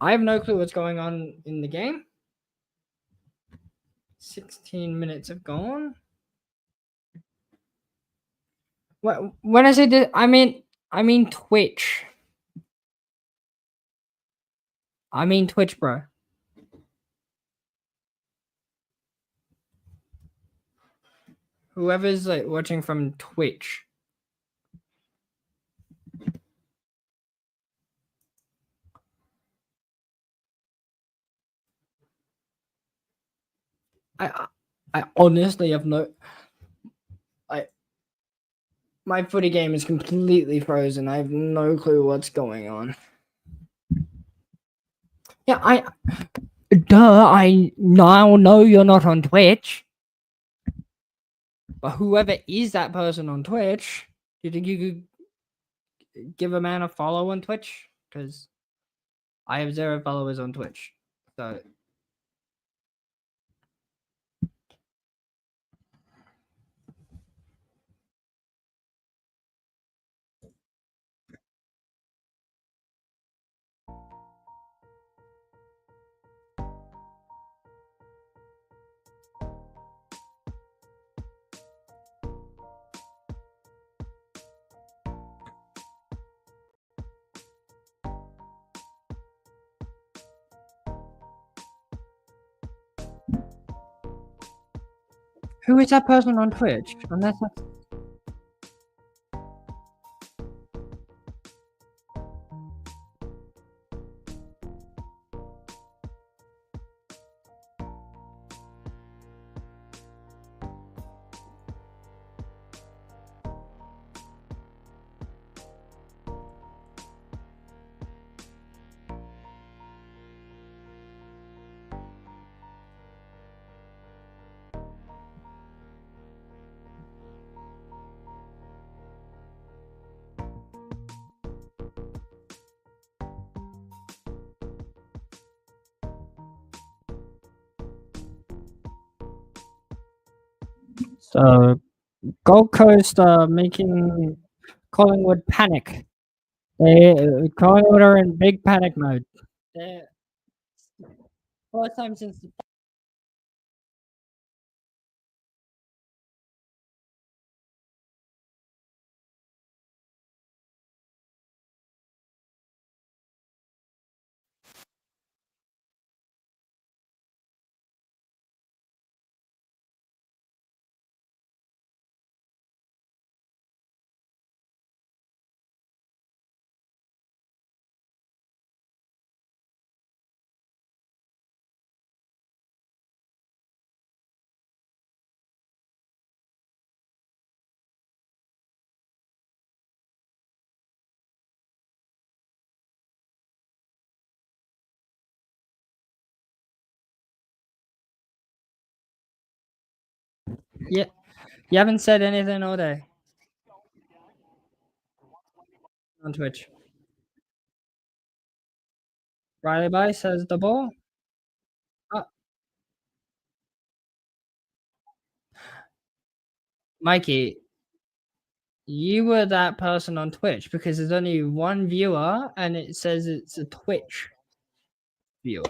I have no clue what's going on in the game. 16 minutes have gone. When I say this, I mean Twitch. I mean Twitch, bro. Whoever's like watching from Twitch. I honestly have no. My footy game is completely frozen. I have no clue what's going on. Yeah, I now know you're not on Twitch. But whoever is that person on Twitch, do you think you could give a man a follow on Twitch? Because I have 0 followers on Twitch. So who is that person on Twitch? Unless that's... So Gold Coast making Collingwood panic. Collingwood are in big panic mode. They're, first time since... Yeah, you haven't said anything all day on Twitch. Riley Bice has the ball. Mikey, you were that person on Twitch because there's only one viewer and it says it's a Twitch viewer.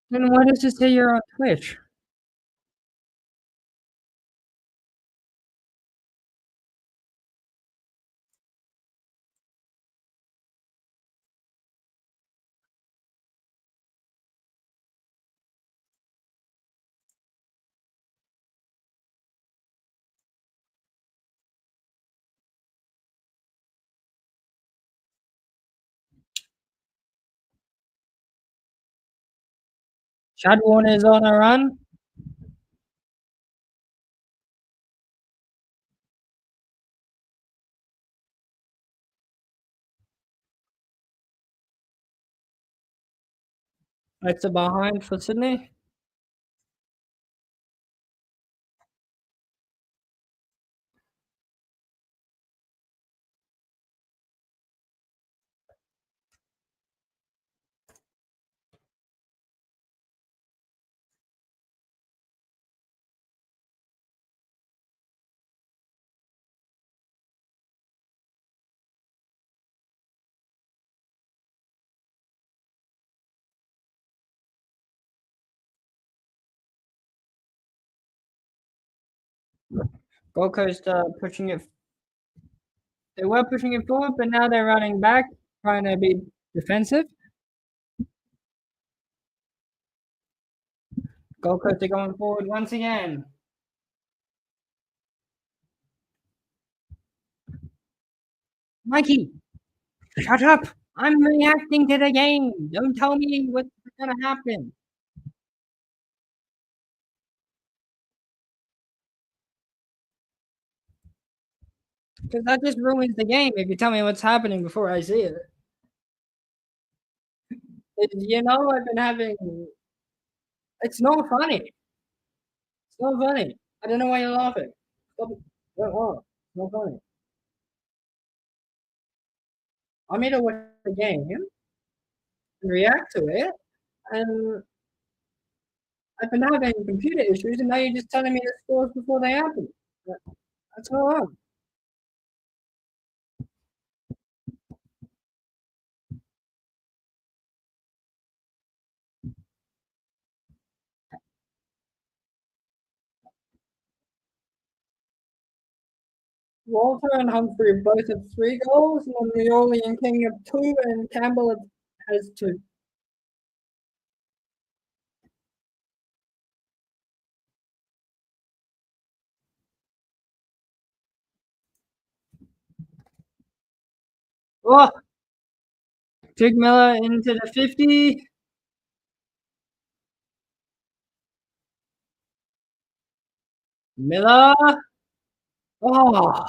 Then why does it say you're on Twitch? Chad Warner is on a run. It's a behind for Sydney. Gold Coast pushing it. They were pushing it forward, but now they're running back, trying to be defensive. Gold Coast are going forward once again. Mikey, shut up. I'm reacting to the game. Don't tell me what's going to happen. Because that just ruins the game if you tell me what's happening before I see it. You know, I've been having. It's not funny. It's not funny. I don't know why you're laughing. Stop it. Don't laugh. It's not funny. I need to watch the game and react to it. And I've been having computer issues, and now you're just telling me the scores before they happen. That's all wrong. Walter and Humphrey both have 3 goals, and then Rioli and King have 2, and Campbell has 2. Oh! Jig Miller into the 50. Miller. Oh!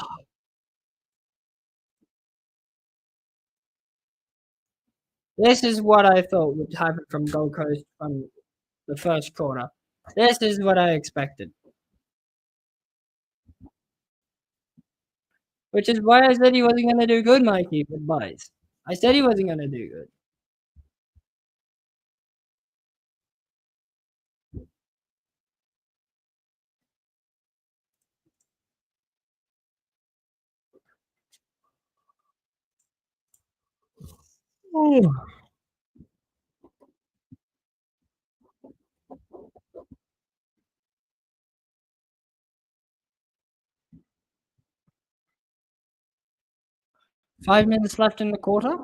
This is what I thought would happen from Gold Coast from the first quarter. This is what I expected. Which is why I said he wasn't going to do good, Mikey, with buys. I said he wasn't going to do good. Oh. Five minutes left in the quarter.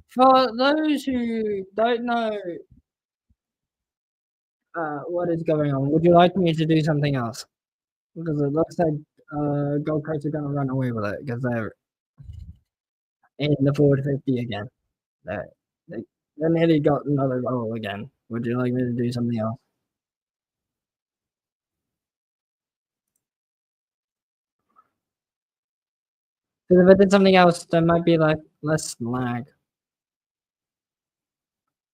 For those who don't know what is going on, would you like me to do something else? Because it looks like Gold Coast are gonna run away with it because they're in the forward 50 again. They they nearly got another goal again. Would you like me to do something else? Because if I did something else, there might be like less lag.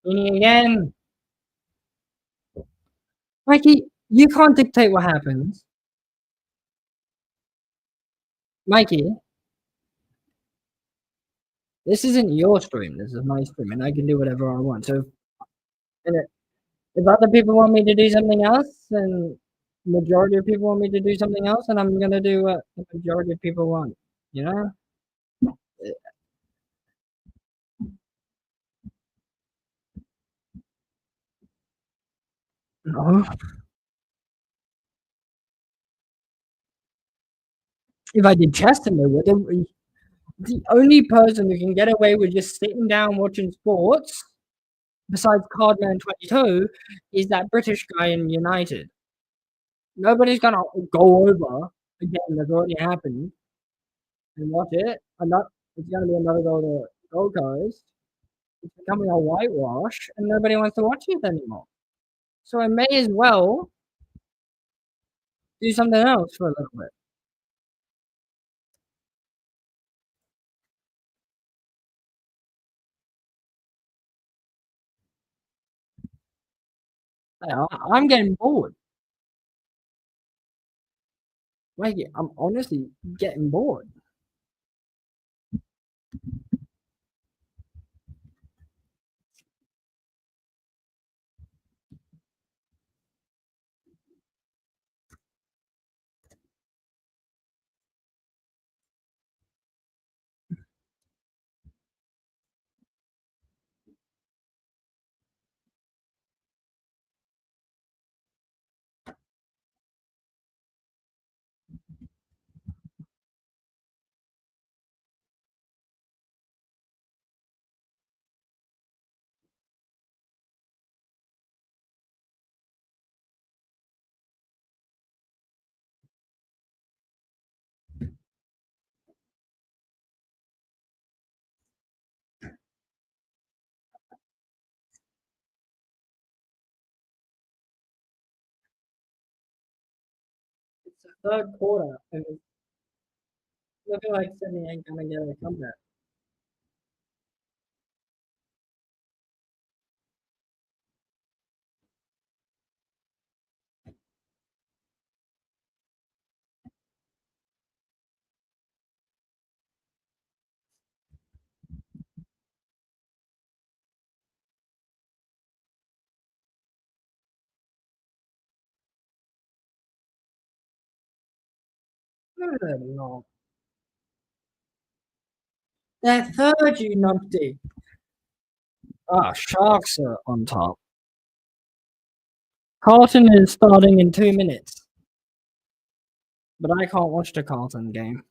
Meaning again, Mikey, you can't dictate what happens. Mikey, this isn't your stream. This is my stream, and I can do whatever I want. So, if other people want me to do something else, and majority of people want me to do something else, and I'm gonna do what the majority of people want. You know? No. If I did Cheston, they would. The only person who can get away with just sitting down watching sports, besides Cardman 22, is that British guy in United. Nobody's gonna go over again. That's already happened and watch it. And that it's gonna be another goal to Gold Coast. It's becoming a whitewash, and nobody wants to watch it anymore. So I may as well do something else for a little bit. I'm getting bored. Like, I'm honestly getting bored. It's the third quarter, and it's looking like Sydney ain't gonna get a comeback. No. They're third, you numpty. Ah, Sharks are on top. Carlton is starting in 2 minutes. But I can't watch the Carlton game.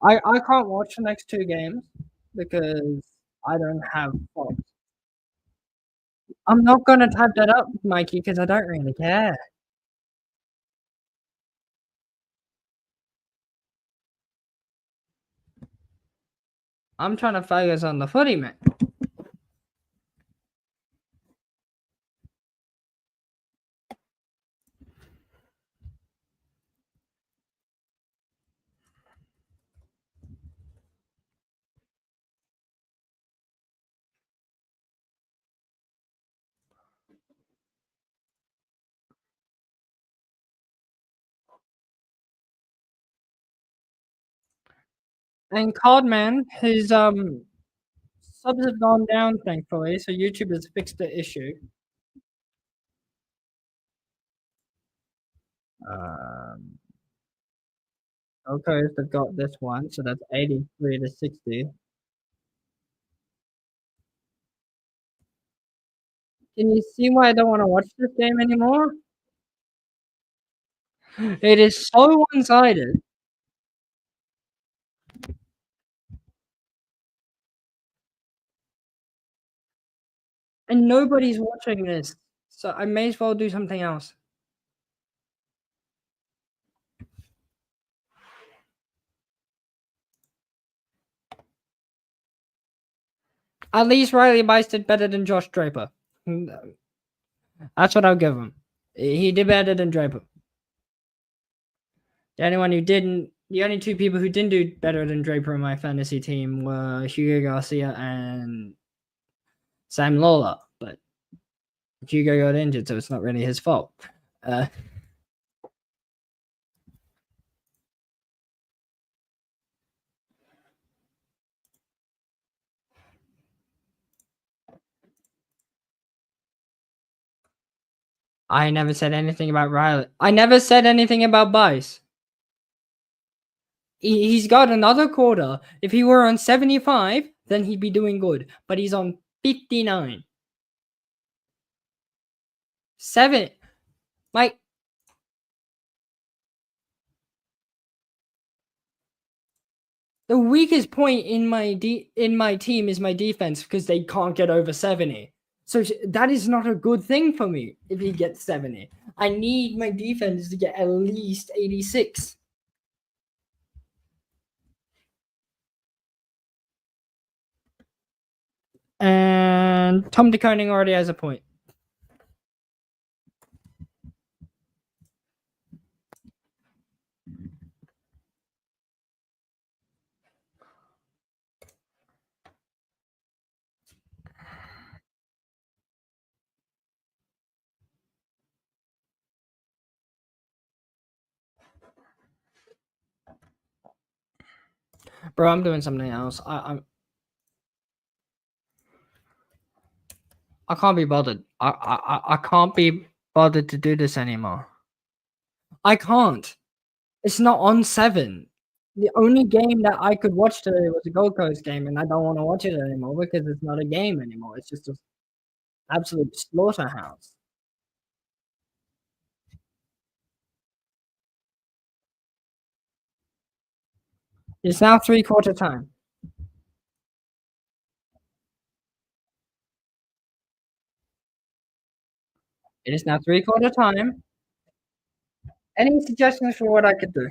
I can't watch the next two games because I don't have Fox. I'm not gonna type that up, Mikey, because I don't really care. I'm trying to focus on the footy, man. And Codman, his subs have gone down, thankfully, so YouTube has fixed the issue. Okay, they've got this one, so that's 83 to 60. Can you see why I don't want to watch this game anymore? It is so one-sided. And nobody's watching this, so I may as well do something else. At least Riley Bice did better than Josh Draper. That's what I'll give him. He did better than Draper. The only two people who didn't do better than Draper on my fantasy team were Hugo Garcia and Sam Lawler, but Hugo got injured, so it's not really his fault. I never said anything about Riley. I never said anything about Bice. He's got another quarter. If he were on 75, then he'd be doing good. But he's on 59. 7. Like, the weakest point in my team is my defense because they can't get over 70. So that is not a good thing for me if he gets 70. I need my defense to get at least 86. And Tom DeConing already has a point. Bro, I'm doing something else. I can't be bothered. I can't be bothered to do this anymore. I can't. It's not on 7. The only game that I could watch today was a Gold Coast game, and I don't want to watch it anymore because it's not a game anymore. It's just an absolute slaughterhouse. It's now 3/4 time. It is now 3/4 time. Any suggestions for what I could do?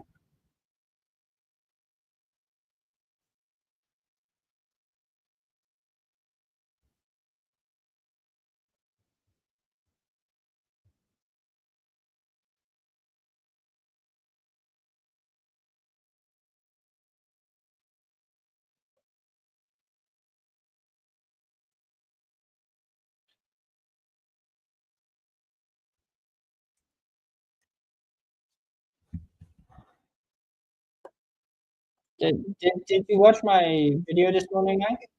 Did you watch my video this morning, Mike?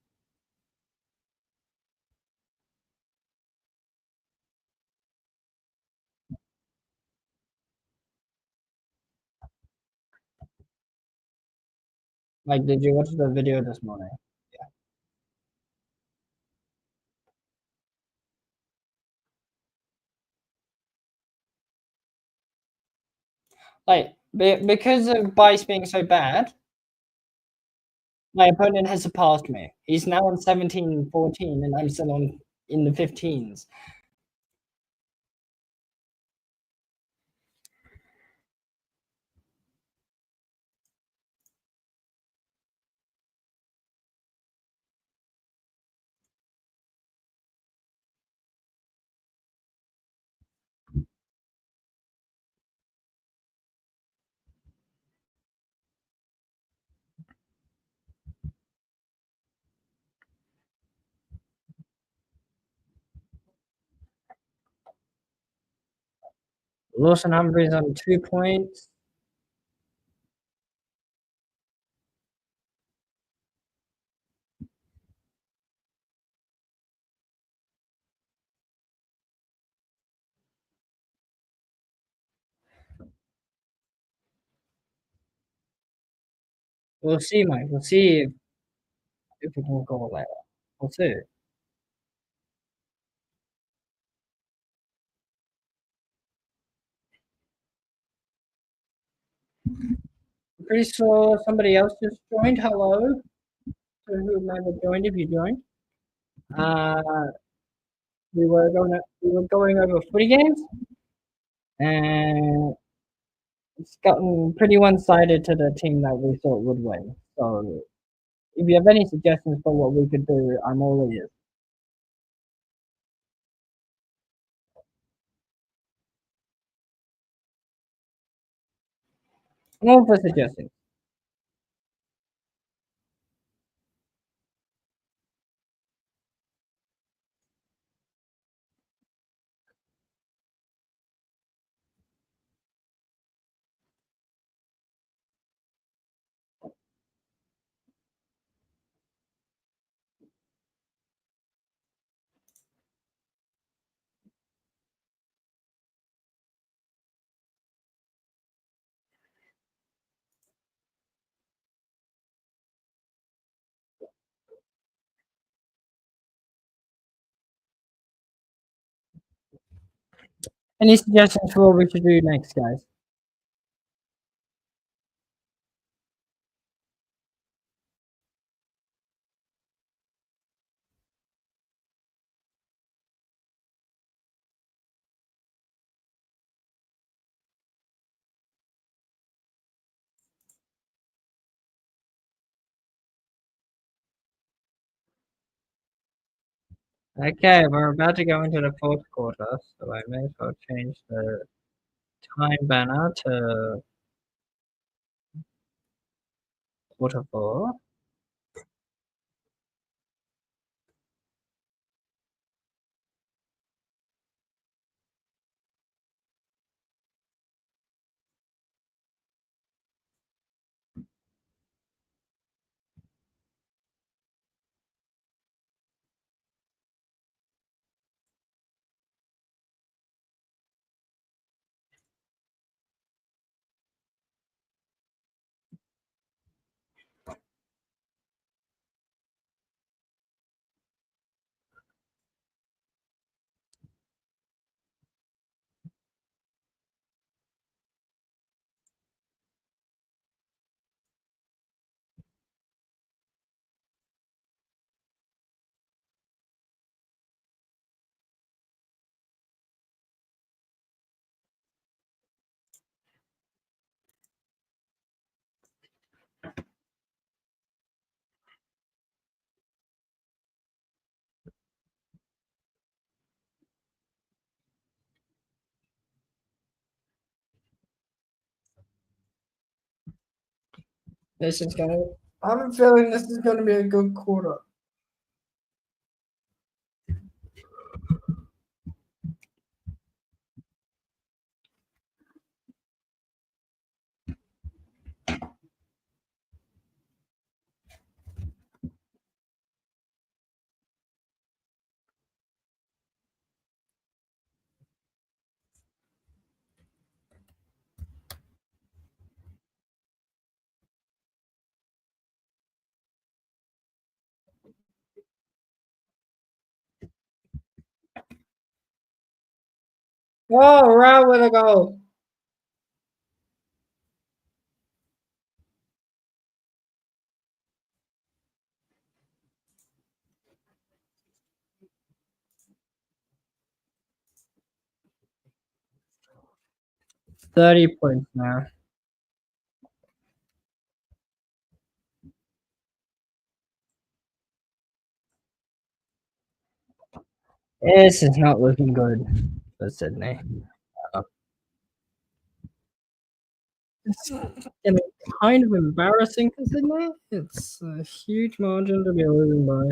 Like, did you watch the video this morning? Like, because of Bice being so bad, my opponent has surpassed me. He's now on 17-14, and I'm still on in the 15s. Lawson Humphreys on 2 points. We'll see, Mike. We'll see if we can go later. We'll see. I'm pretty sure somebody else just joined. Hello to whomever joined if you joined. we were going over footy games, and it's gotten pretty one-sided to the team that we thought would win. So if you have any suggestions for what we could do, I'm all ears. I'm all for suggestions. Any suggestions for what we should do next, guys? Okay, we're about to go into the fourth quarter, so I may as well change the time banner to quarter four. This is gonna. I'm feeling this is gonna be a good quarter. Whoa, right with a goal. $30 points now. This is not looking good for Sydney. It's getting kind of embarrassing for Sydney. It's a huge margin to be losing by.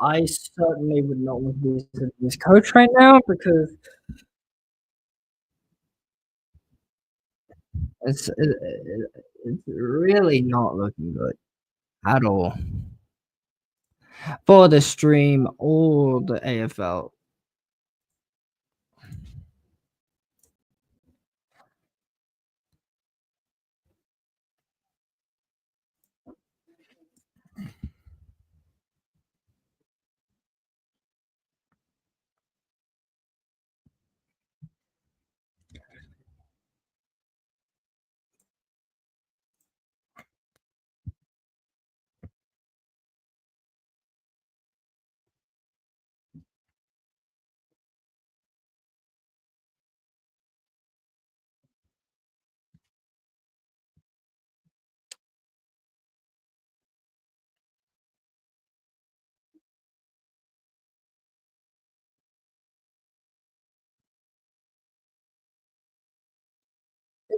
I certainly would not want to be Sydney's coach right now because it's really not looking good at all for the stream or the AFL.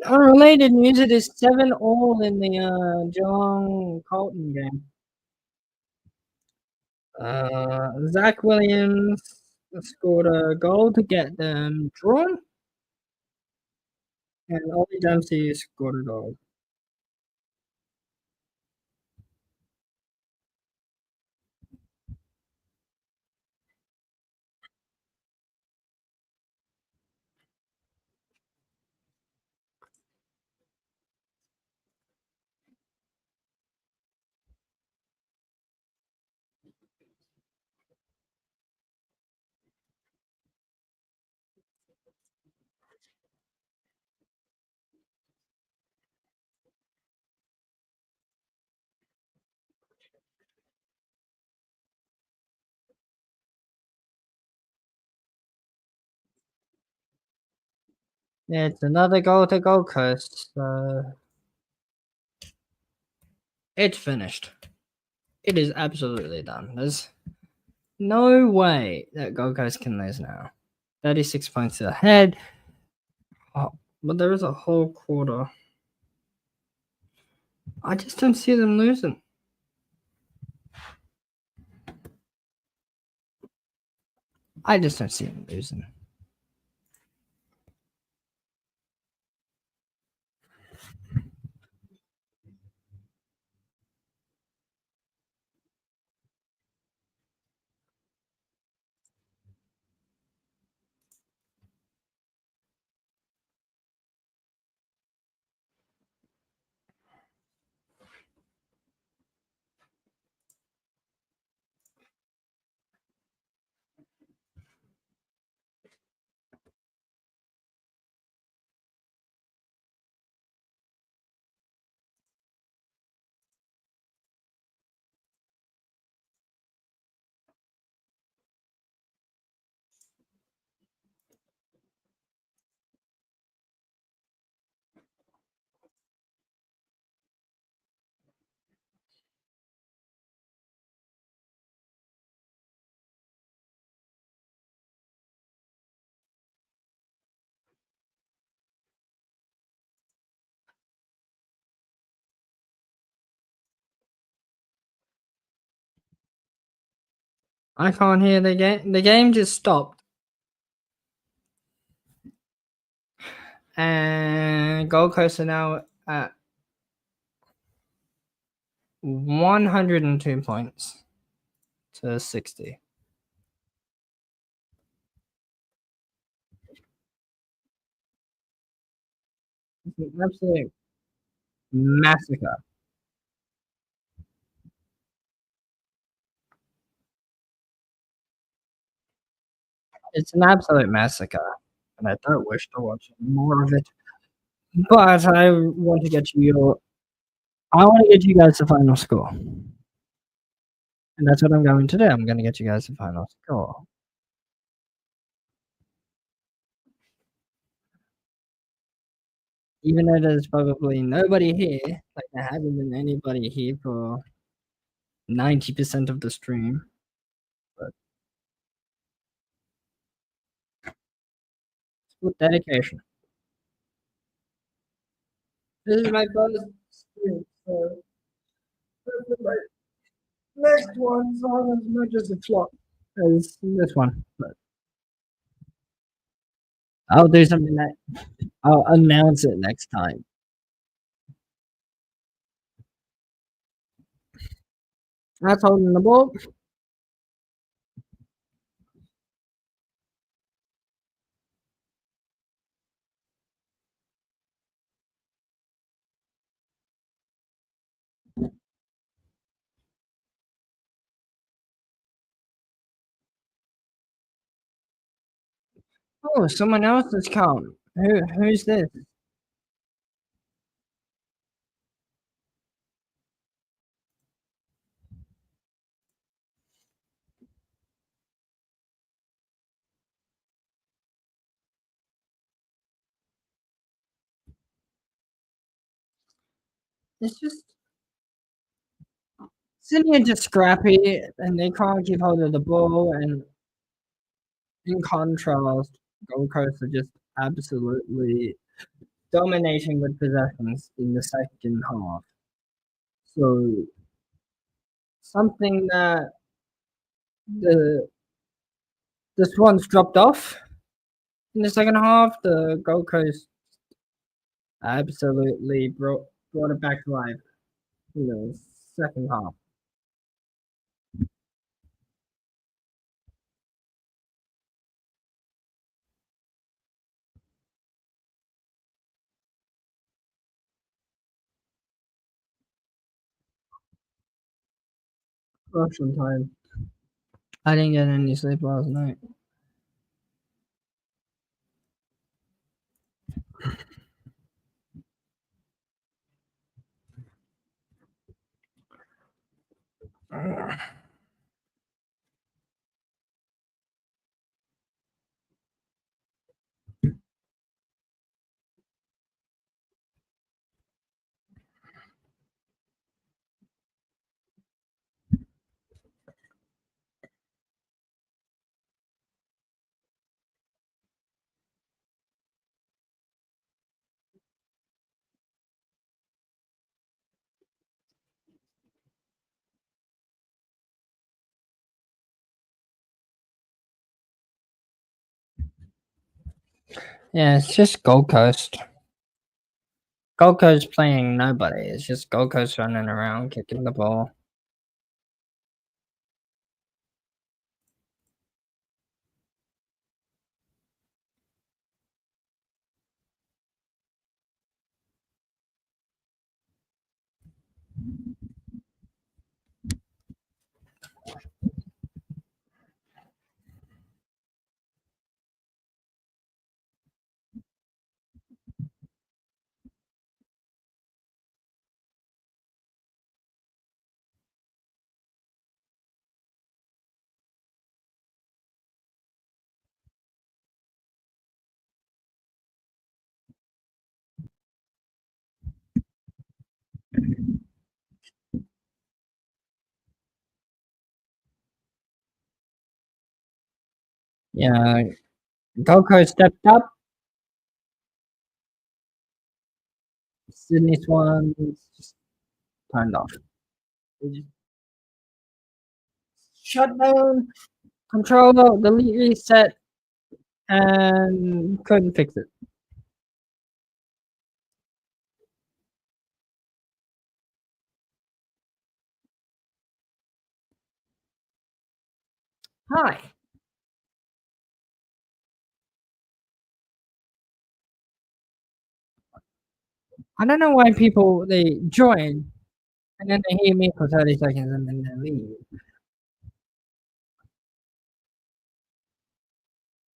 unrelated news, it is 7-all in the Geelong Colton game. Zach Williams scored a goal to get them drawn, and Ollie Dempsey scored a goal. It's another goal to Gold Coast. So it's finished. It is absolutely done. There's no way that Gold Coast can lose now. 36 points ahead. Oh, but there is a whole quarter. I just don't see them losing. I just don't see them losing. I can't hear the game. The game just stopped. And Gold Coast are now at 102 points to 60. It's an absolute massacre. It's an absolute massacre. And I don't wish to watch more of it. But I want to get you guys the final score. And that's what I'm going to do. I'm going to get you guys the final score. Even though there's probably nobody here, like there hasn't been anybody here for 90% of the stream. But it's with dedication. This is my first stream, so my next one's on as much as a flop as this one. But I'll do something that I'll announce it next time. That's holding the ball. Oh, someone else has come. Who's this? It's just Sydney are just scrappy and they can't keep hold of the ball. And in contrast, Gold Coast are just absolutely dominating with possessions in the second half. So something that the the Swans dropped off in the second half. The Gold Coast absolutely brought it back to life in the second half. Russian time. I didn't get any sleep last night. Yeah, it's just Gold Coast. Gold Coast playing nobody. It's just Gold Coast running around kicking the ball. Yeah, Gold Coast stepped up. Sydney Swans just turned off. They just shut down, control, delete, reset, and couldn't fix it. Hi. I don't know why people they join and then they hear me for 30 seconds and then they leave.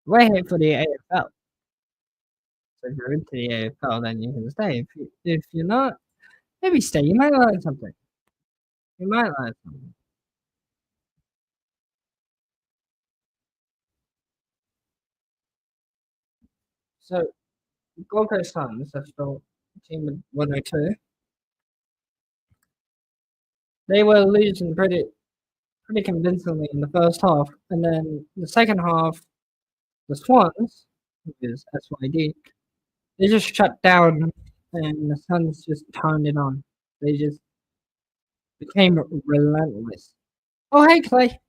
We're here for the AFL. So if you're into the AFL, then you can stay. If you're not, maybe stay. You might learn something. You might learn something. So Gold Coast Suns are still team with 102. They were losing pretty convincingly in the first half, and then the second half, the Swans, which is SYD, they just shut down, and the Suns just turned it on. They just became relentless. Oh, hey Clay,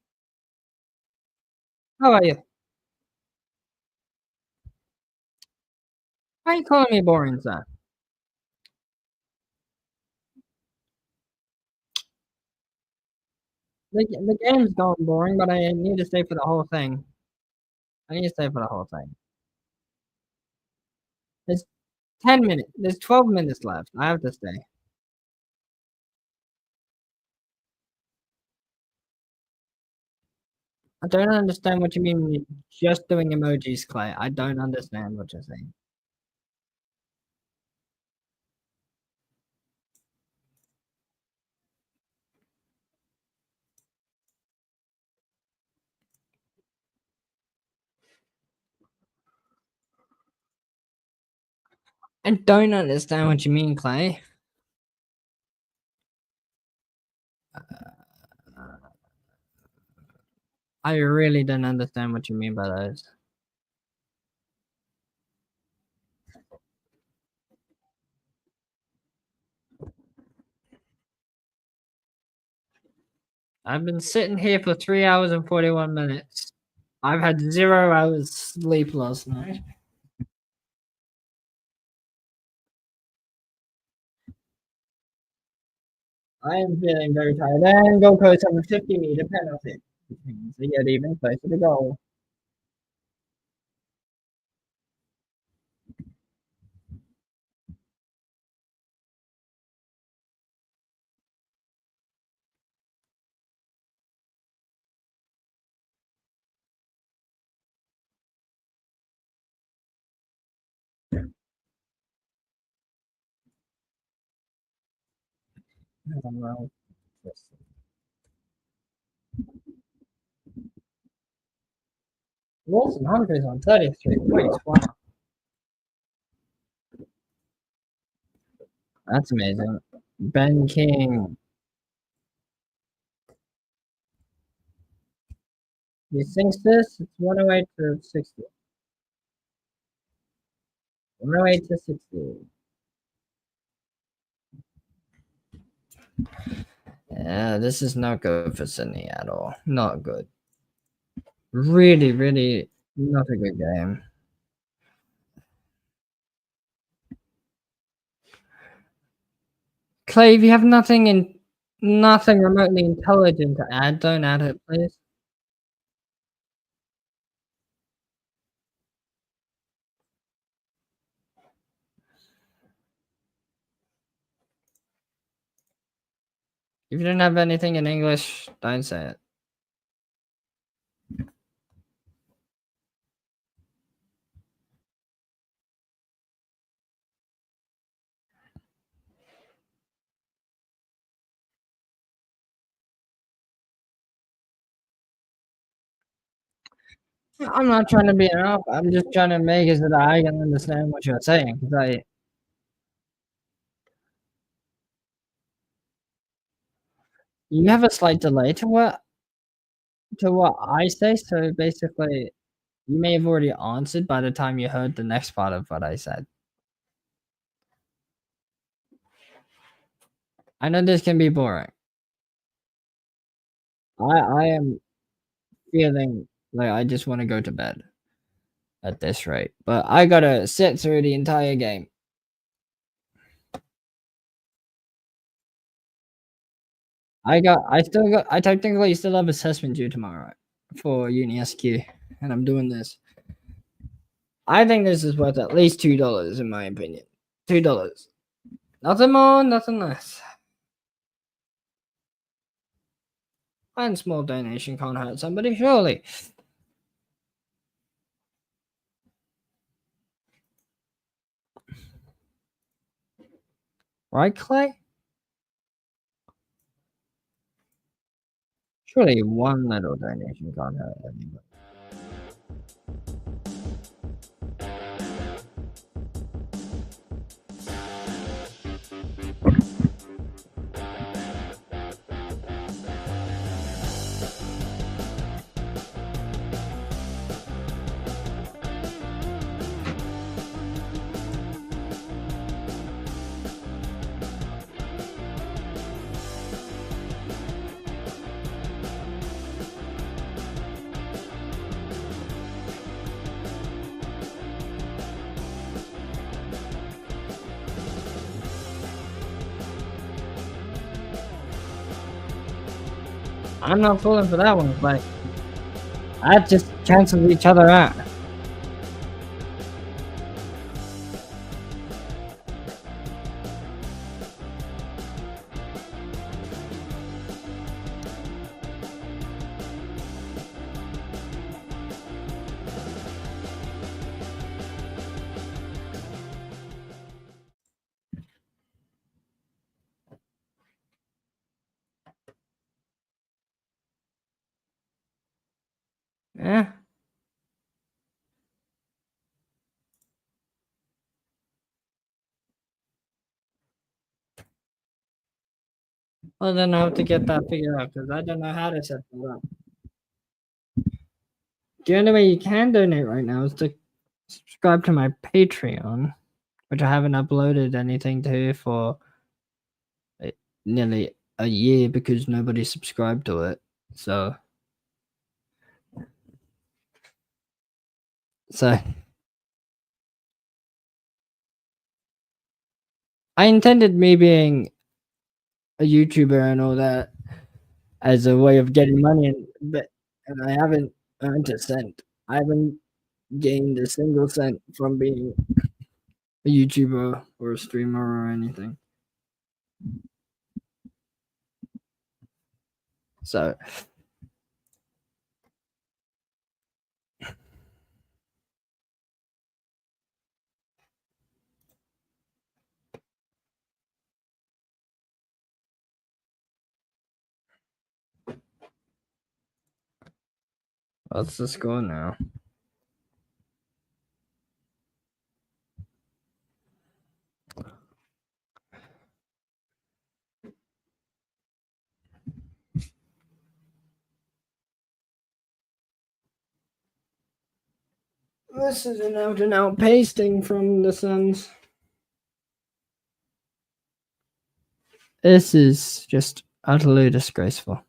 how are you? Why are you calling me boring, sir? The game's going boring, but I need to stay for the whole thing. I need to stay for the whole thing. There's 10 minutes. There's 12 minutes left. I have to stay. I don't understand what you mean when you're just doing emojis, Clay. I don't understand what you're saying. I don't understand what you mean, Clay. I really don't understand what you mean by those. I've been sitting here for 3 hours and 41 minutes. I've had 0 hours sleep last night. I am feeling very tired. And Gold Coast have a 50-meter penalty, which means they get even closer to goal. I don't know. Wilson Humphries on 33 points. Wow. That's amazing. Ben King. He sinks this. It's 108 to 60. 108 to 60. Yeah, this is not good for Sydney at all. Not good. Really, really not a good game. Clay, if you have nothing remotely intelligent to add, don't add it, please. If you don't have anything in English, don't say it. I'm not trying to be an op. I'm just trying to make it so that I can understand what you're saying. Because you have a slight delay to what I say. So basically, you may have already answered by the time you heard the next part of what I said. I know this can be boring. I am feeling like I just want to go to bed at this rate, but I gotta sit through the entire game. I technically still have assessment due tomorrow for Uni SQ, and I'm doing this. I think this is worth at least $2 in my opinion. $2. Nothing more, nothing less. One small donation can't hurt somebody, surely. Right, Clay? Surely one little donation can't hurt anybody. I'm not falling for that one, but that just cancels each other out. Yeah. Well, then I have to get that figured out because I don't know how to set that up. The only way you can donate right now is to subscribe to my Patreon, which I haven't uploaded anything to for nearly a year because nobody subscribed to it. So I intended me being a YouTuber and all that as a way of getting money, and I haven't earned a cent. I haven't gained a single cent from being a YouTuber or a streamer or anything. So what's the score now? This is an out and out pasting from the Suns. This is just utterly disgraceful.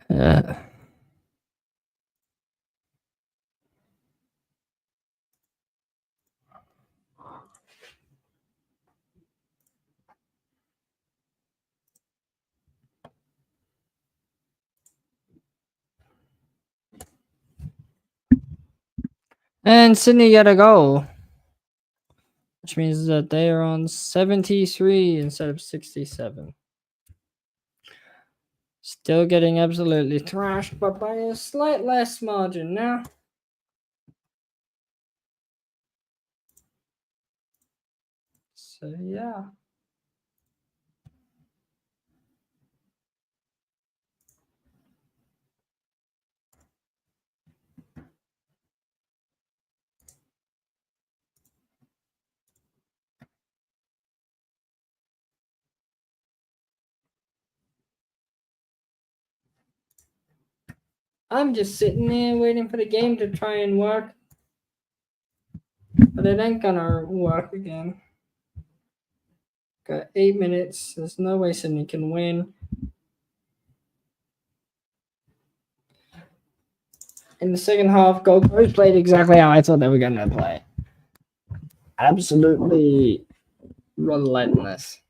Uh, and Sydney got a goal, which means that they are on 73 instead of 67. Still getting absolutely thrashed, but by a slight less margin now. So yeah. I'm just sitting there waiting for the game to try and work. But it ain't gonna work again. Got 8 minutes. There's no way Sydney can win. In the second half, Gold Coast played exactly how I thought they were gonna play. Absolutely relentless.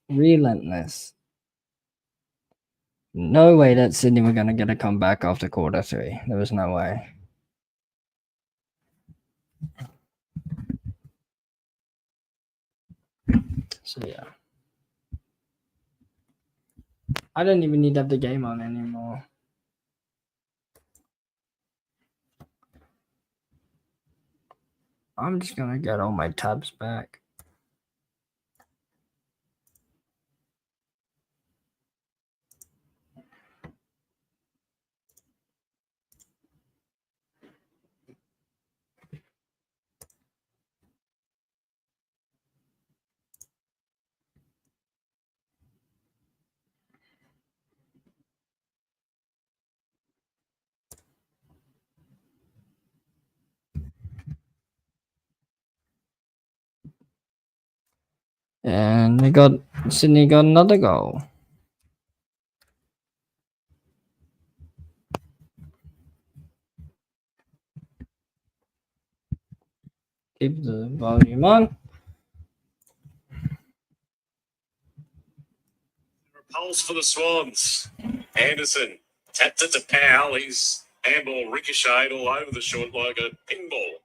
Relentless. No way that Sydney were gonna get a comeback after quarter 3. There was no way. So yeah. I don't even need to have the game on anymore. I'm just gonna get all my tabs back. And Sydney got another goal. Keep the volume on. Repulse for the Swans. Anderson tapped it to Powell. His handball ricocheted all over the short like a pinball.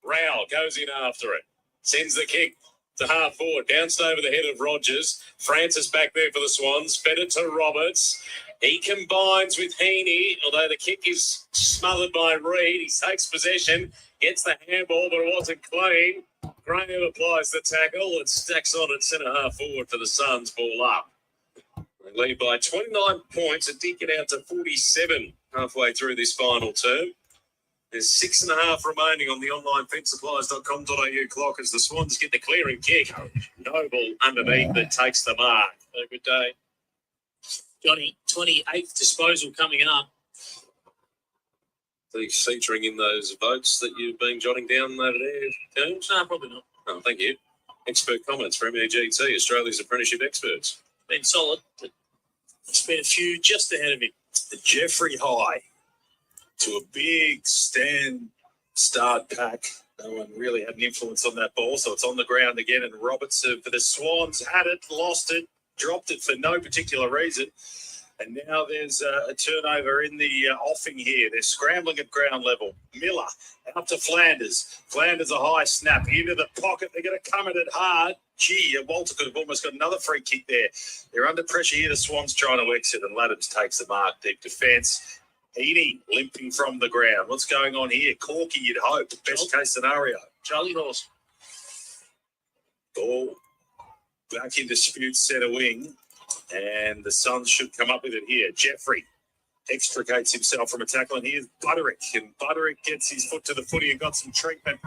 Rao goes in after it. Sends the kick to half forward. Bounced over the head of Rogers. Francis back there for the Swans. Fed it to Roberts. He combines with Heaney, although the kick is smothered by Reid. He takes possession, gets the handball, but it wasn't clean. Graham applies the tackle and stacks on at centre half forward for the Suns. Ball up. They lead by 29 points. It did get out to 47 halfway through this final term. There's 6.5 remaining on the online fencsupplies.com.au clock as the Swans get the clearing kick. Noble underneath that takes the mark. A good day. Johnny, 28th disposal coming up. Featuring in those votes that you've been jotting down over there, James? No, probably not. Oh, thank you. Expert comments from MEGT, Australia's apprenticeship experts. Been solid, but there's been a few just ahead of him. The Jeffrey High to a big start pack. No one really had an influence on that ball, so it's on the ground again. And Robertson for the Swans had it, lost it, dropped it for no particular reason. And now there's a turnover in the offing here. They're scrambling at ground level. Miller out to Flanders. Flanders a high snap into the pocket. They're going to come at it hard. Gee, Walter could have almost got another free kick there. They're under pressure here. The Swans trying to exit, and Laddams takes the mark. Deep defence. Heaney limping from the ground. What's going on here? Corky, you'd hope. Best case scenario. Charlie Horse. Ball back in dispute, centre wing. And the Suns should come up with it here. Jeffrey extricates himself from a tackle, and here's Butterick. And Butterick gets his foot to the footy and got some treatment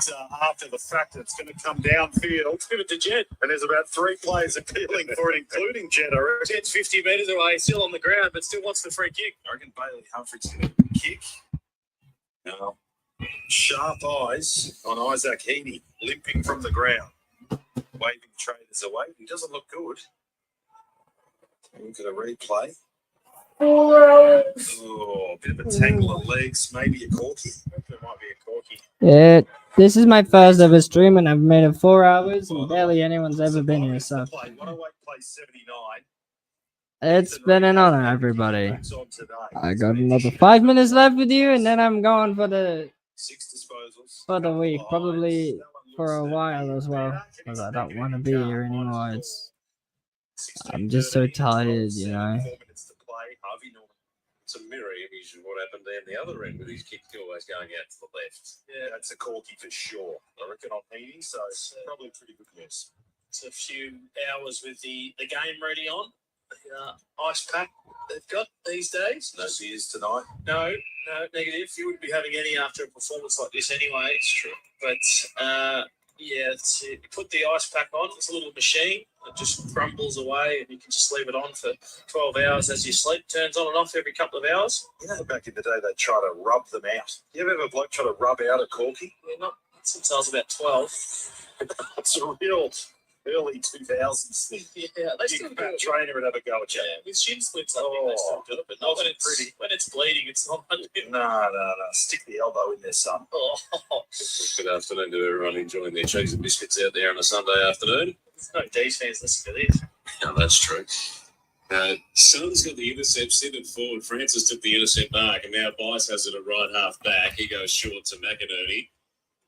after the fact that it's going to come downfield. Give it to Jed. And there's about 3 players appealing for it, including Jed. Jed's 50 metres away, still on the ground, but still wants the free kick. I reckon Bailey Humphrey's going to kick. Now, sharp eyes on Isaac Heaney, limping from the ground. Waving traders away. He doesn't look good. Look at a replay. Oh, a bit of a tangle of legs. Maybe a corky. It might be a corky. Yeah, this is my first ever stream, and I've made it 4 hours, and barely anyone's ever been here. So 108 plays 79. it's been an honor, everybody. I got another 5 minutes left with you, and then I'm going for the 6 disposals for the week, probably for a while as well, because I don't want to be here anymore. I'm just so tired, you know. 4 minutes to play. Harvey Norman. It's a mirror image of what happened down the other end with his kick always going out to the left. Yeah, that's a corky for sure. I reckon on Heaney, so it's probably a pretty good miss. It's a few hours with the game ready on. The ice pack they've got these days. No beers tonight? No, negative. You wouldn't be having any after a performance like this anyway. It's true. But, yeah, you put the ice pack on. It's a little machine. It just crumbles away, and you can just leave it on for 12 hours as you sleep. Turns on and off every couple of hours. You know, back in the day, they try to rub them out. You ever have a bloke try to rub out a corky? Yeah, not since I was about 12. It's a real early 2000s thing. Yeah, they still do it. Trainer would have a go at you. Yeah, with shin splints, I think they still do it, but not when it's pretty. When it's bleeding, it's not. No. Stick the elbow in there, son. Oh. Good afternoon to everyone enjoying their cheese and biscuits out there on a Sunday afternoon. There's no D's fans listening to this. No, that's true. Sun's got the intercept centred forward. Francis took the intercept back, and now Bice has it at right half back. He goes short to McInerney.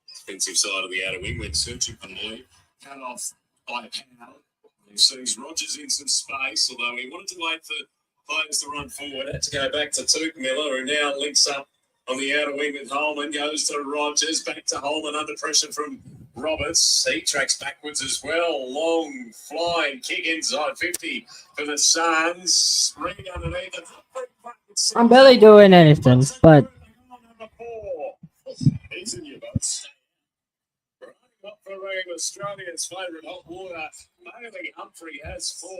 Defensive side of the outer wing when searching for Lloyd. Cut off by Powell. He sees Rogers in some space, although he wanted to wait for players to run forward. Had to go back to Took Miller, who now links up on the outer wing with Holman. Goes to Rogers, back to Holman under pressure from Roberts. He tracks backwards as well. Long flying kick inside 50 for the Suns. Reid underneath it. I'm barely doing anything, but He's in your boats. Up for Australia's favourite hot water. Bailey Humphrey has 4.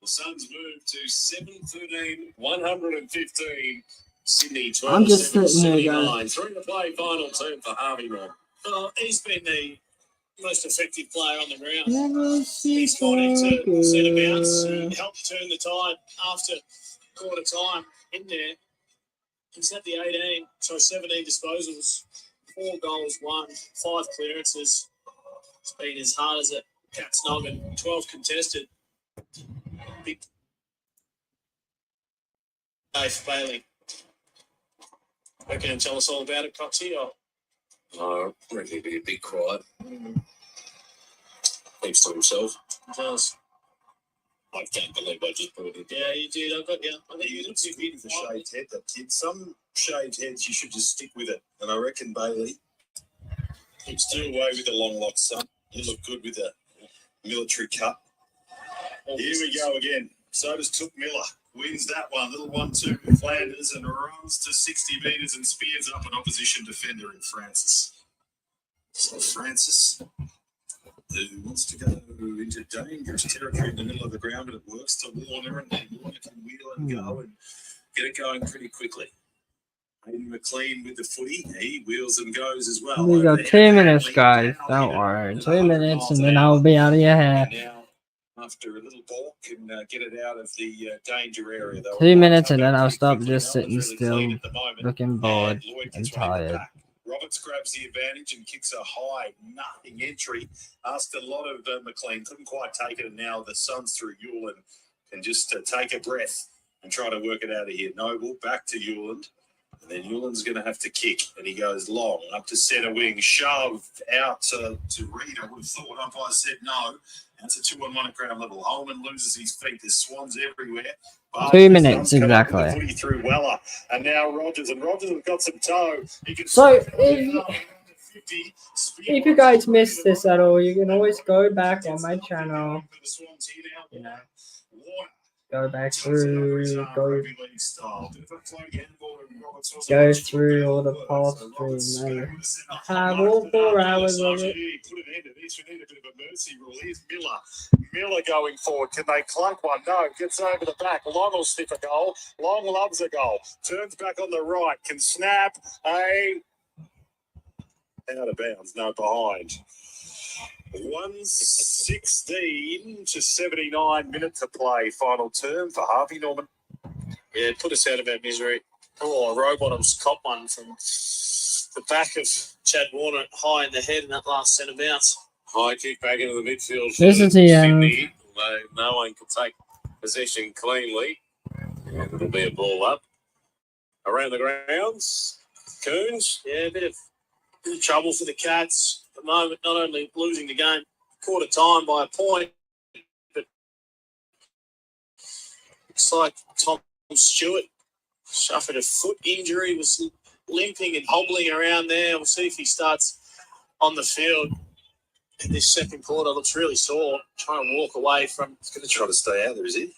The Suns move to 7-13, 115. Sydney 12. I'm just sitting there, guys. 3 to play, final 2 for Harvey Norman. Oh, he's been the most effective player on the ground. Never see He's got into centre bounce. good. He helped turn the tide after quarter time in there. He's had the 17 disposals, 4 goals, 5 clearances. It's been as hard as a cat's noggin. 12 contested. Big day for Bailey. What can you tell us all about it, Coxie? I reckon he'd be a bit quiet. Keeps to himself. Does. I can't believe I just put it in. Yeah, you did. I got you. I think you looked It's a bit of a shaved head, that kid. Some shaved heads, you should just stick with it. And I reckon Bailey keeps do away with the long locks, son. You look good with a military cut. Here we go again. So does Took Miller. Wins that one. Little 1-2 with Flanders and runs to 60 metres and spears up an opposition defender in Francis. So Francis, who wants to go into dangerous territory in the middle of the ground, but it works to Warner, and then Warner can wheel and go and get it going pretty quickly. Hayden McLean with the footy. He wheels and goes as well. We got 2 minutes, guys. Don't worry. 2 minutes, and then I'll be out of your hair. Now, after a little balk, can get it out of the danger area. 2 minutes, and then I'll stop just sitting still, looking bored and tired. Roberts grabs the advantage and kicks a high, nothing entry. Asked a lot of McLean, couldn't quite take it, and now the Suns through Hewland can just take a breath and try to work it out of here. Noble back to Hewland, and then Hewland's going to have to kick, and he goes long up to centre wing, shoved out to Reed. I would have thought umpire said no. That's a 2-on-1 at ground level. Holman loses his feet. There's Swans everywhere. 2 minutes, exactly. Footy through Weller, and now Rogers, and Rogers has got some toe. He can So, if you guys missed this at all, you can always go back on my channel. You know, go back through, go through all the past streams. Have all 4 hours of it. Miller going forward. Can they clunk one? No. Gets over the back. Long will sniff a goal. Long loves a goal. Turns back on the right. Can snap a out of bounds. No, behind. 1:16 to 79 minutes to play. Final term for Harvey Norman. Yeah, put us out of our misery. Oh, Rowbottom's cop one from the back of Chad Warner, high in the head in that last centre bounce. High kick back into the midfield. This is the Sydney. No one can take possession cleanly. And it'll be a ball up. Around the grounds. Coons. Yeah, a bit of trouble for the Cats at the moment. Not only losing the game quarter time by a point, but looks like Tom Stewart suffered a foot injury, was limping and hobbling around there. We'll see if he starts on the field. In this second quarter, looks really sore. Trying to walk away from. He's going to try to stay out there, is he?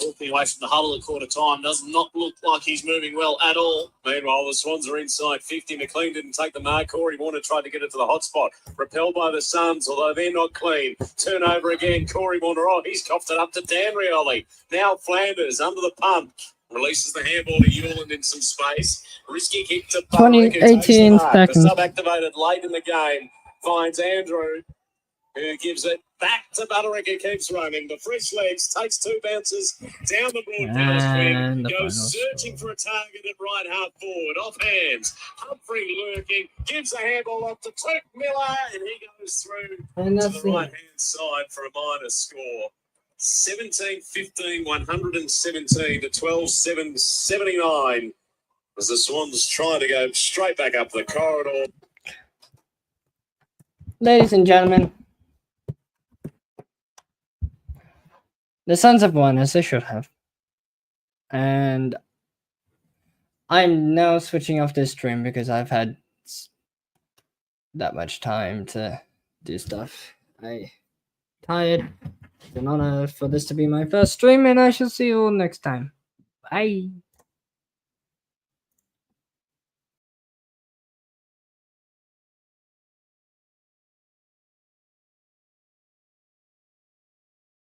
Walking away from the huddle at quarter time. Does not look like he's moving well at all. Meanwhile, the Swans are inside 50. McLean didn't take the mark. Corey Warner tried to get it to the hot spot. Repelled by the Suns, although they're not clean. Turnover again. Corey Warner, he's coughed it up to Dan Rioli. Now Flanders under the pump. Releases the handball to Hewland in some space. Risky kick to 18 seconds. Sub-activated late in the game. Finds Andrew, who gives it back to Butterick, who keeps running. The fresh legs, takes 2 bounces down the broadcast wing, goes searching for a target at right half forward. Off hands, Humphrey lurking, gives a handball up to Took Miller, and he goes through And to that's the it. right-hand side for a minor score. 17-15, 117 to 12-7, 79. As the Swans try to go straight back up the corridor. Ladies and gentlemen, the Suns have won, as they should have. And I'm now switching off this stream because I've had that much time to do stuff. I'm tired. It's an honor for this to be my first stream, and I shall see you all next time. Bye.